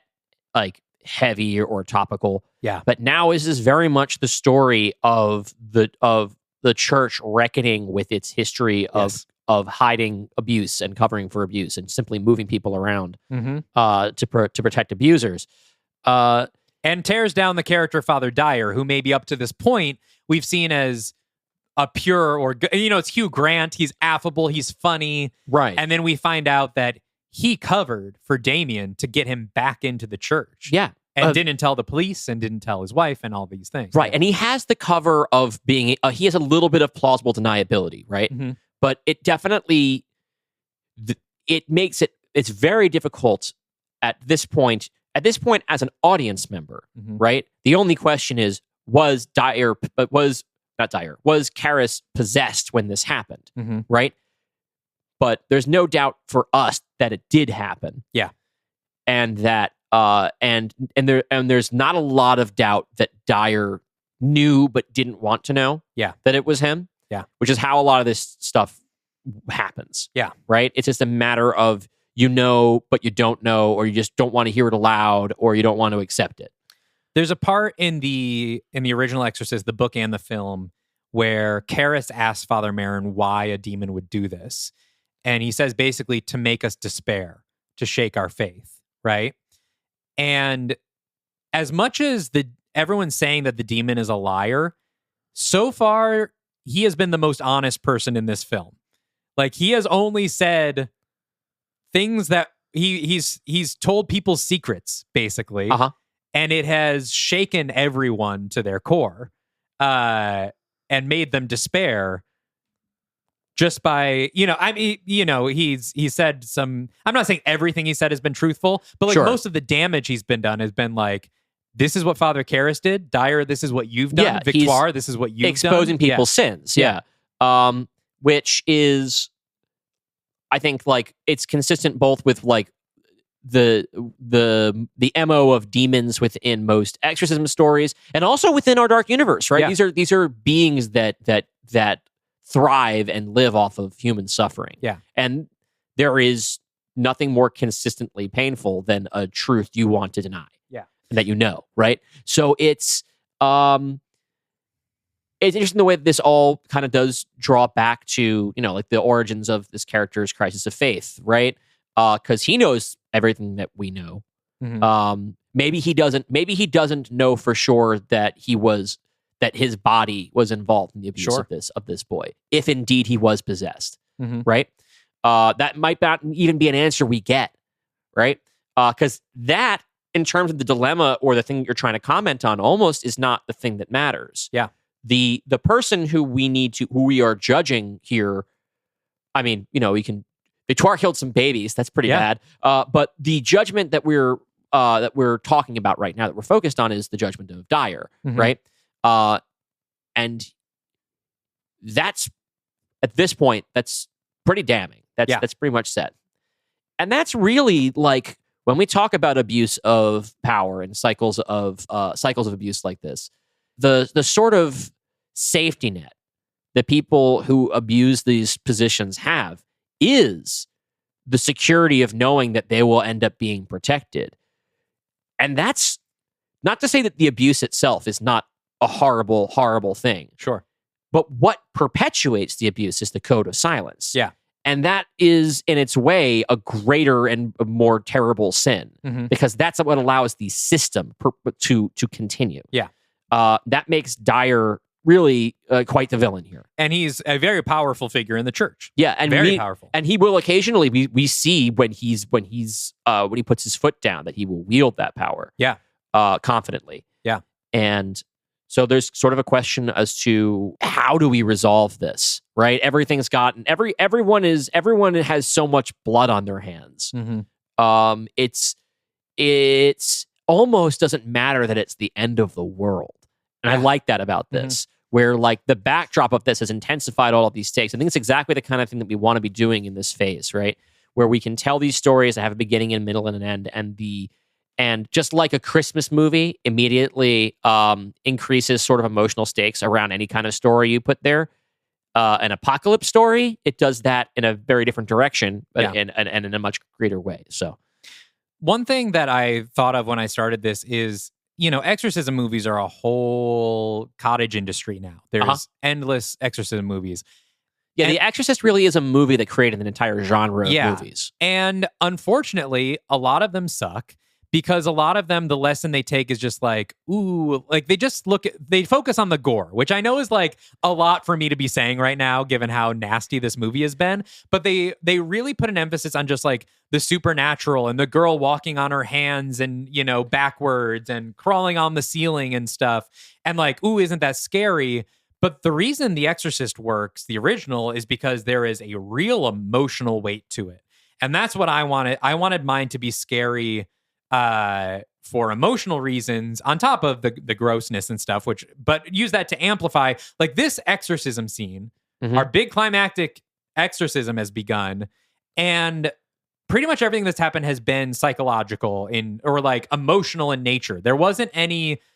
like, heavy or topical. Yeah. But now this is very much the story of the church reckoning with its history of hiding abuse and covering for abuse and simply moving people around to protect abusers. And tears down the character Father Dyer, who maybe up to this point we've seen as a pure or, it's Hugh Grant. He's affable. He's funny. Right. And then we find out that he covered for Damien to get him back into the church. Yeah. And didn't tell the police and didn't tell his wife and all these things. Right. And he has the cover of being, he has a little bit of plausible deniability, right? Mm-hmm. But it definitely, it makes it's very difficult at this point as an audience member, Mm-hmm. right? The only question is, was Karras possessed when this happened, Mm-hmm. right? But there's no doubt for us that it did happen. Yeah. And that and there's not a lot of doubt that Dyer knew but didn't want to know that it was him. Yeah. Which is how a lot of this stuff happens. Yeah. Right? It's just a matter of but you don't know, or you just don't want to hear it aloud, or you don't want to accept it. There's a part in the original Exorcist, the book and the film, where Karras asks Father Merrin why a demon would do this. And he says basically to make us despair, to shake our faith, right? And as much as everyone's saying that the demon is a liar, so far he has been the most honest person in this film. Like, he has only said things that he's told people's secrets, basically. Uh-huh. And it has shaken everyone to their core and made them despair just by, he said some, I'm not saying everything he said has been truthful, but like most of the damage he's been done has been like, this is what Father Karras did. Dyer, this is what you've done. Yeah, Victoire, this is what you've exposing done. people's sins. Yeah. Which is, I think, like, it's consistent both with like the MO of demons within most exorcism stories, and also within our dark universe, right? Yeah. These are beings that thrive and live off of human suffering. Yeah. And there is nothing more consistently painful than a truth you want to deny. Yeah. And that you know, right? So it's interesting the way that this all kind of does draw back to, like the origins of this character's crisis of faith, right? Because he knows everything that we know. Mm-hmm. Maybe he doesn't know for sure that his body was involved in the abuse of this boy, if indeed he was possessed, Mm-hmm. right? That might not even be an answer we get, right? Because that, in terms of the dilemma or the thing you're trying to comment on, almost is not the thing that matters. Yeah. The person who we are judging here, I mean, Victoire killed some babies. That's pretty bad. But the judgment that we're talking about right now, that we're focused on, is the judgment of Dyer, Mm-hmm. right? And that's, at this point, that's pretty damning. That's pretty much set. And that's really, like, when we talk about abuse of power and cycles of abuse like this, the sort of safety net that people who abuse these positions have is the security of knowing that they will end up being protected. And that's not to say that the abuse itself is not a horrible, horrible thing. Sure. But what perpetuates the abuse is the code of silence. Yeah. And that is, in its way, a greater and a more terrible sin, Mm-hmm. because that's what allows the system to continue. Yeah. That makes Dyer really quite the villain here. And he's a very powerful figure in the church. Yeah, and very powerful. And he will occasionally, we see when he puts his foot down, that he will wield that power. Yeah. Confidently. Yeah. And so there's sort of a question as to how do we resolve this, right? Everything's gotten everyone has so much blood on their hands. Mm-hmm. It's almost doesn't matter that it's the end of the world. And I like that about this, where, like, the backdrop of this has intensified all of these stakes. I think it's exactly the kind of thing that we want to be doing in this phase, right? Where we can tell these stories that have a beginning and middle and an end, and just like a Christmas movie immediately increases sort of emotional stakes around any kind of story you put there. An apocalypse story, it does that in a very different direction, but and in a much greater way. So, one thing that I thought of when I started this is, exorcism movies are a whole cottage industry now. There's endless exorcism movies. Yeah, The Exorcist really is a movie that created an entire genre of movies. And unfortunately, a lot of them suck because a lot of them, the lesson they take is just like, ooh, like they focus on the gore, which I know is like a lot for me to be saying right now, given how nasty this movie has been. But they really put an emphasis on just like the supernatural and the girl walking on her hands and, backwards and crawling on the ceiling and stuff. And like, ooh, isn't that scary? But the reason The Exorcist works, the original, is because there is a real emotional weight to it. And that's what I wanted. I wanted mine to be scary for emotional reasons on top of the grossness and stuff, but use that to amplify like this exorcism scene. Our big climactic exorcism has begun, and pretty much everything that's happened has been psychological or like emotional in nature. There wasn't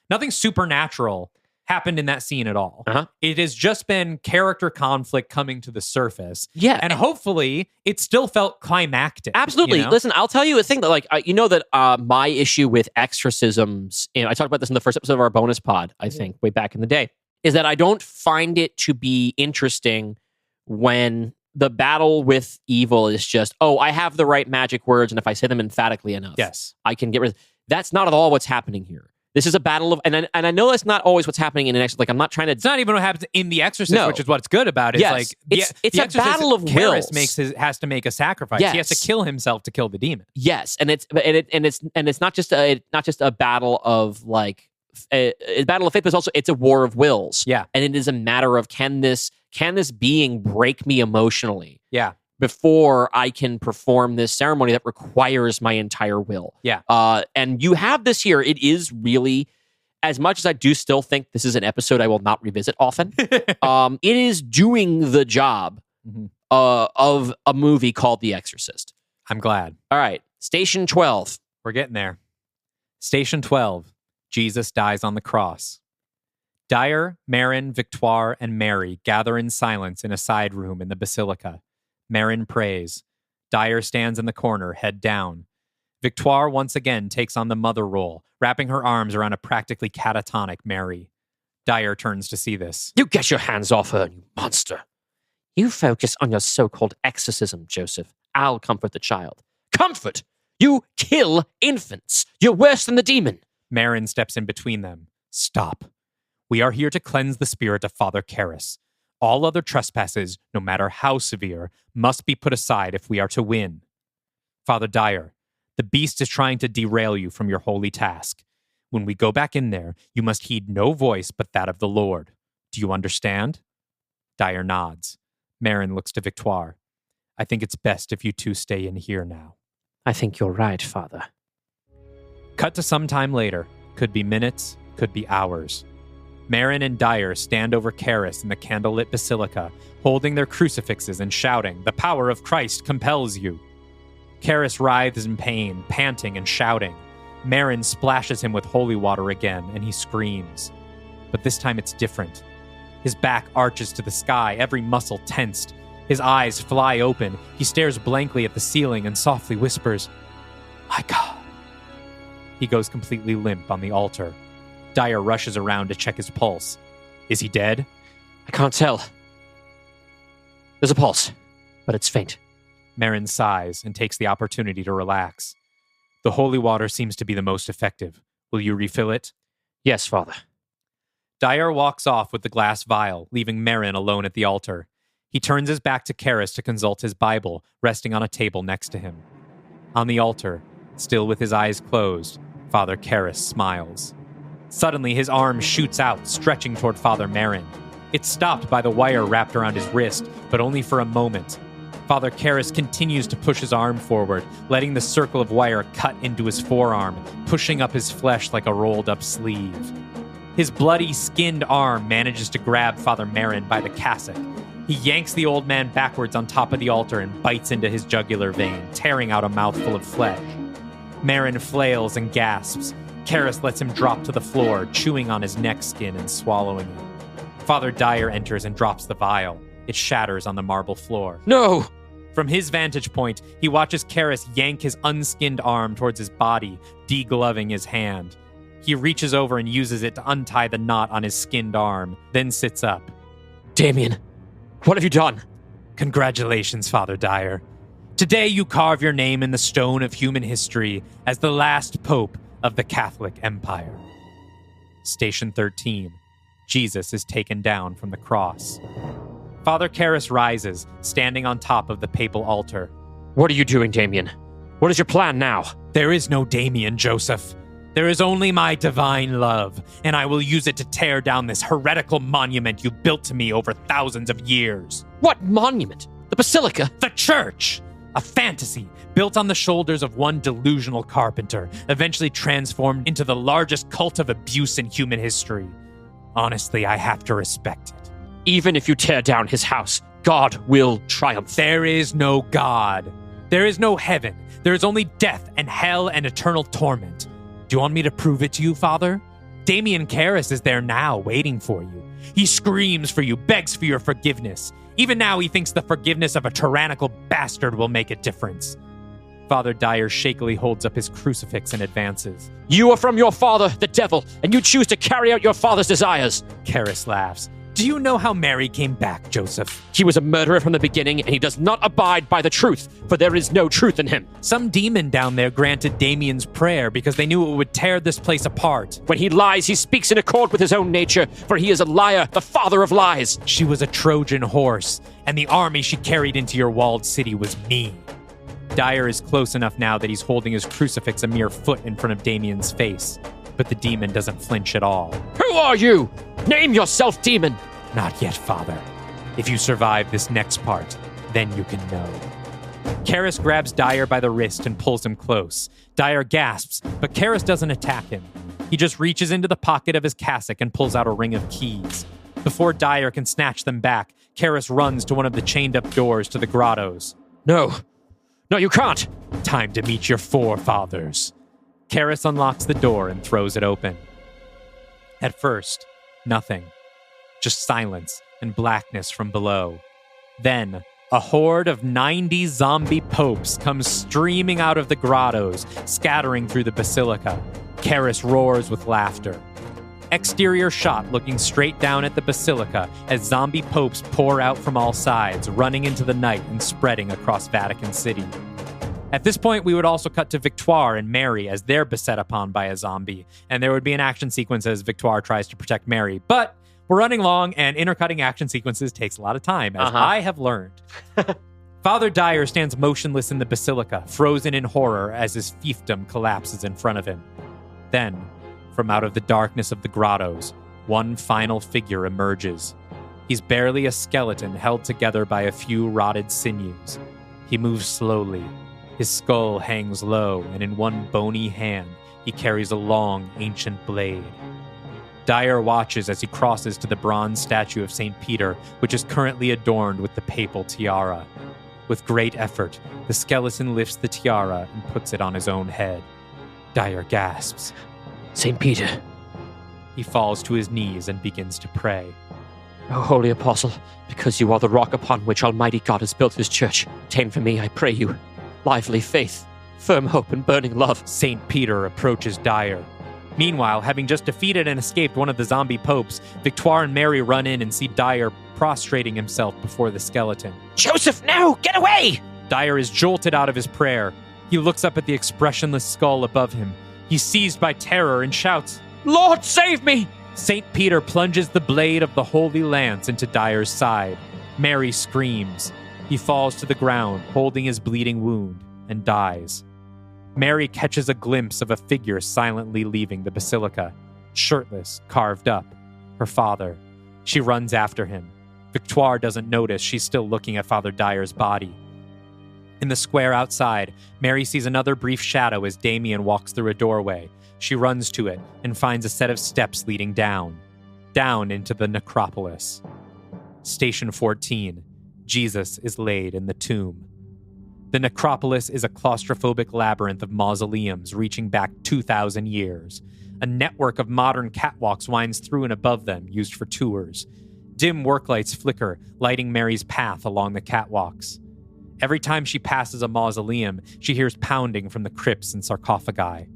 nothing supernatural happened in that scene at all. It has just been character conflict coming to the surface. Yeah. And hopefully it still felt climactic. Absolutely. Listen, I'll tell you a thing that like, that my issue with exorcisms, I talked about this in the first episode of our bonus pod, I think, way back in the day, is that I don't find it to be interesting when the battle with evil is just, I have the right magic words, and if I say them emphatically enough, yes, I can get rid of. That's not at all what's happening here. This is a battle of, and I know that's not always what's happening in an Exorcist. Like, I'm not trying to. It's not even what happens in The Exorcist, which is what's good about it. Yes. It's a battle of wills. Has to make a sacrifice. Yes. He has to kill himself to kill the demon. Yes, and it's not just a battle of like a battle of faith, but it's a war of wills. Yeah, and it is a matter of can this being break me emotionally? Yeah. Before I can perform this ceremony that requires my entire will. Yeah. And you have this here. It is really, as much as I do still think this is an episode I will not revisit often, it is doing the job of a movie called The Exorcist. I'm glad. All right. Station 12. We're getting there. Station 12. Jesus dies on the cross. Dyer, Marin, Victoire, and Mary gather in silence in a side room in the basilica. Marin prays. Dyer stands in the corner, head down. Victoire once again takes on the mother role, wrapping her arms around a practically catatonic Mary. Dyer turns to see this. You get your hands off her, you monster. You focus on your so-called exorcism, Joseph. I'll comfort the child. Comfort? You kill infants. You're worse than the demon. Marin steps in between them. Stop. We are here to cleanse the spirit of Father Karras. All other trespasses, no matter how severe, must be put aside if we are to win. Father Dyer, the beast is trying to derail you from your holy task. When we go back in there, you must heed no voice but that of the Lord. Do you understand? Dyer nods. Marin looks to Victoire. I think it's best if you two stay in here now. I think you're right, Father. Cut to some time later. Could be minutes, could be hours. Marin and Dyer stand over Karras in the candlelit basilica, holding their crucifixes and shouting, "The power of Christ compels you." Karras writhes in pain, panting and shouting. Marin splashes him with holy water again, and he screams. But this time it's different. His back arches to the sky, every muscle tensed. His eyes fly open. He stares blankly at the ceiling and softly whispers, "My God." He goes completely limp on the altar. Dyer rushes around to check his pulse. Is he dead? I can't tell. There's a pulse, but it's faint. Marin sighs and takes the opportunity to relax. The holy water seems to be the most effective. Will you refill it? Yes, Father. Dyer walks off with the glass vial, leaving Marin alone at the altar. He turns his back to Karras to consult his Bible, resting on a table next to him. On the altar, still with his eyes closed, Father Karras smiles. Suddenly, his arm shoots out, stretching toward Father Marin. It's stopped by the wire wrapped around his wrist, but only for a moment. Father Karras continues to push his arm forward, letting the circle of wire cut into his forearm, pushing up his flesh like a rolled-up sleeve. His bloody, skinned arm manages to grab Father Marin by the cassock. He yanks the old man backwards on top of the altar and bites into his jugular vein, tearing out a mouthful of flesh. Marin flails and gasps. Karras lets him drop to the floor, chewing on his neck skin and swallowing it. Father Dyer enters and drops the vial. It shatters on the marble floor. No! From his vantage point, he watches Karras yank his unskinned arm towards his body, degloving his hand. He reaches over and uses it to untie the knot on his skinned arm, then sits up. Damien, what have you done? Congratulations, Father Dyer. Today you carve your name in the stone of human history as the last pope of the Catholic Empire. Station 13. Jesus is taken down from the cross. Father Karras rises, standing on top of the papal altar. What are you doing, Damien? What is your plan now? There is no Damien, Joseph. There is only my divine love, and I will use it to tear down this heretical monument you built to me over thousands of years. What monument? The Basilica? The church! A fantasy built on the shoulders of one delusional carpenter, eventually transformed into the largest cult of abuse in human history. Honestly, I have to respect it. Even if you tear down his house, God will triumph. There is no God. There is no heaven. There is only death and hell and eternal torment. Do you want me to prove it to you, Father? Damien Karras is there now, waiting for you. He screams for you, begs for your forgiveness. Even now, he thinks the forgiveness of a tyrannical bastard will make a difference. Father Dyer shakily holds up his crucifix and advances. You are from your father, the devil, and you choose to carry out your father's desires. Karras laughs. Do you know how Mary came back, Joseph? He was a murderer from the beginning, and he does not abide by the truth, for there is no truth in him. Some demon down there granted Damien's prayer because they knew it would tear this place apart. When he lies, he speaks in accord with his own nature, for he is a liar, the father of lies. She was a Trojan horse, and the army she carried into your walled city was me. Dyer is close enough now that he's holding his crucifix a mere foot in front of Damien's face, but the demon doesn't flinch at all. Who are you? Name yourself, demon. Not yet, Father. If you survive this next part, then you can know. Karras grabs Dyer by the wrist and pulls him close. Dyer gasps, but Karras doesn't attack him. He just reaches into the pocket of his cassock and pulls out a ring of keys. Before Dyer can snatch them back, Karras runs to one of the chained-up doors to the grottos. No, you can't. Time to meet your forefathers. Karras unlocks the door and throws it open. At first, nothing. Just silence and blackness from below. Then, a horde of 90 zombie popes comes streaming out of the grottos, scattering through the basilica. Karras roars with laughter. Exterior shot looking straight down at the basilica as zombie popes pour out from all sides, running into the night and spreading across Vatican City. At this point, we would also cut to Victoire and Mary as they're beset upon by a zombie, and there would be an action sequence as Victoire tries to protect Mary. But we're running long, and intercutting action sequences takes a lot of time, as I have learned. Father Dyer stands motionless in the basilica, frozen in horror as his fiefdom collapses in front of him. Then, from out of the darkness of the grottos, one final figure emerges. He's barely a skeleton held together by a few rotted sinews. He moves slowly. His skull hangs low, and in one bony hand, he carries a long, ancient blade. Dyer watches as he crosses to the bronze statue of St. Peter, which is currently adorned with the papal tiara. With great effort, the skeleton lifts the tiara and puts it on his own head. Dyer gasps. St. Peter. He falls to his knees and begins to pray. O holy apostle, because you are the rock upon which Almighty God has built his church, obtain for me, I pray you, lively faith, firm hope, and burning love. St. Peter approaches Dyer. Meanwhile, having just defeated and escaped one of the zombie popes, Victoire and Mary run in and see Dyer prostrating himself before the skeleton. Joseph, no! Get away! Dyer is jolted out of his prayer. He looks up at the expressionless skull above him. He's seized by terror and shouts, Lord, save me! St. Peter plunges the blade of the holy lance into Dyer's side. Mary screams. He falls to the ground, holding his bleeding wound, and dies. Mary catches a glimpse of a figure silently leaving the basilica, shirtless, carved up. Her father. She runs after him. Victoire doesn't notice she's still looking at Father Dyer's body. In the square outside, Mary sees another brief shadow as Damien walks through a doorway. She runs to it and finds a set of steps leading down into the necropolis. Station 14. Jesus is laid in the tomb. The necropolis is a claustrophobic labyrinth of mausoleums reaching back 2,000 years. A network of modern catwalks winds through and above them, used for tours. Dim work lights flicker, lighting Mary's path along the catwalks. Every time she passes a mausoleum, she hears pounding from the crypts and sarcophagi.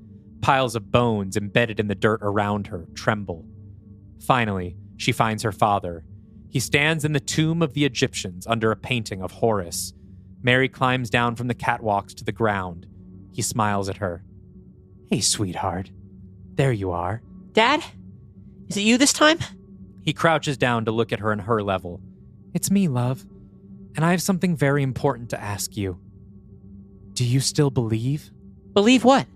Piles of bones embedded in the dirt around her tremble. Finally, she finds her father. He stands in the tomb of the Egyptians under a painting of Horus. Mary climbs down from the catwalks to the ground. He smiles at her. Hey, sweetheart. There you are. Dad? Is it you this time? He crouches down to look at her on her level. It's me, love. And I have something very important to ask you. Do you still believe? Believe what?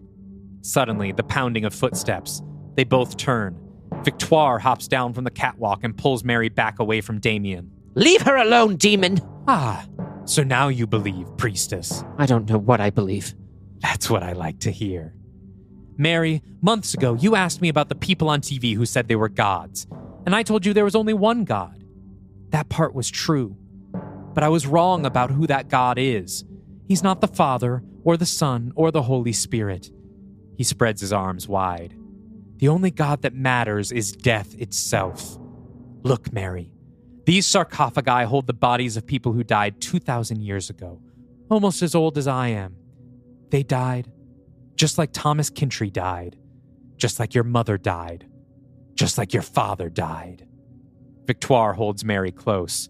Suddenly, the pounding of footsteps. They both turn. Victoire hops down from the catwalk and pulls Mary back away from Damien. Leave her alone, demon! Ah, so now you believe, priestess. I don't know what I believe. That's what I like to hear. Mary, months ago, you asked me about the people on TV who said they were gods, and I told you there was only one God. That part was true, but I was wrong about who that God is. He's not the Father, or the Son, or the Holy Spirit. He spreads his arms wide. The only God that matters is death itself. Look, Mary, these sarcophagi hold the bodies of people who died 2,000 years ago, almost as old as I am. They died just like Thomas Kintry died, just like your mother died, just like your father died. Victoire holds Mary close.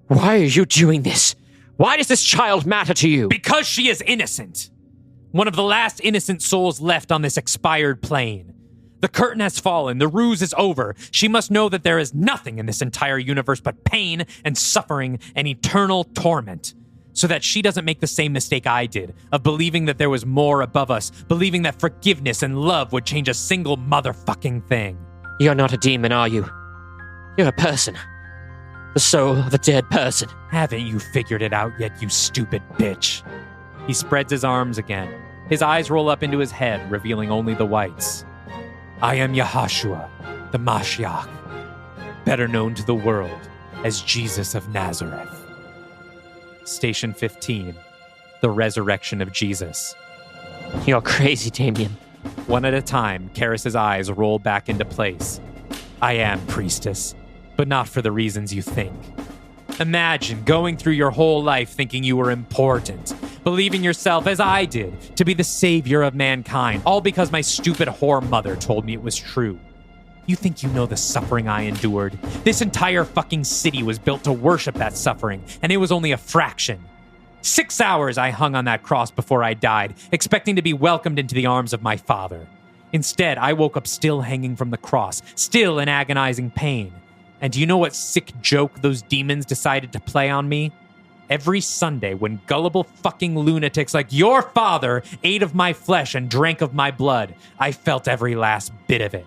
Why are you doing this? Why does this child matter to you? Because she is innocent. One of the last innocent souls left on this expired plane. The curtain has fallen. The ruse is over. She must know that there is nothing in this entire universe but pain and suffering and eternal torment, so that she doesn't make the same mistake I did of believing that there was more above us, believing that forgiveness and love would change a single motherfucking thing. You're not a demon, are you? You're a person. The soul of a dead person. Haven't you figured it out yet, you stupid bitch? He spreads his arms again. His eyes roll up into his head, revealing only the whites. I am Yahashua, the Mashiach, better known to the world as Jesus of Nazareth. Station 15, the resurrection of Jesus. You're crazy, Damien. One at a time, Karis's eyes roll back into place. I am, priestess, but not for the reasons you think. Imagine going through your whole life thinking you were important, believing yourself, as I did, to be the savior of mankind, all because my stupid whore mother told me it was true. You think you know the suffering I endured? This entire fucking city was built to worship that suffering, and it was only a fraction. 6 hours I hung on that cross before I died, expecting to be welcomed into the arms of my Father. Instead, I woke up still hanging from the cross, still in agonizing pain. And do you know what sick joke those demons decided to play on me? Every Sunday, when gullible fucking lunatics like your father ate of my flesh and drank of my blood, I felt every last bit of it.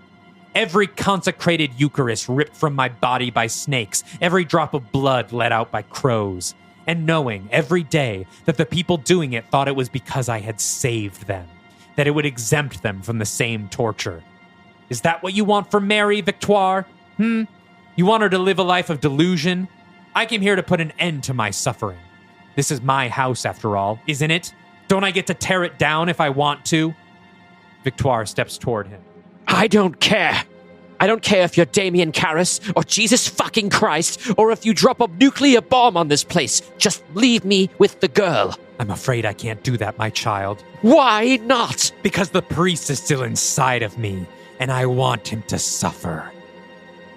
Every consecrated Eucharist ripped from my body by snakes, every drop of blood let out by crows, and knowing every day that the people doing it thought it was because I had saved them, that it would exempt them from the same torture. Is that what you want for Mary, Victoire? You want her to live a life of delusion? I came here to put an end to my suffering. This is my house, after all, isn't it? Don't I get to tear it down if I want to? Victoire steps toward him. I don't care. I don't care if you're Damien Karras or Jesus fucking Christ or if you drop a nuclear bomb on this place. Just leave me with the girl. I'm afraid I can't do that, my child. Why not? Because the priest is still inside of me, and I want him to suffer.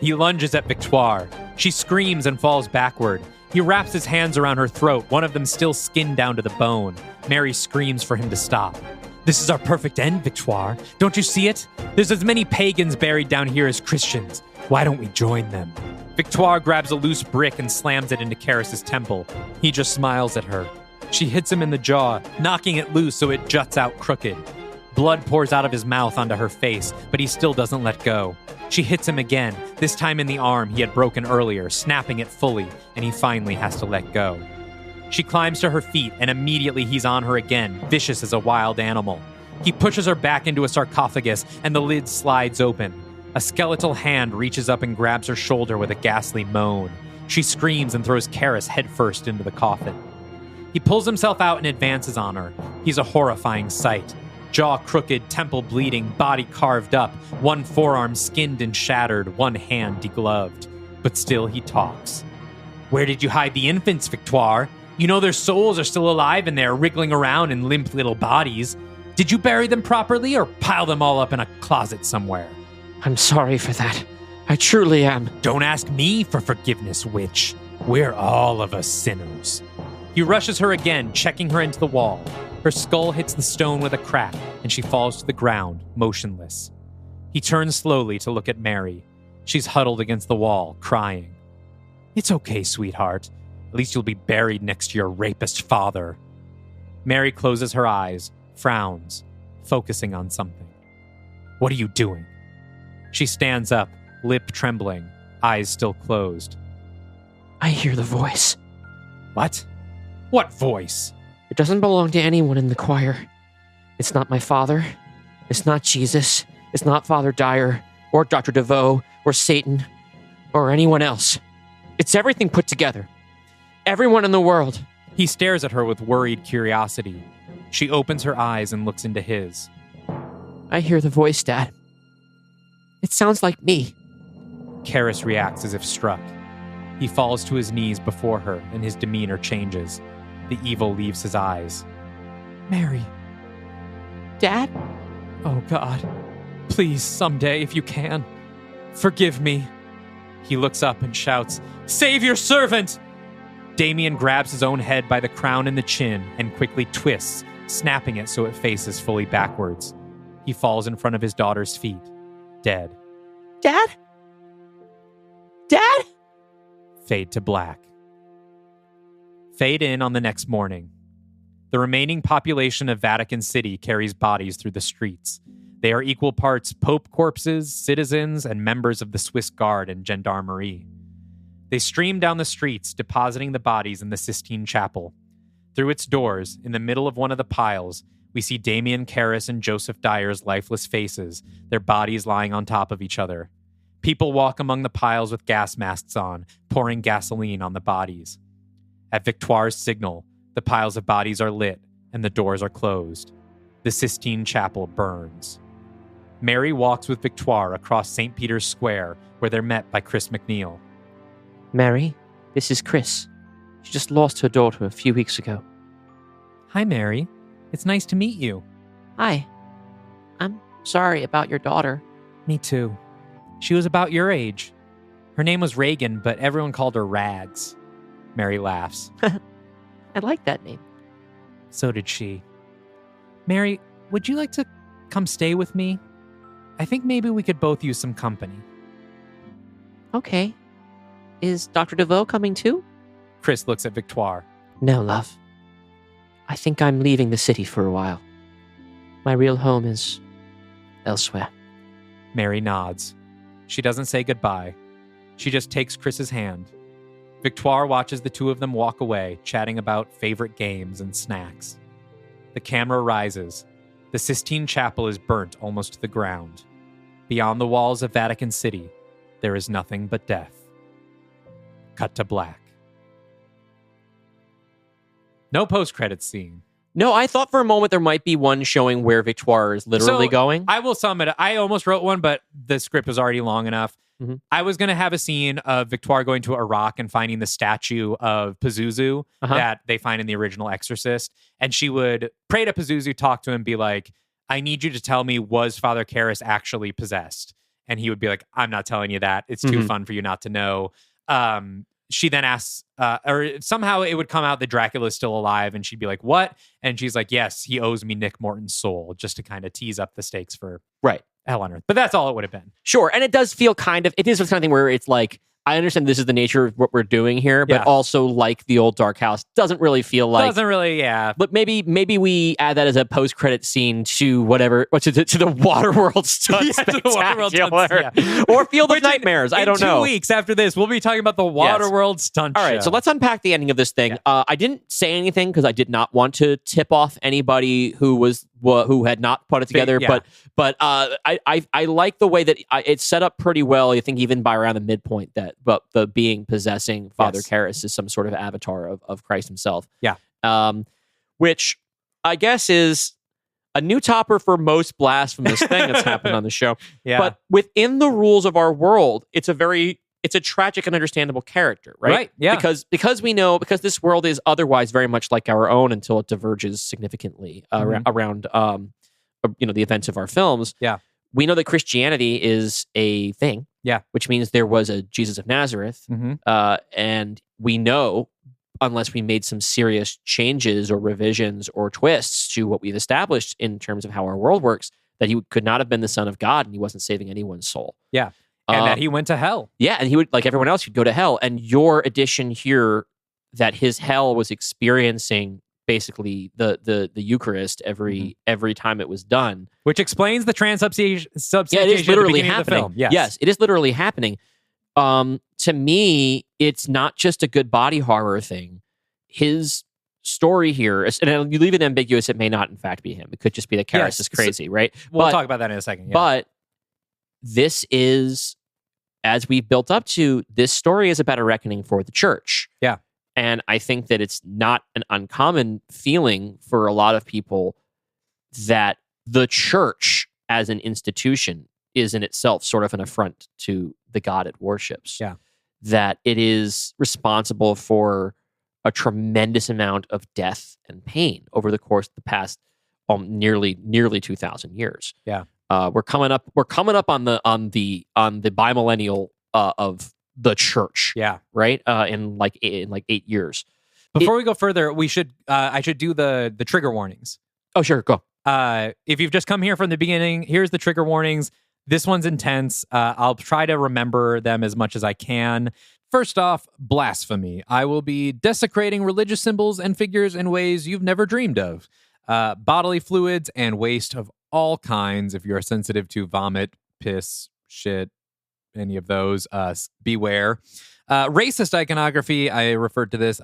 He lunges at Victoire. She screams and falls backward. He wraps his hands around her throat, one of them still skinned down to the bone. Mary screams for him to stop. This is our perfect end, Victoire. Don't you see it? There's as many pagans buried down here as Christians. Why don't we join them? Victoire grabs a loose brick and slams it into Karis's temple. He just smiles at her. She hits him in the jaw, knocking it loose so it juts out crooked. Blood pours out of his mouth onto her face, but he still doesn't let go. She hits him again, this time in the arm he had broken earlier, snapping it fully, and he finally has to let go. She climbs to her feet, and immediately he's on her again, vicious as a wild animal. He pushes her back into a sarcophagus, and the lid slides open. A skeletal hand reaches up and grabs her shoulder with a ghastly moan. She screams and throws Karis headfirst into the coffin. He pulls himself out and advances on her. He's a horrifying sight. Jaw crooked, temple bleeding, body carved up, one forearm skinned and shattered, one hand degloved. But still he talks. Where did you hide the infants, Victoire? You know their souls are still alive and they're wriggling around in limp little bodies. Did you bury them properly or pile them all up in a closet somewhere? I'm sorry for that. I truly am. Don't ask me for forgiveness, witch. We're all of us sinners. He rushes her again, checking her into the wall. Her skull hits the stone with a crack, and she falls to the ground, motionless. He turns slowly to look at Mary. She's huddled against the wall, crying. It's okay, sweetheart. At least you'll be buried next to your rapist father. Mary closes her eyes, frowns, focusing on something. What are you doing? She stands up, lip trembling, eyes still closed. I hear the voice. What? What voice? It doesn't belong to anyone in the choir. It's not my father. It's not Jesus. It's not Father Dyer, or Dr. DeVoe, or Satan, or anyone else. It's everything put together. Everyone in the world. He stares at her with worried curiosity. She opens her eyes and looks into his. I hear the voice, Dad. It sounds like me. Karras reacts as if struck. He falls to his knees before her, and his demeanor changes. The evil leaves his eyes. Mary. Dad? Oh, God. Please, someday, if you can. Forgive me. He looks up and shouts, Save your servant! Damien grabs his own head by the crown and the chin and quickly twists, snapping it so it faces fully backwards. He falls in front of his daughter's feet, dead. Dad? Dad? Fade to black. Fade in on the next morning. The remaining population of Vatican City carries bodies through the streets. They are equal parts Pope corpses, citizens, and members of the Swiss Guard and Gendarmerie. They stream down the streets, depositing the bodies in the Sistine Chapel. Through its doors, in the middle of one of the piles, we see Damien Karras and Joseph Dyer's lifeless faces, their bodies lying on top of each other. People walk among the piles with gas masks on, pouring gasoline on the bodies. At Victoire's signal, the piles of bodies are lit and the doors are closed. The Sistine Chapel burns. Mary walks with Victoire across St. Peter's Square, where they're met by Chris MacNeil. Mary, this is Chris. She just lost her daughter a few weeks ago. Hi, Mary. It's nice to meet you. Hi. I'm sorry about your daughter. Me too. She was about your age. Her name was Reagan, but everyone called her Rags. Mary laughs. I like that name. So did she. Mary, would you like to come stay with me? I think maybe we could both use some company. Okay. Is Dr. DeVoe coming too? Chris looks at Victoire. No, love. I think I'm leaving the city for a while. My real home is elsewhere. Mary nods. She doesn't say goodbye. She just takes Chris's hand. Victoire watches the two of them walk away, chatting about favorite games and snacks. The camera rises. The Sistine Chapel is burnt almost to the ground. Beyond the walls of Vatican City, there is nothing but death. Cut to black. No post-credits scene. No, I thought for a moment there might be one showing where Victoire is literally going. I will sum it. I almost wrote one, but the script was already long enough. Mm-hmm. I was going to have a scene of Victoire going to Iraq and finding the statue of Pazuzu that they find in the original Exorcist. And she would pray to Pazuzu, talk to him, be like, I need you to tell me, was Father Karras actually possessed? And he would be like, I'm not telling you that. It's too fun for you not to know. She then asks, or somehow it would come out that Dracula is still alive, and she'd be like, what? And she's like, yes, he owes me Nick Morton's soul, just to kind of tease up the stakes for Hell on Earth. But that's all it would have been. Sure, and it does feel it is something where it's like, I understand this is the nature of what we're doing here, but also like the old Dark House, doesn't really feel like... Doesn't really, yeah. But maybe we add that as a post-credit scene to whatever, to the Waterworld stunt spectacular. Or Field of Nightmares, I don't know. 2 weeks after this, we'll be talking about the Waterworld stunt show. All right, so let's unpack the ending of this thing. Yeah. I didn't say anything because I did not want to tip off anybody who had not put it together, but I like the way that it's set up pretty well. I think even by around the midpoint but the being possessing Father Karras is some sort of avatar of Christ himself. Yeah. Which I guess is a new topper for most blasphemous thing that's happened on the show. Yeah. But within the rules of our world, it's a tragic and understandable character, right? Right. Yeah. Because this world is otherwise very much like our own until it diverges significantly around the events of our films. Yeah. We know that Christianity is a thing. Yeah. Which means there was a Jesus of Nazareth. And we know unless we made some serious changes or revisions or twists to what we've established in terms of how our world works, that he could not have been the Son of God and he wasn't saving anyone's soul. Yeah. And that he went to hell. Yeah, and he would, like everyone else, he'd go to hell. And your addition here that his hell was experiencing basically the Eucharist every time it was done. Which explains the transubstantiation Yeah, it is literally at the beginning of the happening. film. Yes, it is literally happening. To me, it's not just a good body horror thing. His story here, and you leave it ambiguous, it may not in fact be him. It could just be that Karras is crazy, right? We'll talk about that in a second. Yeah. But this is, as we built up to, this story is about a reckoning for the church. Yeah. And I think that it's not an uncommon feeling for a lot of people that the church as an institution is in itself sort of an affront to the God it worships. Yeah. That it is responsible for a tremendous amount of death and pain over the course of the past nearly 2,000 years. Yeah. We're coming up on the bimillennial of the church. Yeah. Right? In 8 years. Before we go further, I should do the trigger warnings. Oh, sure, go. If you've just come here from the beginning, here's the trigger warnings. This one's intense. I'll try to remember them as much as I can. First off, blasphemy. I will be desecrating religious symbols and figures in ways you've never dreamed of. Bodily fluids and waste of all kinds. If you're sensitive to vomit, piss, shit, any of those, beware. Racist iconography. I referred to this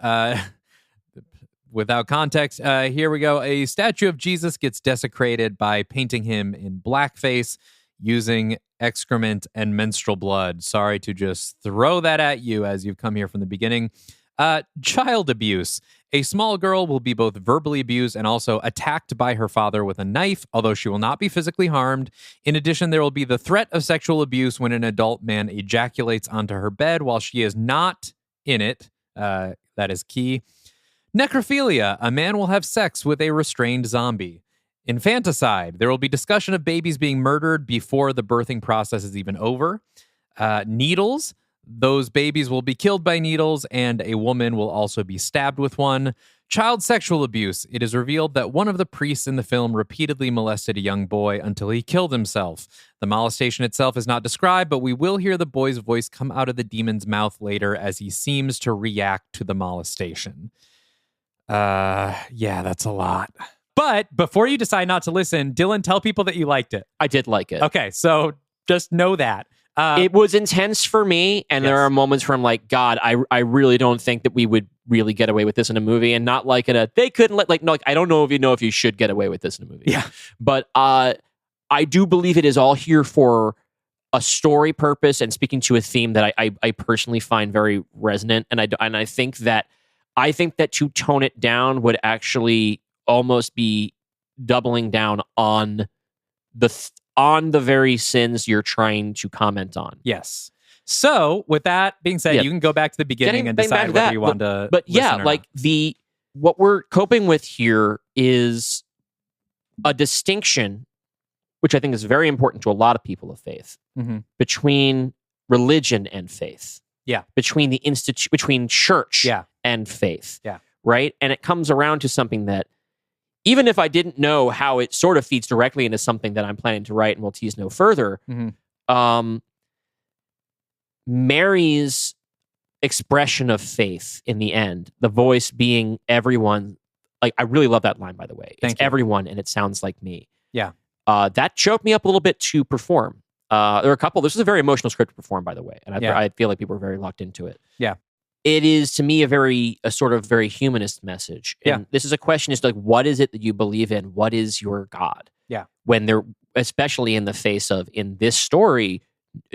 without context. Here we go. A statue of Jesus gets desecrated by painting him in blackface using excrement and menstrual blood. Sorry to just throw that at you as you've come here from the beginning. Child abuse. A small girl will be both verbally abused and also attacked by her father with a knife, although she will not be physically harmed. In addition, there will be the threat of sexual abuse when an adult man ejaculates onto her bed while she is not in it. That is key. Necrophilia. A man will have sex with a restrained zombie. Infanticide. There will be discussion of babies being murdered before the birthing process is even over. Needles. Those babies will be killed by needles, and a woman will also be stabbed with one. Child sexual abuse. It is revealed that one of the priests in the film repeatedly molested a young boy until he killed himself. The molestation itself is not described, but we will hear the boy's voice come out of the demon's mouth later as he seems to react to the molestation. Yeah, that's a lot. But before you decide not to listen, Dylan, tell people that you liked it. I did like it. Okay, so just know that. It was intense for me, and there are moments where I'm like, God, I really don't think that we would really get away with this in a movie, and not like they couldn't I don't know if you should get away with this in a movie. Yeah. But I do believe it is all here for a story purpose and speaking to a theme that I personally find very resonant, and I think that to tone it down would actually almost be doubling down on the very sins you're trying to comment on. Yes. So, with that being said, you can go back to the beginning and decide whether you want to. But yeah, like what we're coping with here is a distinction, which I think is very important to a lot of people of faith, between religion and faith. Yeah. Between between church and faith. Yeah. Right? And it comes around to something that, even if I didn't know how it sort of feeds directly into something that I'm planning to write and will tease no further, Mary's expression of faith in the end, the voice being everyone, like, I really love that line, by the way. It's everyone, and it sounds like me. Yeah. That choked me up a little bit to perform. There are a couple, this is a very emotional script to perform, by the way, and I feel like people were very locked into it. Yeah. It is, to me, a sort of very humanist message. And this is a question, is like, what is it that you believe in? What is your God? Yeah. When they're, especially in the face of, in this story,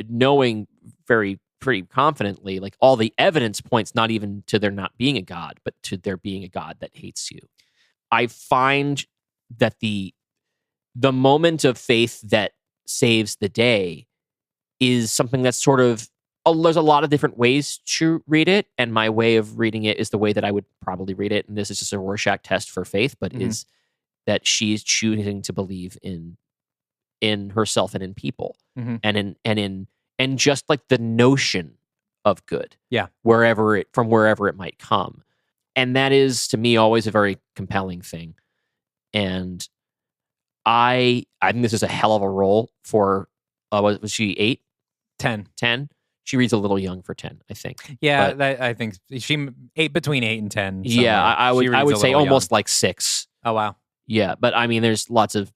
knowing pretty confidently, like, all the evidence points not even to there not being a God, but to there being a God that hates you. I find that the moment of faith that saves the day is something that's sort of, there's a lot of different ways to read it, and my way of reading it is the way that I would probably read it, and this is just a Rorschach test for faith, but is that she's choosing to believe in herself and in people, and in just like the notion of good, from wherever it might come. And that is, to me, always a very compelling thing. And I think this is a hell of a role for, was she 8? 10. 10? She reads a little young for 10, I think. Yeah, But, I think between 8 and 10. yeah, I would say almost like 6. Oh, wow. Yeah, but I mean, there's lots of,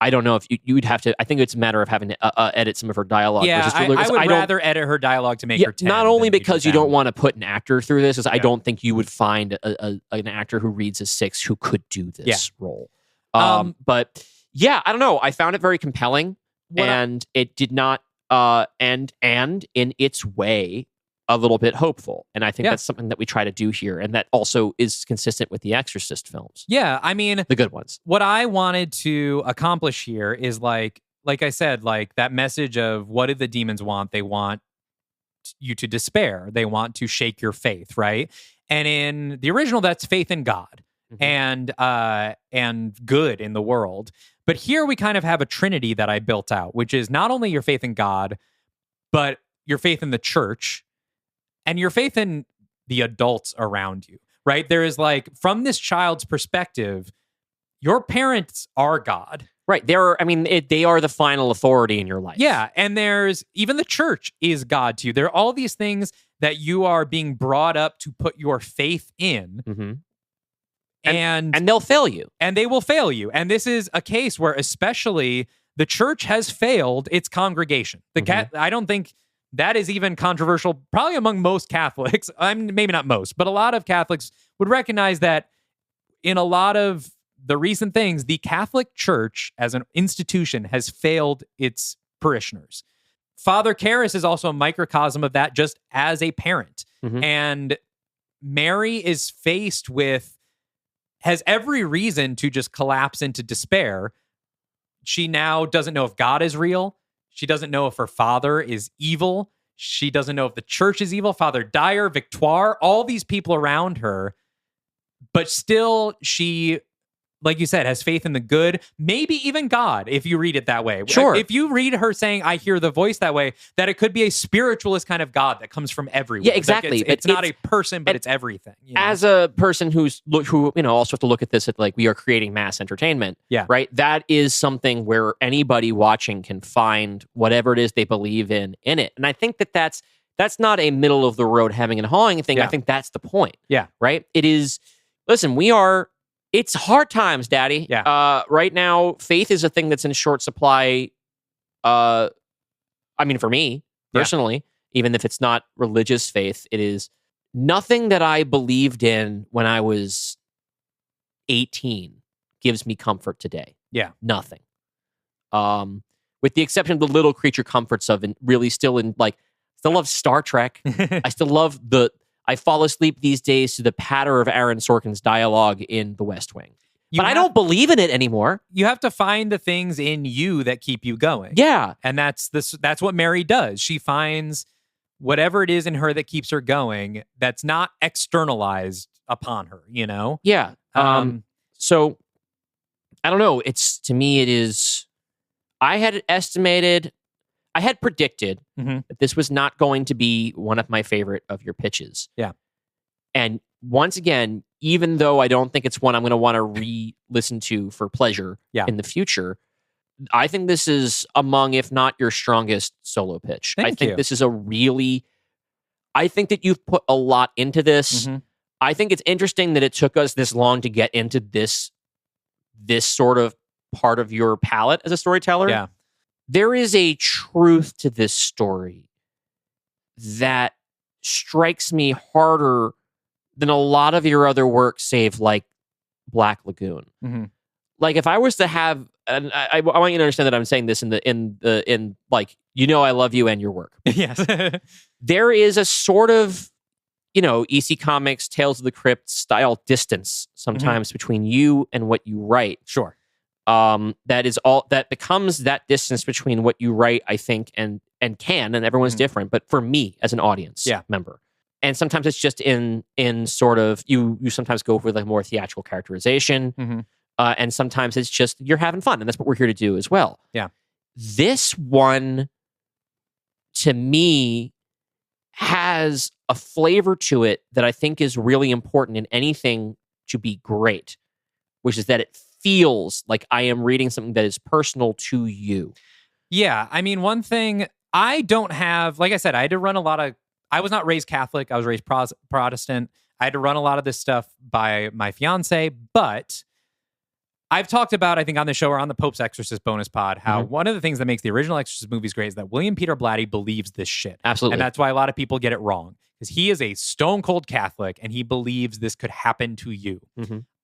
I don't know if you'd have to, I think it's a matter of having to edit some of her dialogue. Yeah, I would rather edit her dialogue to make her 10. Not only because you don't want to put an actor through this, is I Yeah. don't think you would find an actor who reads a 6 who could do this role. But yeah, I don't know. I found it very compelling, and it did not end in its way a little bit hopeful. And I think that's something that we try to do here, and that also is consistent with the Exorcist films. Yeah, I mean, the good ones. What I wanted to accomplish here is like I said, like that message of what do the demons want? They want you to despair. They want to shake your faith, right? And in the original, that's faith in God and good in the world. But here we kind of have a trinity that I built out, which is not only your faith in God, but your faith in the church and your faith in the adults around you, right? There is like, from this child's perspective, your parents are God. Right. They are the final authority in your life. Yeah. And there's even the church is God to you. There are all these things that you are being brought up to put your faith in. Mm-hmm. And they'll fail you. And they will fail you. And this is a case where especially the church has failed its congregation. I don't think that is even controversial, probably among most Catholics. Maybe not most, but a lot of Catholics would recognize that in a lot of the recent things, the Catholic Church as an institution has failed its parishioners. Father Karras is also a microcosm of that, just as a parent. Mm-hmm. And Mary is has every reason to just collapse into despair. She now doesn't know if God is real. She doesn't know if her father is evil. She doesn't know if the church is evil. Father Dyer, Victoire, all these people around her. But still, she, like you said, has faith in the good, maybe even God, if you read it that way. Sure. If you read her saying, I hear the voice that way, that it could be a spiritualist kind of God that comes from everywhere. Yeah, exactly. It's not a person, but it's everything. You know? As a person who also have to look at this at like, we are creating mass entertainment. Yeah. Right. That is something where anybody watching can find whatever it is they believe in it. And I think that's not a middle of the road hemming and hawing thing. Yeah. I think that's the point. Yeah. Right. It is. Listen, it's hard times, Daddy. Yeah. Right now, faith is a thing that's in short supply. I mean, for me personally, even if it's not religious faith, it is nothing that I believed in when I was 18 gives me comfort today. Yeah. Nothing. With the exception of the little creature comforts of, and really still love Star Trek. I still love I fall asleep these days to the patter of Aaron Sorkin's dialogue in The West Wing. I don't believe in it anymore. You have to find the things in you that keep you going. Yeah. And that's what Mary does. She finds whatever it is in her that keeps her going that's not externalized upon her, you know? Yeah. So I don't know. To me, it is, I had predicted that this was not going to be one of my favorite of your pitches. Yeah. And once again, even though I don't think it's one I'm going to want to re-listen to for pleasure in the future, I think this is among, if not your strongest solo pitch. I think this is I think that you've put a lot into this. Mm-hmm. I think it's interesting that it took us this long to get into this sort of part of your palette as a storyteller. Yeah. There is a truth to this story that strikes me harder than a lot of your other work, save like Black Lagoon. Mm-hmm. Like if I was to have, and I want you to understand that I'm saying this in like, I love you and your work. Yes. There is a sort of, EC Comics, Tales of the Crypt style distance sometimes between you and what you write. Sure. That becomes that distance between what you write, I think, and everyone's different. But for me as an audience member, and sometimes it's just in sort of you sometimes go with a more theatrical characterization, and sometimes it's just you're having fun, and that's what we're here to do as well. Yeah, this one to me has a flavor to it that I think is really important in anything to be great, which is that it feels like I am reading something that is personal to you. Yeah. I mean, one thing I don't have, like I said, I had to run I was not raised Catholic. I was raised Protestant. I had to run a lot of this stuff by my fiance, but I've talked about, I think on the show or on the Pope's Exorcist bonus pod, how one of the things that makes the original Exorcist movies great is that William Peter Blatty believes this shit. Absolutely. And that's why a lot of people get it wrong, because he is a stone cold Catholic and he believes this could happen to you.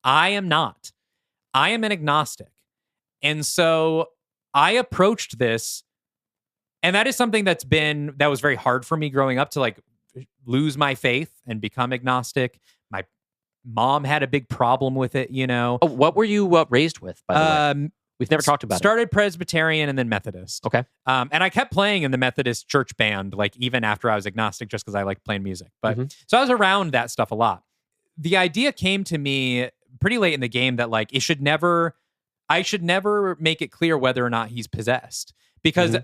I am not. I am an agnostic. And so I approached this, and that is something that was very hard for me growing up, to like lose my faith and become agnostic. My mom had a big problem with it, you know. Oh, what were you raised with, by the way? We've never talked about Started Presbyterian and then Methodist. Okay. And I kept playing in the Methodist church band, like even after I was agnostic, just because I liked playing music. But so I was around that stuff a lot. The idea came to me pretty late in the game that like I should never make it clear whether or not he's possessed. Because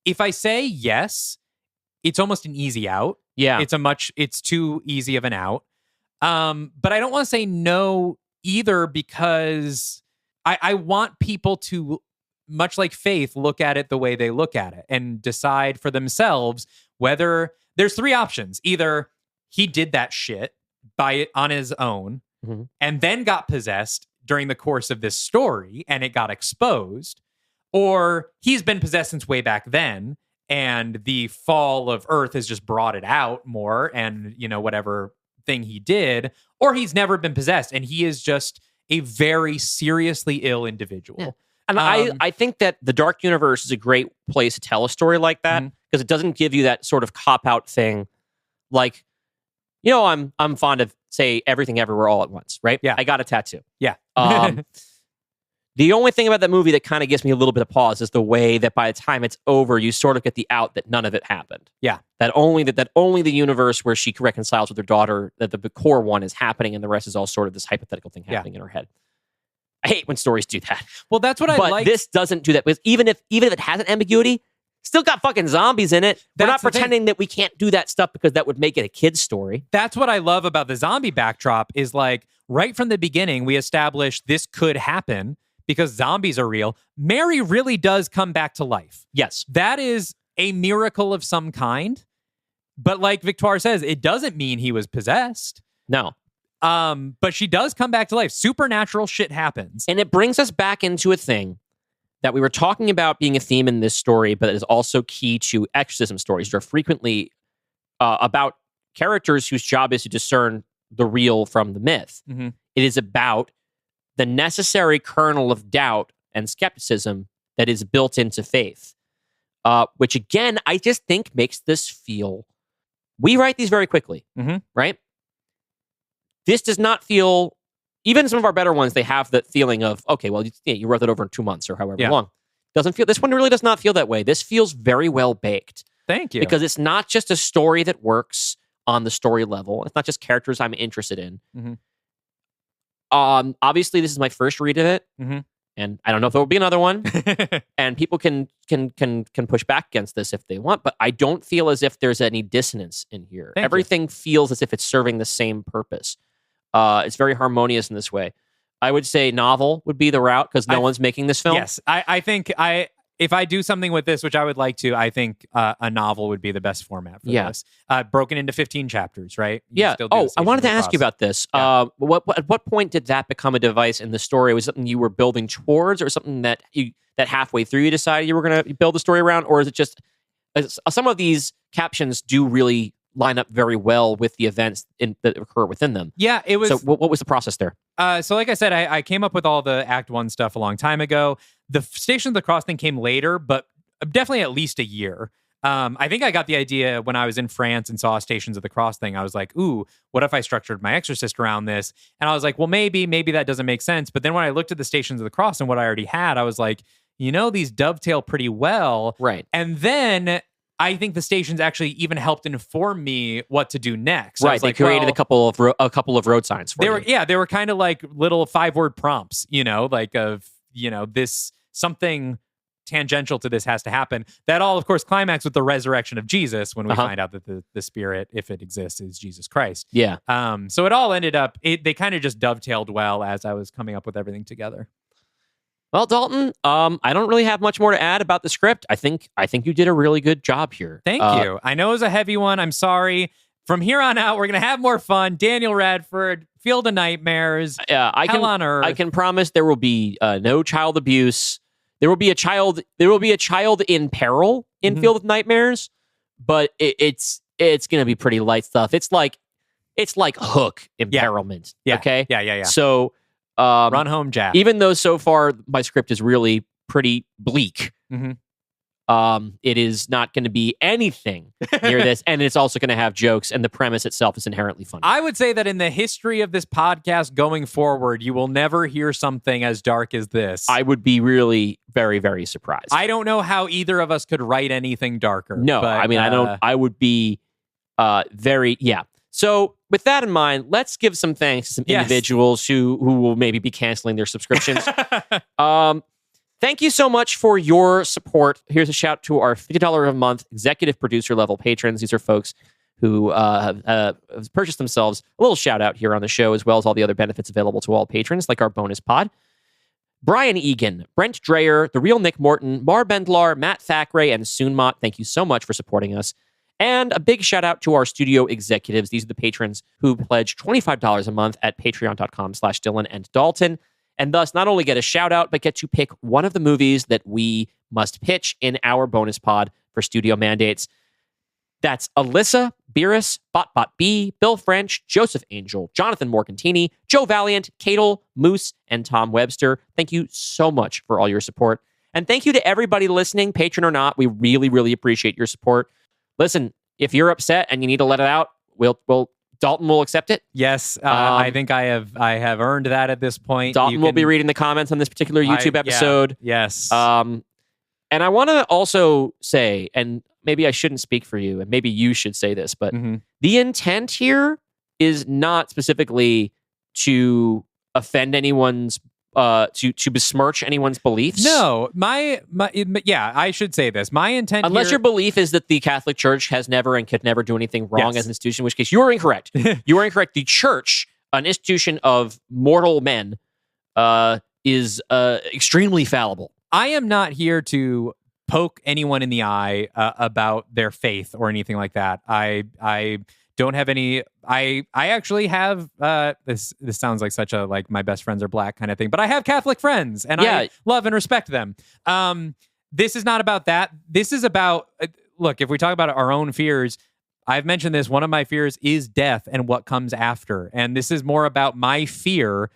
if I say yes, it's almost an easy out. Yeah. It's too easy of an out. But I don't want to say no either, because I want people to, much like faith, look at it the way they look at it and decide for themselves whether there's three options. Either he did that shit on his own and then got possessed during the course of this story and it got exposed, or he's been possessed since way back then and the fall of Earth has just brought it out more, and you know, whatever thing he did, or he's never been possessed and he is just a very seriously ill individual. Yeah. And I think that the Dark Universe is a great place to tell a story like that, because it doesn't give you that sort of cop-out thing. Like, you know, I'm fond of, say, Everything Everywhere All at Once, right? Yeah. I got a tattoo. Yeah. The only thing about that movie that kind of gives me a little bit of pause is the way that by the time it's over, you sort of get the out that none of it happened. Yeah. That only the universe where she reconciles with her daughter, that the core one is happening, and the rest is all sort of this hypothetical thing happening in her head. I hate when stories do that. Well, that's what I like. But this doesn't do that, because even if it has an ambiguity, still got fucking zombies in it. We're not pretending that we can't do that stuff because that would make it a kid's story. That's what I love about the zombie backdrop, is like right from the beginning, we established this could happen because zombies are real. Mary really does come back to life. Yes. That is a miracle of some kind. But like Victoire says, it doesn't mean he was possessed. No. But she does come back to life. Supernatural shit happens. And it brings us back into a thing that we were talking about being a theme in this story, but is also key to exorcism stories, which are frequently about characters whose job is to discern the real from the myth. It is about the necessary kernel of doubt and skepticism that is built into faith, which again, I just think makes this feel... We write these very quickly, right? This does not feel... Even some of our better ones, they have the feeling of, okay, well, you wrote that over in 2 months or however long. Doesn't feel... This one really does not feel that way. This feels very well baked. Thank you. Because it's not just a story that works on the story level. It's not just characters I'm interested in. Obviously, this is my first read of it, and I don't know if there will be another one. And people can push back against this if they want, but I don't feel as if there's any dissonance in here. Everything feels as if it's serving the same purpose. It's very harmonious in this way. I would say novel would be the route, because no one's making this film. Yes, I think if I do something with this, which I would like to, I think a novel would be the best format for this. Broken into 15 chapters, right? I wanted to ask you about this. At what point did that become a device in the story? Was it something you were building towards, or something that halfway through you decided you were going to build the story around? Or is it just... some of these captions do really line up very well with the events that occur within them. Yeah, it was... So what was the process there? So like I said, I came up with all the Act 1 stuff a long time ago. The Station of the Cross thing came later, but definitely at least a year. I think I got the idea when I was in France and saw Stations of the Cross thing. I was like, ooh, what if I structured my Exorcist around this? And I was like, well, maybe that doesn't make sense. But then when I looked at the Stations of the Cross and what I already had, I was like, you know, these dovetail pretty well. Right. And then I think the stations actually even helped inform me what to do next. Right, they created a couple of road signs for you. They were kind of like little 5-word prompts, you know, like of, you know, this something tangential to this has to happen. That all, of course, climax with the resurrection of Jesus when we find out that the spirit, if it exists, is Jesus Christ. Yeah. So it all ended up, they kind of just dovetailed well as I was coming up with everything together. Well, Dalton, I don't really have much more to add about the script. I think you did a really good job here. Thank you. I know it was a heavy one. I'm sorry. From here on out, we're going to have more fun. Daniel Radford, Field of Nightmares, Hell on Earth. I can promise there will be no child abuse. There will be a child in peril in Field of Nightmares, but it's going to be pretty light stuff. It's like Hook impairment. Yeah. Okay. Yeah. So run home, Jack. Even though so far my script is really pretty bleak. It is not going to be anything near this, and it's also going to have jokes, and the premise itself is inherently funny. I would say that in the history of this podcast going forward, you will never hear something as dark as this. I would be really very, very surprised. I don't know how either of us could write anything darker. No, but, I mean, I don't. I would be very, yeah. So with that in mind, let's give some thanks to some individuals who will maybe be canceling their subscriptions. Thank you so much for your support. Here's a shout to our $50 a month executive producer level patrons. These are folks who have purchased themselves a little shout out here on the show, as well as all the other benefits available to all patrons, like our bonus pod. Brian Egan, Brent Dreyer, The Real Nick Morton, Mar Bendlar, Matt Thackeray, and Soonmot. Thank you so much for supporting us. And a big shout out to our studio executives. These are the patrons who pledge $25 a month at patreon.com/Dylan and Dalton. And thus not only get a shout out, but get to pick one of the movies that we must pitch in our bonus pod for studio mandates. That's Alyssa, Beerus, BotBot B, Bill French, Joseph Angel, Jonathan Morgantini, Joe Valiant, Cadel, Moose, and Tom Webster. Thank you so much for all your support. And thank you to everybody listening, patron or not. We really, really appreciate your support. Listen, if you're upset and you need to let it out, Dalton will accept it. Yes, I think I have earned that at this point. Dalton will be reading the comments on this particular YouTube episode. Yes. And I want to also say, and maybe I shouldn't speak for you, and maybe you should say this, but the intent here is not specifically to offend anyone's, to besmirch anyone's beliefs. No, I should say this. My intent, unless your belief is that the Catholic Church has never and could never do anything wrong as an institution, in which case you are incorrect. You are incorrect. The Church, an institution of mortal men, is extremely fallible. I am not here to poke anyone in the eye about their faith or anything like that. I don't have any. I actually have. This sounds like such a my best friends are black kind of thing, but I have Catholic friends, and I love and respect them. This is not about that. This is about look. If we talk about our own fears, I've mentioned this. One of my fears is death and what comes after, and this is more about my fear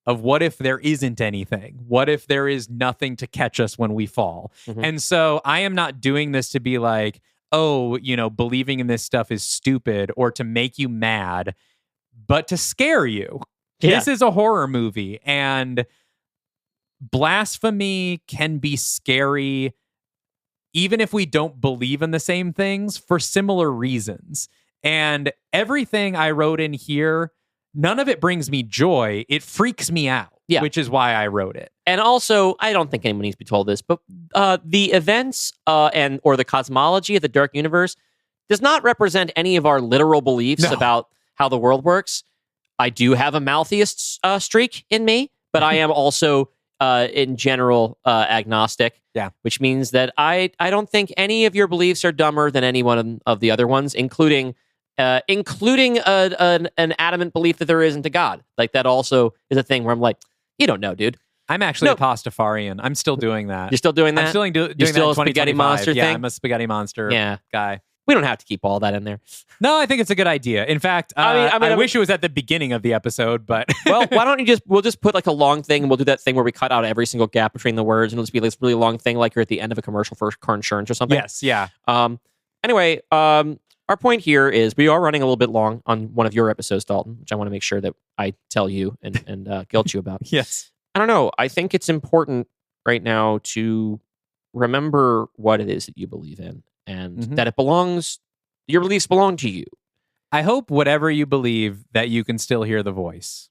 of what if there isn't anything? What if there is nothing to catch us when we fall? And so I am not doing this to be like, oh, believing in this stuff is stupid or to make you mad, but to scare you. Yeah. This is a horror movie, and blasphemy can be scary even if we don't believe in the same things for similar reasons. And everything I wrote in here, none of it brings me joy. It freaks me out, which is why I wrote it. And also, I don't think anyone needs to be told this, but the events or the cosmology of the Dark Universe does not represent any of our literal beliefs about how the world works. I do have a Maltheist streak in me, but I am also, in general, agnostic. Yeah, which means that I don't think any of your beliefs are dumber than any one of the other ones, including an adamant belief that there isn't a God. Like, that also is a thing where I'm like, you don't know, dude. I'm actually a Pastafarian. I'm still doing that. You're still doing that? I'm still doing You're still that a spaghetti monster thing? I'm a spaghetti monster guy. We don't have to keep all that in there. No, I think it's a good idea. In fact, I wish it was at the beginning of the episode, but... Well, why don't we'll just put a long thing, and we'll do that thing where we cut out every single gap between the words, and it'll just be this really long thing like you're at the end of a commercial for car insurance or something. Yes, yeah. Anyway, our point here is we are running a little bit long on one of your episodes, Dalton, which I want to make sure that I tell you and guilt you about. Yes. I don't know. I think it's important right now to remember what it is that you believe in, and that your beliefs belong to you. I hope whatever you believe that you can still hear the voice.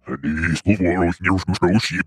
Они споворот не ушкушал щип.